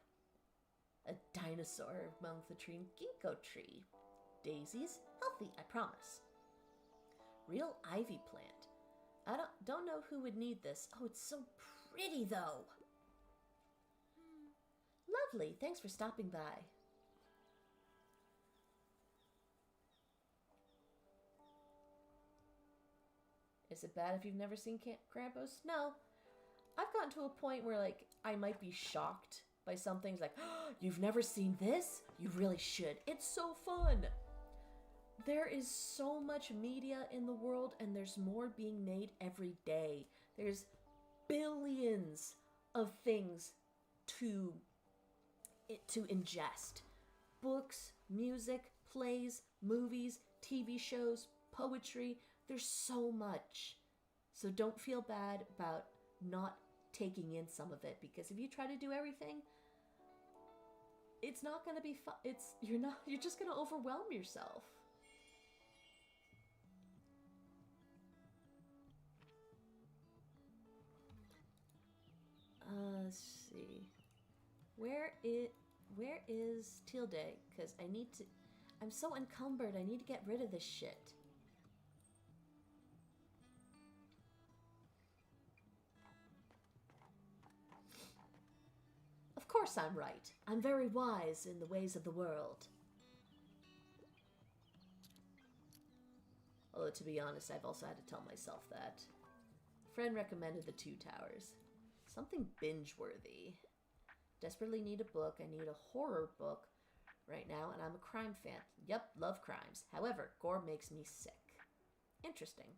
A dinosaur among the tree, ginkgo tree. Daisies, healthy, I promise. Real ivy plant. I don't know who would need this. Oh, it's so pretty, though. Lovely, thanks for stopping by. Is it bad if you've never seen Krampus? No. I've gotten to a point where, like, I might be shocked by some things. Like, oh, you've never seen this? You really should. It's so fun. There is so much media in the world, and there's more being made every day. There's billions of things to ingest. Books, music, plays, movies, TV shows, poetry. There's so much. So don't feel bad about not taking in some of it, because if you try to do everything, it's not going to be fun. You're just going to overwhelm yourself. Let's see. Where is Tilde? Because I'm so encumbered. I need to get rid of this shit. Of course I'm right. I'm very wise in the ways of the world. Although, to be honest, I've also had to tell myself that. Friend recommended The Two Towers. Something binge-worthy. Desperately need a book. I need a horror book. right now, and I'm a crime fan. Yep, love crimes. However, gore makes me sick. Interesting.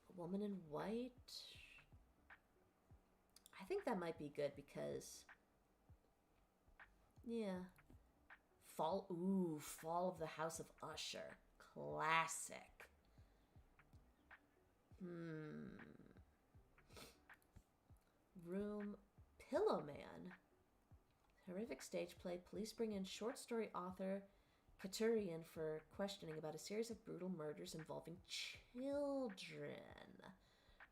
A woman in white. I think that might be good because, yeah. Fall of the House of Usher. Classic. Room Pillow Man. Horrific stage play. Police bring in short story author Katurian for questioning about a series of brutal murders involving children.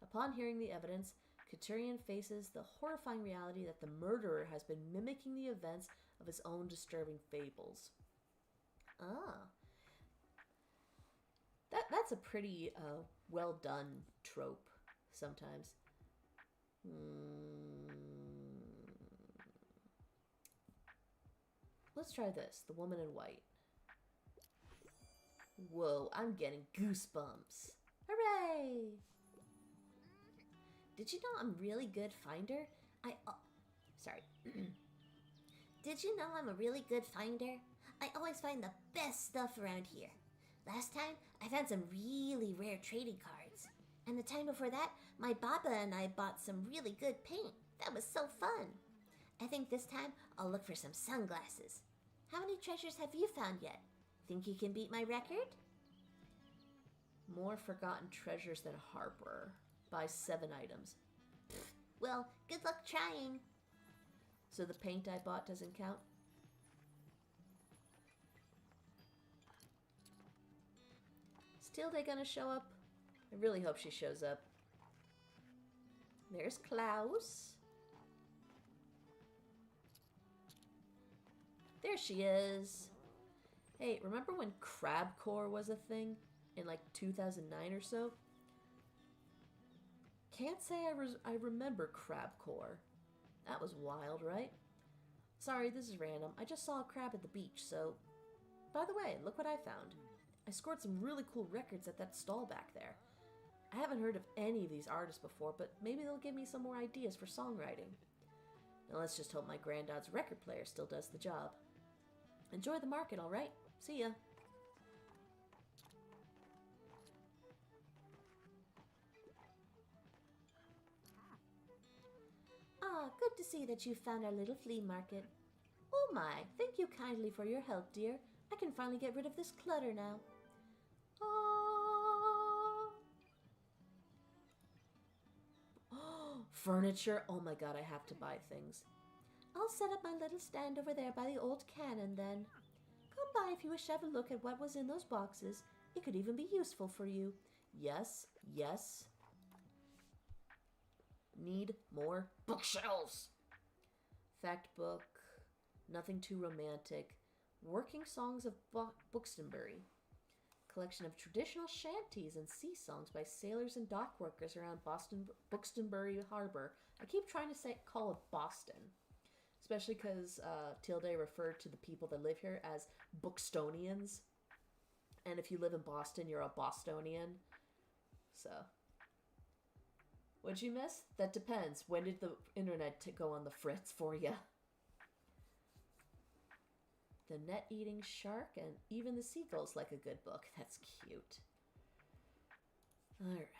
Upon hearing the evidence, Katurian faces the horrifying reality that the murderer has been mimicking the events of his own disturbing fables. That's a pretty well done trope sometimes. Let's try this. The Woman in White. Whoa, I'm getting goosebumps. Hooray! Did you know I'm a really good finder? Sorry. Did you know I'm a really good finder? I always find the best stuff around here. Last time, I found some really rare trading cards. And the time before that, my Baba and I bought some really good paint. That was so fun. I think this time, I'll look for some sunglasses. How many treasures have you found yet? Think you can beat my record? More forgotten treasures than Harper. Buy 7 items. Well, good luck trying. So the paint I bought doesn't count? Still they gonna show up? I really hope she shows up. There's Klaus. There she is. Hey, remember when Crabcore was a thing? In like 2009 or so? Can't say I remember Crabcore. That was wild, right? Sorry, this is random. I just saw a crab at the beach, so... By the way, look what I found. I scored some really cool records at that stall back there. I haven't heard of any of these artists before, but maybe they'll give me some more ideas for songwriting. Now let's just hope my granddad's record player still does the job. Enjoy the market, alright? See ya. Ah, good to see that you found our little flea market. Oh my, thank you kindly for your help, dear. I can finally get rid of this clutter now. Furniture? Oh my god, I have to buy things. I'll set up my little stand over there by the old cannon then. Come by if you wish to have a look at what was in those boxes. It could even be useful for you. Yes, yes. Need more bookshelves. Fact book. Nothing too romantic. Working songs of Buxtonbury. Collection of traditional shanties and sea songs by sailors and dock workers around Buxtonbury Harbor. I keep trying to call it Boston, especially because Tilde referred to the people that live here as Buxtonians. And if you live in Boston, you're a Bostonian. So, what'd you miss? That depends. When did the internet go on the fritz for you? The Net-Eating Shark and Even the Seagulls like a good book. That's cute. Alright.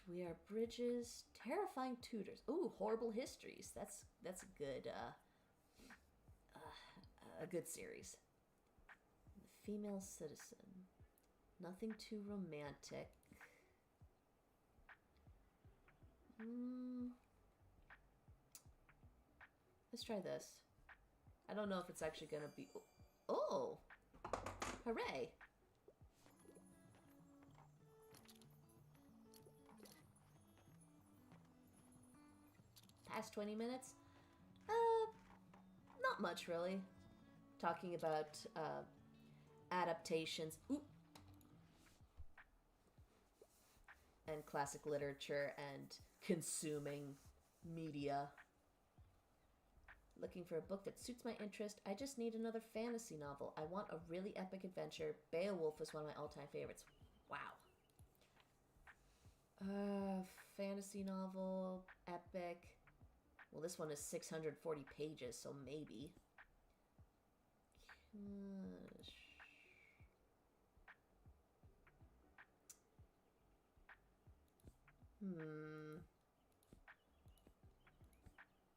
We are Bridges. Terrifying Tutors. Ooh, Horrible Histories. That's a good series. The Female Citizen. Nothing too romantic. Let's try this. I don't know if it's actually gonna be... Oh! Hooray! Past 20 minutes? Not much really. Talking about adaptations. Ooh. And classic literature and consuming media. Looking for a book that suits my interest. I just need another fantasy novel. I want a really epic adventure. Beowulf is one of my all-time favorites. Wow. Fantasy novel, epic. Well, this one is 640 pages, so maybe.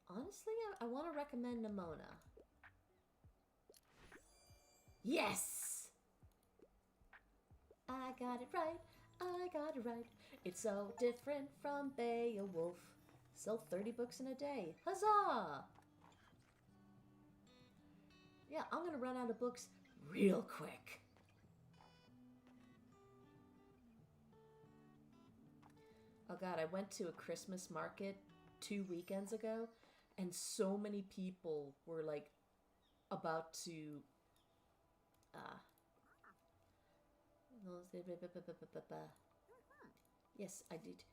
Honestly, I want to recommend Nimona. Yes! I got it right. I got it right. It's so different from Beowulf. Sell 30 books in a day. Huzzah! Yeah, I'm gonna run out of books real quick. Oh god, I went to a Christmas market 2 weekends ago, and so many people were like about to yes, I did.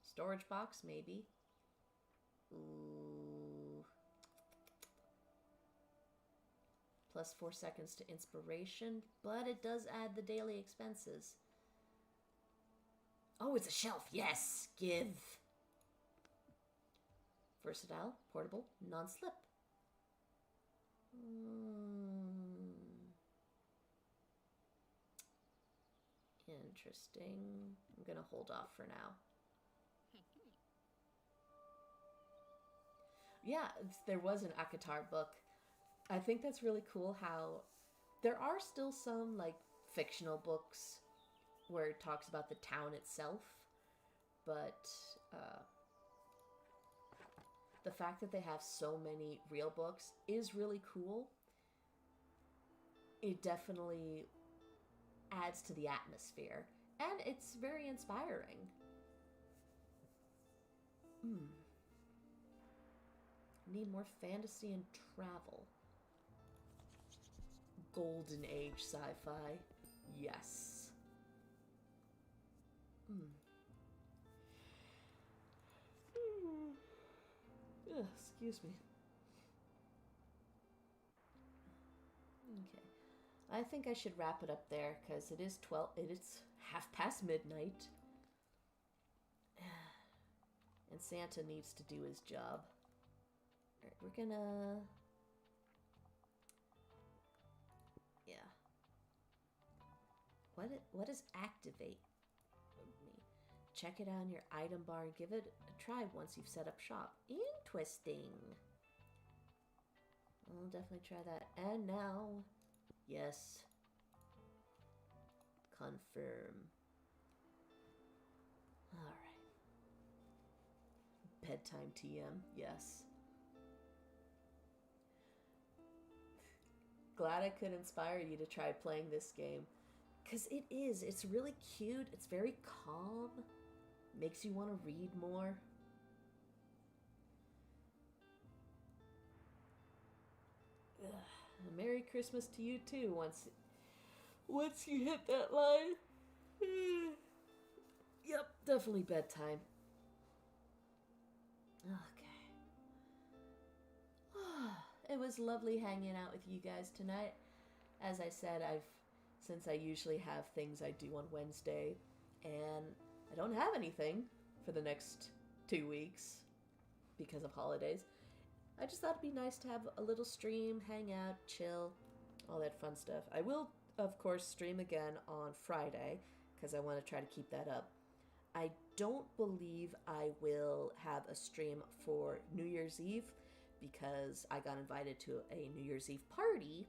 Storage box, maybe. Ooh. Plus 4 seconds to inspiration, but it does add the daily expenses. Oh, it's a shelf. Yes, give. Versatile, portable, non-slip. Interesting. I'm gonna hold off for now. Yeah, there was an ACOTAR book. I think that's really cool how there are still some like fictional books where it talks about the town itself, but the fact that they have so many real books is really cool. It definitely adds to the atmosphere, and it's very inspiring. Need more fantasy and travel. Golden Age sci-fi. Yes. Excuse me. Okay. I think I should wrap it up there because it is 12. It is half past midnight. And Santa needs to do his job. Alright, we're gonna... Yeah. What does activate me? Check it out in your item bar and give it a try once you've set up shop. Interesting. I'll definitely try that. And now, yes. Confirm. Alright. Bedtime TM, yes. Glad I could inspire you to try playing this game. Because it's really cute, it's very calm, makes you want to read more. Ugh. Merry Christmas to you too, once you hit that line. Yep, definitely bedtime. Okay. It was lovely hanging out with you guys tonight. As I said, since I usually have things I do on Wednesday, and I don't have anything for the next 2 weeks because of holidays, I just thought it'd be nice to have a little stream, hang out, chill, all that fun stuff. I will, of course, stream again on Friday because I want to try to keep that up. I don't believe I will have a stream for New Year's Eve because I got invited to a New Year's Eve party,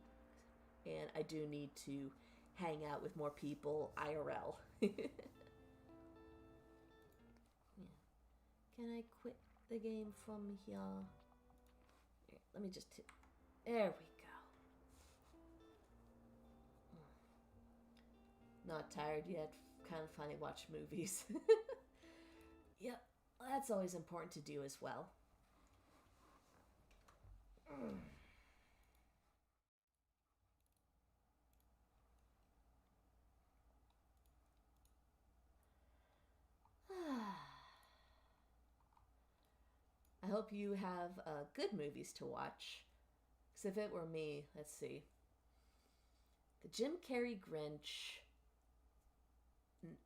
and I do need to hang out with more people IRL. Yeah. Can I quit the game from here? Here, let me just... There we go. Not tired yet. Kind of finally watch movies. Yep, that's always important to do as well. I hope you have good movies to watch. Because if it were me, let's see. The Jim Carrey Grinch,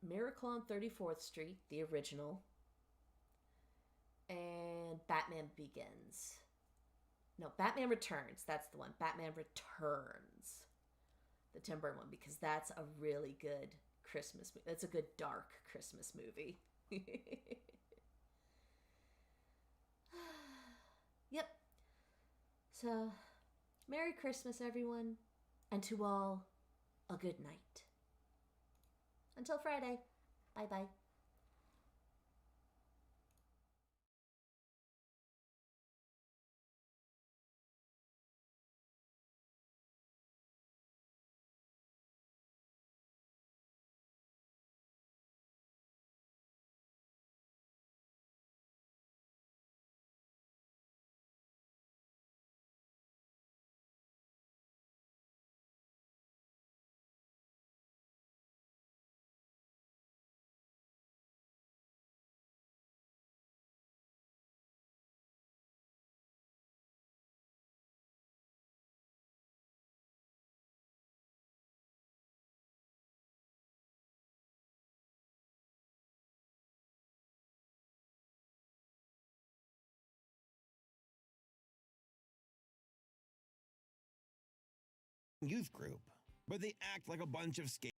Miracle on 34th Street, the original, and Batman Begins. No, Batman Returns. That's the one. Batman Returns. The Tim Burton one, because that's a really good Christmas movie. That's a good dark Christmas movie. Yep. So, Merry Christmas, everyone. And to all, a good night. Until Friday. Bye-bye. Youth group, but they act like a bunch of skate.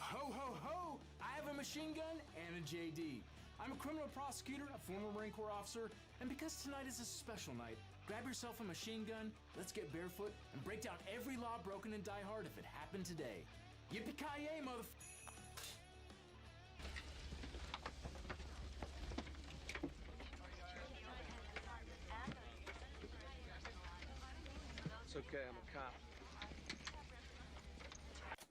Ho, ho, ho! I have a machine gun and a JD. I'm a criminal prosecutor, a former Marine Corps officer, and because tonight is a special night, grab yourself a machine gun, let's get barefoot, and break down every law broken in Die Hard if it happened today. Yippee-ki-yay, It's okay, I'm a cop.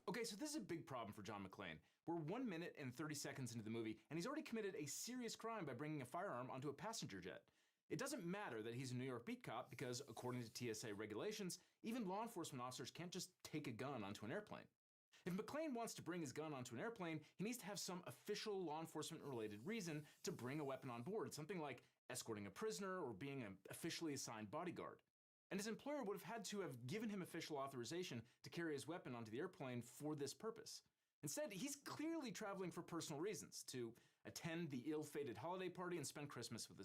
Okay, so this is a big problem for John McClane. We're 1 minute and 30 seconds into the movie, and he's already committed a serious crime by bringing a firearm onto a passenger jet. It doesn't matter that he's a New York beat cop because, according to TSA regulations, even law enforcement officers can't just take a gun onto an airplane. If McClane wants to bring his gun onto an airplane, he needs to have some official law enforcement related reason to bring a weapon on board, something like escorting a prisoner or being an officially assigned bodyguard. And his employer would have had to have given him official authorization to carry his weapon onto the airplane for this purpose. Instead, he's clearly traveling for personal reasons, to attend the ill-fated holiday party and spend Christmas with his